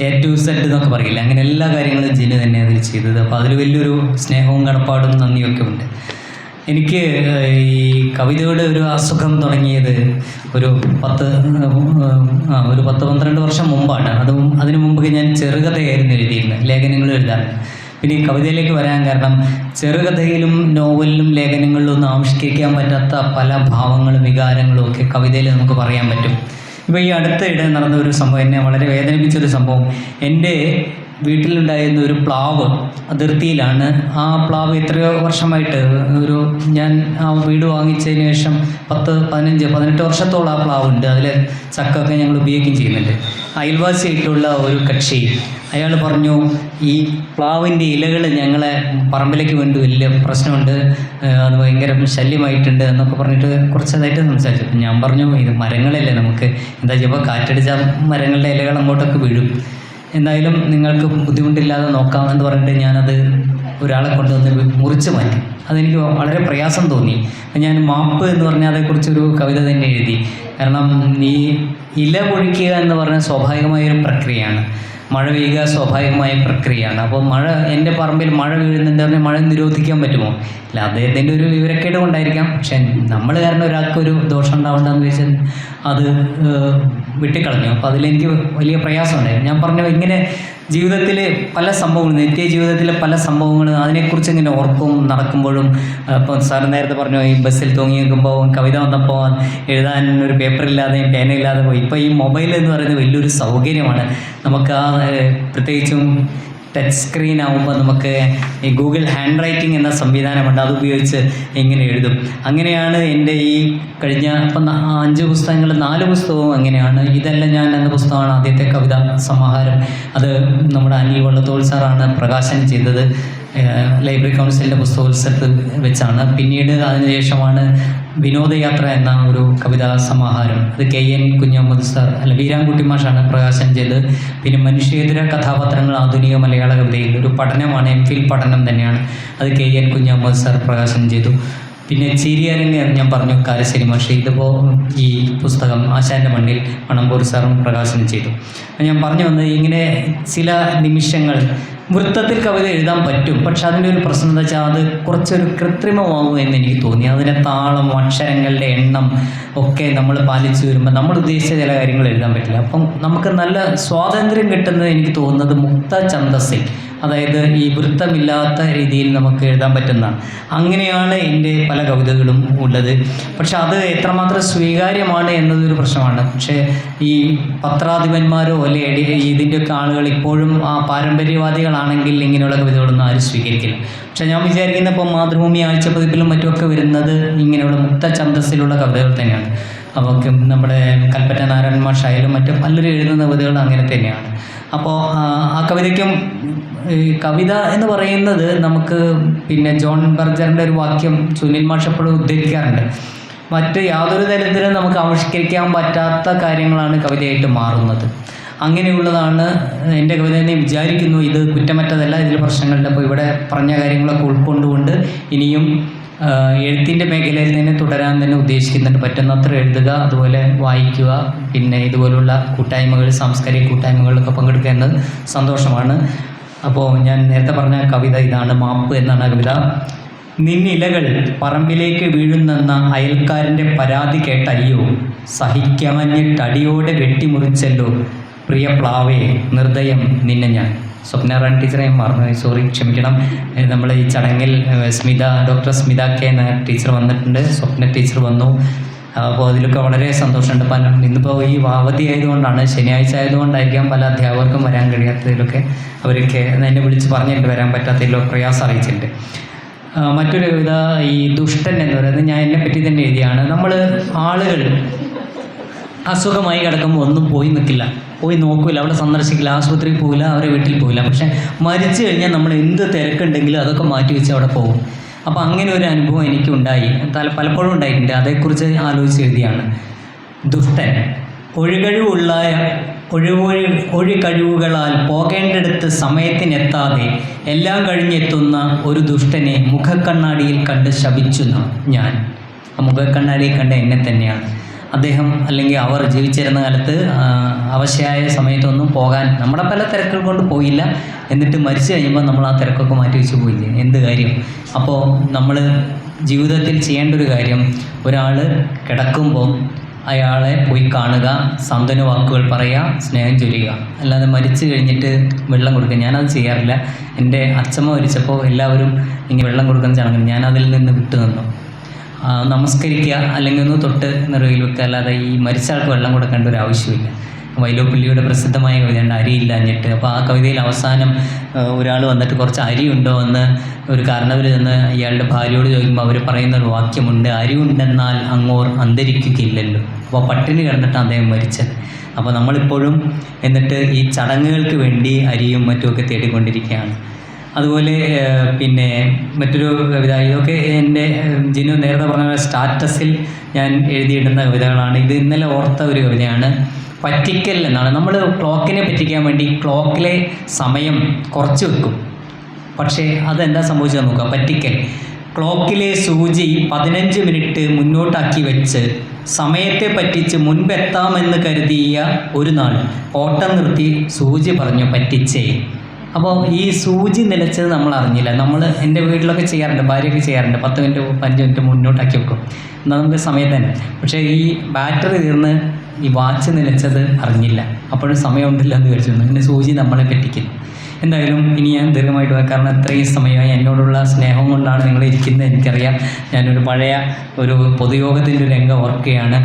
A to Z എന്നൊക്കെ പറയില്ല, അങ്ങനെ എല്ലാ കാര്യങ്ങളും ജിനു തന്നെയാണ് അതിൽ ചെയ്തത്. അപ്പോൾ അതിൽ വലിയൊരു സ്നേഹവും കടപ്പാടും നന്ദിയൊക്കെ ഉണ്ട്. എനിക്ക് ഈ കവിതയുടെ ഒരു അസുഖം തുടങ്ങിയത് ഒരു 10-12 വർഷം മുമ്പാണ്. അതിനു മുമ്പ് ഞാൻ ചെറുകഥയായിരുന്നു എഴുതിയിരുന്നത്, ലേഖനങ്ങൾ എഴുതാറുണ്ട്. പിന്നെ ഈ കവിതയിലേക്ക് വരാൻ കാരണം ചെറുകഥയിലും നോവലിലും ലേഖനങ്ങളിലും ഒന്നും ആവിഷ്കരിക്കാൻ പറ്റാത്ത പല ഭാവങ്ങളും വികാരങ്ങളും ഒക്കെ കവിതയിൽ നമുക്ക് പറയാൻ പറ്റും. ഇപ്പോൾ ഈ അടുത്തിടെ നടന്ന ഒരു സംഭവം എന്നെ വളരെ വേദനിപ്പിച്ചൊരു സംഭവം. എൻ്റെ വീട്ടിലുണ്ടായിരുന്ന ഒരു പ്ലാവ് അതിർത്തിയിലാണ്. ആ പ്ലാവ് എത്രയോ വർഷമായിട്ട് ഞാൻ ആ വീട് വാങ്ങിച്ചതിന് ശേഷം 10-15-18 വർഷത്തോളം ആ പ്ലാവുണ്ട്. അതിൽ ചക്കൊക്കെ ഞങ്ങൾ ഉപയോഗിക്കുകയും ചെയ്യുന്നുണ്ട്. അയൽവാസിയായിട്ടുള്ള ഒരു കക്ഷി അയാൾ പറഞ്ഞു, ഈ പ്ലാവിൻ്റെ ഇലകൾ ഞങ്ങളെ പറമ്പിലേക്ക് വേണ്ടി വലിയ പ്രശ്നമുണ്ട്, അത് ഭയങ്കര ശല്യമായിട്ടുണ്ട് എന്നൊക്കെ പറഞ്ഞിട്ട് കുറച്ചതായിട്ട് സംസാരിച്ചു. ഞാൻ പറഞ്ഞു, ഇത് മരങ്ങളല്ലേ, നമുക്ക് എന്താ ചെയ്യുമ്പോൾ കാറ്റടിച്ചാൽ മരങ്ങളുടെ ഇലകൾ അങ്ങോട്ടൊക്കെ വീഴും, എന്തായാലും നിങ്ങൾക്ക് ബുദ്ധിമുട്ടില്ലാതെ നോക്കാം എന്ന് പറഞ്ഞിട്ട് ഞാനത് ഒരാളെ കൊണ്ടുവന്ന് മുറിച്ച് മാറ്റി. അതെനിക്ക് വളരെ പ്രയാസം തോന്നി. ഞാൻ മാപ്പ് എന്ന് പറഞ്ഞാൽ അതേക്കുറിച്ചൊരു കവിത തന്നെ എഴുതി. കാരണം ഈ ഇല പൊഴിക്കുക എന്ന് പറഞ്ഞാൽ സ്വാഭാവികമായൊരു പ്രക്രിയയാണ്, മഴ പെയ്യുക സ്വാഭാവികമായ പ്രക്രിയയാണ്. അപ്പോൾ എൻ്റെ പറമ്പിൽ മഴ വീഴുന്നുണ്ട് പറഞ്ഞാൽ മഴ നിരോധിക്കാൻ പറ്റുമോ? ഇല്ല, അദ്ദേഹത്തിൻ്റെ ഒരു വിവരക്കേട് കൊണ്ടായിരിക്കാം. പക്ഷെ നമ്മൾ കാരണം ഒരാൾക്കൊരു ദോഷം ഉണ്ടാവണ്ടെന്ന് വെച്ചാൽ അത് വിട്ടിക്കളഞ്ഞു. അപ്പോൾ അതിലെനിക്ക് വലിയ പ്രയാസമുണ്ടായിരുന്നു. ഞാൻ പറഞ്ഞു, ഇങ്ങനെ ജീവിതത്തിൽ പല സംഭവങ്ങളും, നിത്യ ജീവിതത്തിലെ പല സംഭവങ്ങളും അതിനെക്കുറിച്ച് ഇങ്ങനെ ഓർക്കും നടക്കുമ്പോഴും. ഇപ്പോൾ സാർ നേരത്തെ പറഞ്ഞു, ഈ ബസ്സിൽ തൂങ്ങി നിൽക്കുമ്പോൾ കവിത വന്നപ്പോൾ എഴുതാൻ ഒരു പേപ്പറില്ലാതെയും പേനയില്ലാതെ പോയി. ഇപ്പോൾ ഈ മൊബൈൽ എന്ന് പറയുന്നത് വലിയൊരു സൗകര്യമാണ്. നമുക്ക് പ്രത്യേകിച്ചും ടച്ച് സ്ക്രീൻ ആകുമ്പോൾ നമുക്ക് ഈ ഗൂഗിൾ ഹാൻഡ് റൈറ്റിംഗ് എന്ന സംവിധാനമുണ്ട്, അതുപയോഗിച്ച് ഇങ്ങനെ എഴുതും. അങ്ങനെയാണ് എൻ്റെ ഈ കഴിഞ്ഞ 5 പുസ്തകങ്ങൾ 4 പുസ്തകവും അങ്ങനെയാണ്. ഇതെല്ലാം ഞാൻ എന്ന പുസ്തകമാണ് ആദ്യത്തെ കവിതാ സമാഹാരം. അത് നമ്മുടെ അനിൽ വള്ളത്തോൾ സാറാണ് പ്രകാശനം ചെയ്തത്. ലൈബ്രറി കൗൺസിലിൻ്റെ പുസ്തകോത്സവത്തിൽ വെച്ചാണ്. പിന്നീട് അതിനുശേഷമാണ് വിനോദയാത്ര എന്ന ഒരു കവിതാ സമാഹാരം, അത് KN കുഞ്ഞഹമ്മദ് സാർ വീരാൻകുട്ടി മാഷാണ് പ്രകാശനം ചെയ്തത്. പിന്നെ മനുഷ്യേതര കഥാപാത്രങ്ങൾ ആധുനിക മലയാള കവിതയിൽ ഒരു പഠനമാണ്, MPhil പഠനം തന്നെയാണ്, അത് KN കുഞ്ഞഹമ്മദ് സാർ പ്രകാശനം ചെയ്തു. പിന്നെ ചിരിയരങ്ങ് ഞാൻ പറഞ്ഞു കാരശ്ശേരി മാഷ്, ഇതിപ്പോൾ ഈ പുസ്തകം ആശാൻ്റെ മണ്ണിൽ മണമ്പൂർ സാറും പ്രകാശനം ചെയ്തു. ഞാൻ പറഞ്ഞു വന്നത് ഇങ്ങനെ ചില നിമിഷങ്ങൾ വൃത്തത്തിൽ കവിത എഴുതാൻ പറ്റും, പക്ഷെ അതിൻ്റെ ഒരു പ്രശ്നം എന്താ വെച്ചാൽ അത് കുറച്ചൊരു കൃത്രിമമാകും എന്ന് എനിക്ക് തോന്നി. അതിൻ്റെ താളം, അക്ഷരങ്ങളുടെ എണ്ണം ഒക്കെ നമ്മൾ പാലിച്ചു വരുമ്പോൾ നമ്മൾ ഉദ്ദേശിച്ച ചില കാര്യങ്ങൾ എഴുതാൻ പറ്റില്ല. അപ്പം നമുക്ക് നല്ല സ്വാതന്ത്ര്യം കിട്ടുന്നത് എനിക്ക് തോന്നുന്നത് മുക്ത ഛന്ദസ്സിൽ, അതായത് ഈ വൃത്തമില്ലാത്ത രീതിയിൽ നമുക്ക് എഴുതാൻ പറ്റുന്നതാണ്. അങ്ങനെയാണ് എൻ്റെ പല കവിതകളും ഉള്ളത്. പക്ഷെ അത് എത്രമാത്രം സ്വീകാര്യമാണ് എന്നതൊരു പ്രശ്നമാണ്. പക്ഷേ ഈ പത്രാധിപന്മാരോ അല്ലെങ്കിൽ ഇതിൻ്റെയൊക്കെ ആളുകൾ ഇപ്പോഴും ആ പാരമ്പര്യവാദികളാണെങ്കിൽ ഇങ്ങനെയുള്ള കവിതകളൊന്നും ആരും സ്വീകരിക്കില്ല. പക്ഷെ ഞാൻ വിചാരിക്കുന്ന ഇപ്പോൾ മാതൃഭൂമി ആഴ്ചപ്പതിപ്പിലും മറ്റുമൊക്കെ വരുന്നത് ഇങ്ങനെയുള്ള മുക്ത ഛന്ദസ്സിലുള്ള കവിതകൾ തന്നെയാണ്. അവർക്ക് നമ്മുടെ കൽപ്പറ്റ നാരായണ മാഷായാലും മറ്റും പലരും എഴുതുന്ന കവിതകൾ അങ്ങനെ തന്നെയാണ്. അപ്പോൾ ആ കവിതയ്ക്കും കവിത എന്ന് പറയുന്നത് നമുക്ക് പിന്നെ ജോൺ ബർജറിൻ്റെ ഒരു വാക്യം സുനിൽ മാഷ് എപ്പോഴും ഉദ്ധരിക്കാറുണ്ട്, മറ്റ് യാതൊരു തരത്തിലും നമുക്ക് ആവിഷ്കരിക്കാൻ പറ്റാത്ത കാര്യങ്ങളാണ് കവിതയായിട്ട് മാറുന്നത്. അങ്ങനെയുള്ളതാണ് എൻ്റെ കവിത എന്ന് വിചാരിക്കുന്നു. ഇത് കുറ്റമറ്റതല്ല, ഇതിൽ പ്രശ്നങ്ങളുണ്ട്. അപ്പോൾ ഇവിടെ പറഞ്ഞ കാര്യങ്ങളൊക്കെ ഉൾക്കൊണ്ടുകൊണ്ട് ഇനിയും എഴുത്തിൻ്റെ മേഖലയിൽ തന്നെ തുടരാൻ തന്നെ ഉദ്ദേശിക്കുന്നുണ്ട്. പറ്റുന്നത്ര എഴുതുക, അതുപോലെ വായിക്കുക, പിന്നെ ഇതുപോലുള്ള കൂട്ടായ്മകൾ, സാംസ്കാരിക കൂട്ടായ്മകളിലൊക്കെ പങ്കെടുക്കുക എന്നത് സന്തോഷമാണ്. അപ്പോൾ ഞാൻ നേരത്തെ പറഞ്ഞ കവിത ഇതാണ്, മാപ്പ് എന്നാണ് കവിത. നിന്നിലകൾ പറമ്പിലേക്ക് വീഴുന്നെന്ന അയൽക്കാരൻ്റെ പരാതി കേട്ടയ്യോ, സഹിക്കാഞ്ഞിട്ടടിയോടെ വെട്ടിമുറിച്ചല്ലോ പ്രിയ പ്ലാവേ നിർദ്ദയം നിന്നെ ഞാൻ. സ്വപ്ന ടീച്ചറെ മറന്നു, സോറി, ക്ഷമിക്കണം. നമ്മൾ ഈ ചടങ്ങിൽ doctor Smitha K Nair teacher വന്നിട്ടുണ്ട്, സ്വപ്ന ടീച്ചർ വന്നു. അപ്പോൾ അതിലൊക്കെ വളരെ സന്തോഷമുണ്ട്. ഇന്നിപ്പോൾ ഈ അവധി ആയതുകൊണ്ടാണ്, ശനിയാഴ്ച ആയതുകൊണ്ടായിരിക്കാം പല അധ്യാപകർക്കും വരാൻ കഴിയാത്തതിലൊക്കെ അവരൊക്കെ എന്നെ വിളിച്ച് പറഞ്ഞിട്ട് വരാൻ പറ്റാത്തതിലൊക്കെ പ്രയാസം അറിയിച്ചിട്ടുണ്ട്. മറ്റൊരു കവിത ഈ ദുഷ്ടൻ എന്ന് പറയുന്നത് ഞാൻ എന്നെ പറ്റി തന്നെ എഴുതിയാണ്. നമ്മൾ ആളുകൾ അസുഖമായി കിടക്കുമ്പോൾ ഒന്നും പോയി നിൽക്കില്ല, പോയി നോക്കില്ല, അവിടെ സന്ദർശിക്കില്ല, ആശുപത്രിയിൽ പോകില്ല, അവരെ വീട്ടിൽ പോകില്ല. പക്ഷേ മരിച്ചു കഴിഞ്ഞാൽ നമ്മൾ എന്ത് തിരക്കുണ്ടെങ്കിലും അതൊക്കെ മാറ്റി വെച്ച് അവിടെ പോകും. അപ്പോൾ അങ്ങനെ ഒരു അനുഭവം എനിക്കുണ്ടായി, പലപ്പോഴും ഉണ്ടായിട്ടുണ്ട്. അതേക്കുറിച്ച് ആലോചിച്ച് എഴുതിയാണ്. ദുഷ്ടൻ ഒഴികഴിവുകളാൽ പോകേണ്ടടുത്ത് സമയത്തിനെത്താതെ എല്ലാം കഴിഞ്ഞെത്തുന്ന ഒരു ദുഷ്ടനെ മുഖക്കണ്ണാടിയിൽ കണ്ട് ശപിച്ചു ഞാൻ. ആ മുഖക്കണ്ണാടിയിൽ കണ്ട എന്നെ തന്നെയാണ്. അദ്ദേഹം അല്ലെങ്കിൽ അവർ ജീവിച്ചിരുന്ന കാലത്ത് അവശയായ സമയത്തൊന്നും പോകാൻ നമ്മുടെ പല തിരക്കുകൾ കൊണ്ട് പോയില്ല. എന്നിട്ട് മരിച്ചു കഴിയുമ്പോൾ നമ്മൾ ആ തിരക്കൊക്കെ മാറ്റി വെച്ച് പോയില്ലേ, എന്ത് കാര്യം? അപ്പോൾ നമ്മൾ ജീവിതത്തിൽ ചെയ്യേണ്ട ഒരു കാര്യം, ഒരാൾ കിടക്കുമ്പോൾ അയാളെ പോയി കാണുക, സാന്ത്വന വാക്കുകൾ പറയുക, സ്നേഹം ചൊല്ലുക. അല്ലാതെ മരിച്ചു കഴിഞ്ഞിട്ട് വെള്ളം കൊടുക്കുക, ഞാനത് ചെയ്യാറില്ല. എൻ്റെ അച്ഛമ്മ മരിച്ചപ്പോൾ എല്ലാവരും ഇങ്ങനെ വെള്ളം കൊടുക്കുന്ന ചടങ്ങ്, ഞാനതിൽ നിന്ന് വിട്ടു നിന്നു. നമസ്കരിക്കുക, അല്ലെങ്കിൽ ഒന്ന് തൊട്ട് നിറവിൽ വെക്കുക, അല്ലാതെ ഈ മരിച്ച ആൾക്ക് വെള്ളം കൊടുക്കേണ്ട ഒരു ആവശ്യമില്ല. വൈലോപ്പിള്ളിയുടെ പ്രസിദ്ധമായ കവിതയുണ്ട് അരിയില്ലാഞ്ഞിട്ട്. അപ്പോൾ ആ കവിതയിൽ അവസാനം ഒരാൾ വന്നിട്ട് കുറച്ച് അരിയുണ്ടോ എന്ന് ഒരു കാരണവർ ചെന്ന് ഇയാളുടെ ഭാര്യയോട് ചോദിക്കുമ്പോൾ അവർ പറയുന്ന ഒരു വാക്യമുണ്ട്, അരി ഉണ്ടെന്നാൽ അങ്ങോർ അന്തരിക്കുകയില്ലല്ലോ. അപ്പോൾ പട്ടിണി കിടന്നിട്ട് അദ്ദേഹം മരിച്ചത്. അപ്പോൾ നമ്മളിപ്പോഴും എന്നിട്ട് ഈ ചടങ്ങുകൾക്ക് വേണ്ടി അരിയും മറ്റുമൊക്കെ തേടിക്കൊണ്ടിരിക്കുകയാണ്. അതുപോലെ പിന്നെ മറ്റൊരു കവിത, ഇതൊക്കെ എൻ്റെ ജിനു നേരത്തെ പറഞ്ഞ സ്റ്റാറ്റസിൽ ഞാൻ എഴുതിയിടുന്ന കവിതകളാണ്. ഇത് ഇന്നലെ ഓർത്ത ഒരു കവിതയാണ്. പറ്റിക്കൽ എന്നാണ്. നമ്മൾ ക്ലോക്കിനെ പറ്റിക്കാൻ വേണ്ടി ക്ലോക്കിലെ സമയം കുറച്ച് വെക്കും, പക്ഷേ അതെന്താ സംഭവിച്ചതെന്ന് നോക്കുക. പറ്റിക്കൽ, ക്ലോക്കിലെ സൂചി 15 മിനിറ്റ് മുന്നോട്ടാക്കി വെച്ച് സമയത്തെ പറ്റിച്ച് മുൻപെത്താമെന്ന് കരുതിയ ഒരു നാൾ ഓട്ടം നിർത്തി സൂചി പറഞ്ഞു പറ്റിച്ചേ. അപ്പോൾ ഈ സൂചി നിലച്ചത് നമ്മൾ അറിഞ്ഞില്ല. എൻ്റെ വീട്ടിലൊക്കെ ചെയ്യാറുണ്ട്, ഭാര്യയൊക്കെ ചെയ്യാറുണ്ട്, 10 മിനിറ്റ് 5 മിനിറ്റ് മുന്നോട്ടാക്കി വെക്കും, എന്നാൽ നമുക്ക് സമയത്ത് തന്നെ. പക്ഷേ ഈ ബാറ്ററി തീർന്ന് ഈ വാച്ച് നിലച്ചത് അറിഞ്ഞില്ല, അപ്പോഴും സമയമുണ്ടില്ല എന്ന് വിചാരിച്ചു. പിന്നെ സൂചി നമ്മളെ പറ്റിക്കും. എന്തായാലും ഇനി ഞാൻ ദീർഘമായിട്ട് പോകാം, കാരണം ഇത്രയും സമയമായി. എന്നോടുള്ള സ്നേഹം കൊണ്ടാണ് നിങ്ങൾ ഇരിക്കുന്നത് എനിക്കറിയാം. ഞാനൊരു പഴയ ഒരു പൊതുയോഗത്തിൻ്റെ ഒരു രംഗം ഓർക്കുകയാണ്.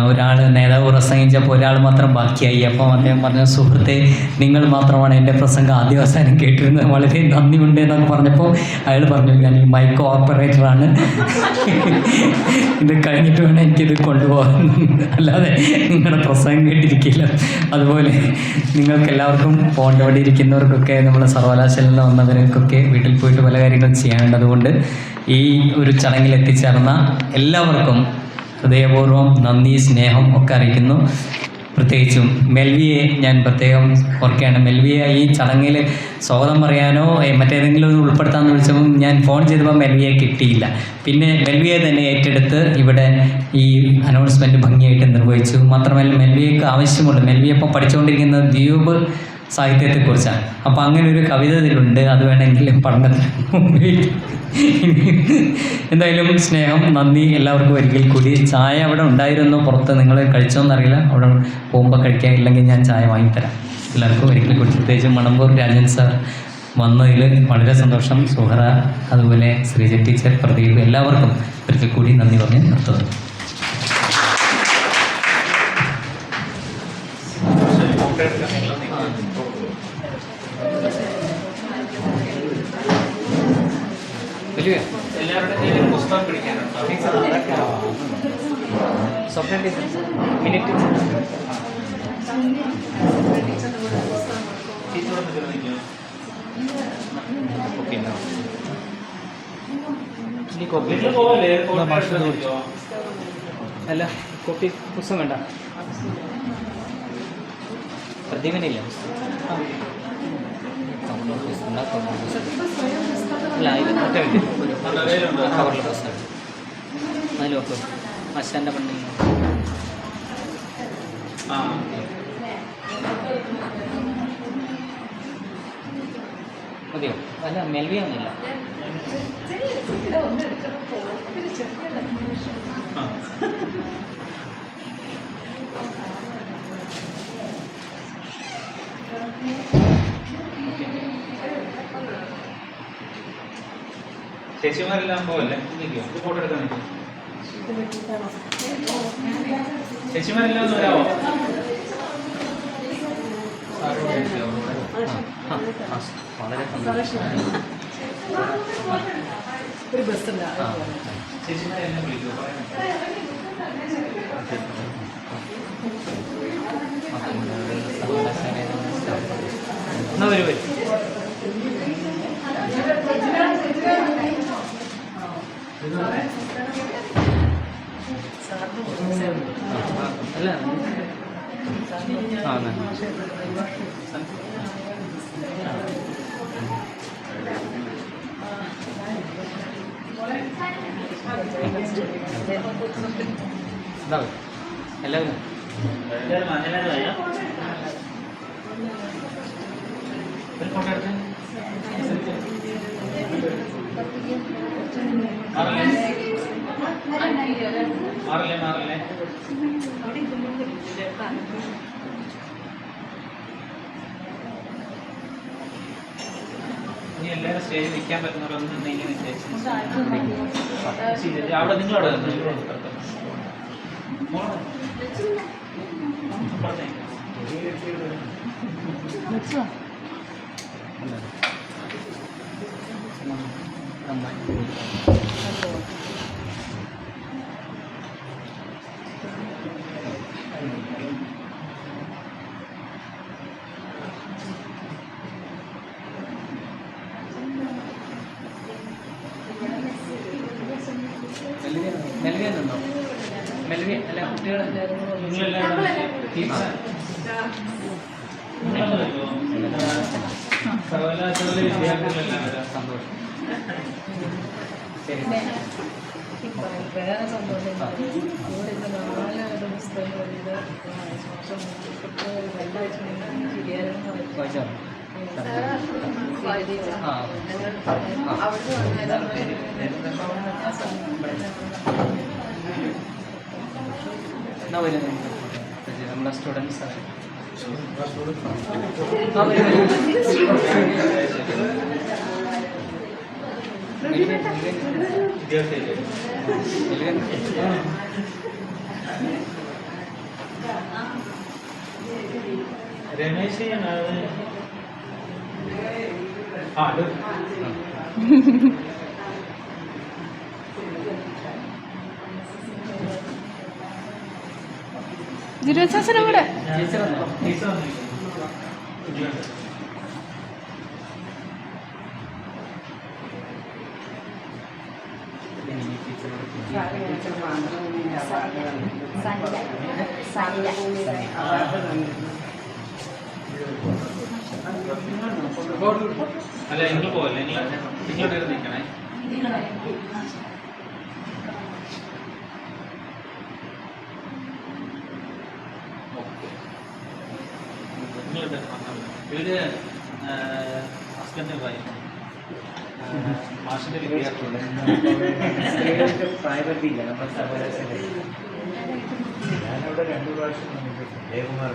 ഒരാൾ നേതാവ് പ്രസംഗിച്ചപ്പോൾ ഒരാൾ മാത്രം ബാക്കിയായി. അപ്പോൾ അദ്ദേഹം പറഞ്ഞ, സുഹൃത്തെ നിങ്ങൾ മാത്രമാണ് എൻ്റെ പ്രസംഗം ആദ്യ അവസാനം കേട്ടിരുന്നത്, വളരെ നന്ദിയുണ്ട് എന്നൊക്കെ പറഞ്ഞപ്പോൾ അയാൾ പറഞ്ഞു, ഞാൻ ഈ മൈക്ക് ഓപ്പറേറ്ററാണ്, ഇത് കഴിഞ്ഞിട്ട് വേണം എനിക്കിത് കൊണ്ടുപോകാൻ, അല്ലാതെ നിങ്ങളുടെ പ്രസംഗം കേട്ടിരിക്കില്ല. അതുപോലെ നിങ്ങൾക്ക് എല്ലാവർക്കും പോകേണ്ട, ഇവിടെ ഇരിക്കുന്നവർക്കൊക്കെ നമുക്കൊക്കെ നമ്മുടെ സർവകലാശാലയിൽ നിന്ന് വന്നവർക്കൊക്കെ വീട്ടിൽ പോയിട്ട് പല കാര്യങ്ങളും ചെയ്യാനുള്ളതുകൊണ്ട് ഈ ഒരു ചടങ്ങിൽ എത്തിച്ചേർന്ന എല്ലാവർക്കും ഹൃദയപൂർവ്വം നന്ദി, സ്നേഹം ഒക്കെ അറിയിക്കുന്നു. പ്രത്യേകിച്ചും മെൽവിയെ ഞാൻ പ്രത്യേകം ഓർക്കുകയാണ്. മെൽവിയെ ഈ ചടങ്ങിൽ സ്വാഗതം പറയാനോ മറ്റേതെങ്കിലും ഒന്ന് ഉൾപ്പെടുത്താമെന്ന് വിളിച്ചപ്പോൾ ഞാൻ ഫോൺ ചെയ്തപ്പോൾ മെൽവിയെ കിട്ടിയില്ല. പിന്നെ മെൽവിയെ തന്നെ ഏറ്റെടുത്ത് ഇവിടെ ഈ അനൗൺസ്മെൻറ്റ് ഭംഗിയായിട്ട് നിർവഹിച്ചു. മാത്രമല്ല മെൽവിയക്ക് ആവശ്യമുള്ള, മെൽവിയെ ഇപ്പോൾ പഠിച്ചുകൊണ്ടിരിക്കുന്ന ദ്വീപ് സാഹിത്യത്തെക്കുറിച്ചാണ്. അപ്പോൾ അങ്ങനെ ഒരു കവിത ഇതിലുണ്ട്, അത് വേണമെങ്കിൽ പഠനത്തിന് എന്തായാലും സ്നേഹം, നന്ദി എല്ലാവർക്കും ഒരിക്കൽ കൂടി. ചായ അവിടെ ഉണ്ടായിരുന്നു പുറത്ത്, നിങ്ങൾ കഴിച്ചോന്നറിയില്ല, അവിടെ പോകുമ്പോൾ കഴിക്കാൻ, ഇല്ലെങ്കിൽ ഞാൻ ചായ വാങ്ങിത്തരാം. എല്ലാവർക്കും ഒരിക്കൽ കൂടി, പ്രത്യേകിച്ച് മണമ്പൂർ രാജൻ സാർ വന്നതിൽ വളരെ സന്തോഷം. സുഹറ, അതുപോലെ ശ്രീജ ടീച്ചർ, പ്രദീപ്, എല്ലാവർക്കും ഒരിക്കൽ കൂടി നന്ദി പറഞ്ഞ് നിർത്തുന്നു. എല്ലാവരുടെയും പുസ്തകം പിടിക്കാനുണ്ടോ? അല്ല, കോപ്പി പുസ്തകം വേണ്ട, പ്രതിമനില്ല. അല്ല, ഇത് ഒറ്റ കവറിലെ പുസ്തകം അതിലൊക്കെ മശാൻ്റെ പണ്ടി മതിയോ? അല്ല, മെൽവിയൊന്നുമില്ല. ചേച്ചിമാരെല്ലാം പോവല്ലേ? ഫോട്ടോ എടുക്കാൻ നിൽക്കും. ചേച്ചിമാരെല്ലാം ഒന്ന് വരാമോ? വളരെ സന്തോഷം. ഒരു ബസ് ഉണ്ട്. ചേച്ചിമാരെല്ലാം വിളിക്കുമോ? എന്നാ വരും. അല്ല, എല്ലാവരും ഫോട്ടോ എടുത്ത് മാറില്ലേ ഇനി എല്ലാവരും സ്റ്റേജിൽ നിൽക്കാൻ പറ്റുന്നവരൊന്നും ഇങ്ങനെ അവിടെ നിങ്ങളവിടെ മെൽവിയുണ്ടോ? മെൽവി അല്ല, കുട്ടികളെല്ലാവരും സർവകലാശാലയിലെ വിദ്യാർത്ഥികളെല്ലാം സന്തോഷം. ശരി. വേറെ സന്തോഷം പുസ്തകങ്ങൾ വായിച്ചോ? എന്നാ വരും നമ്മളെ സ്റ്റുഡൻസ് രമേശ് ജിരുവശാസനം കൂടെ ടീച്ചർ അല്ല നിങ്ങൾ പോകല്ലേ, നിങ്ങളുടെ നിൽക്കണേ. വീട് ഹസ്ബൻഡ് വൈഫ് മാഷിന്റെ വിദ്യാർത്ഥിയുണ്ട്. ഞാനവിടെ 2 പ്രാവശ്യം ജയകുമാർ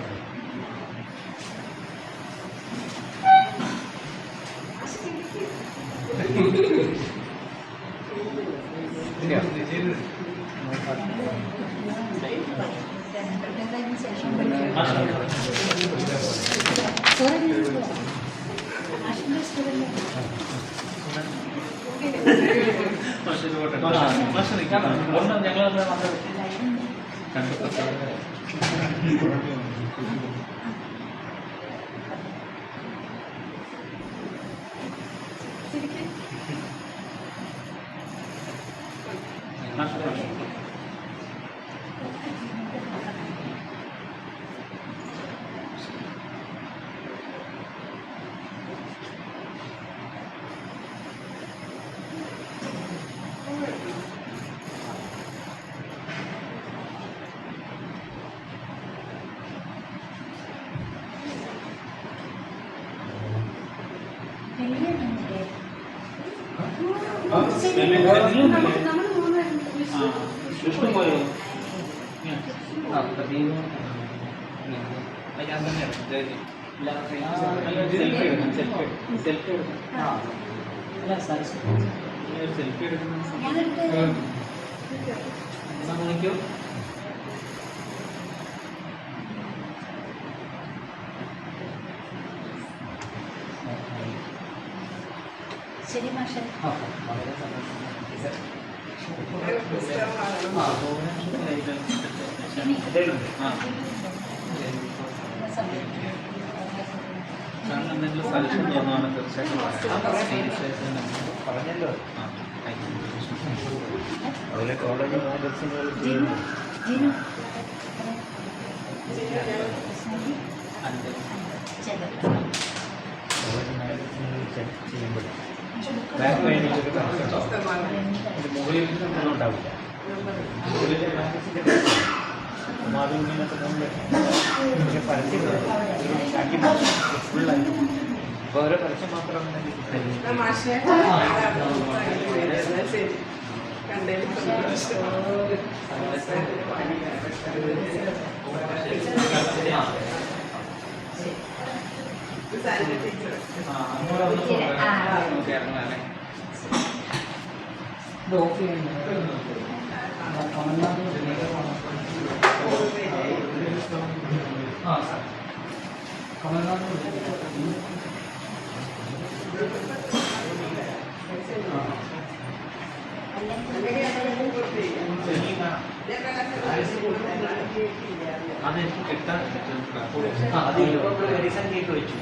വിഷ്ണു പോയോ? സെൽഫി എടുക്കുന്ന ശരി മാഷെ. എന്തെങ്കിലും സജഷൻ തോന്നുകയാണ് തീർച്ചയായിട്ടും പറഞ്ഞല്ലോ. അതുപോലെ കോളേജ് ചെയ്യുമ്പോൾ ബാക്ക് വേണ്ടിയിട്ടൊരു മുകളിൽ ഒന്നും ഉണ്ടാവില്ല. മുകളിലെ പ്രാക്ടീസിൻ്റെ മാതൃഭൂമിയിലൊക്കെ പോകുമ്പോൾ പക്ഷേ പരസ്യം ഫുള്ളായി ഇപ്പോൾ ഓരോ പരസ്യം മാത്രം അത് കിട്ടാൻ വെച്ചു.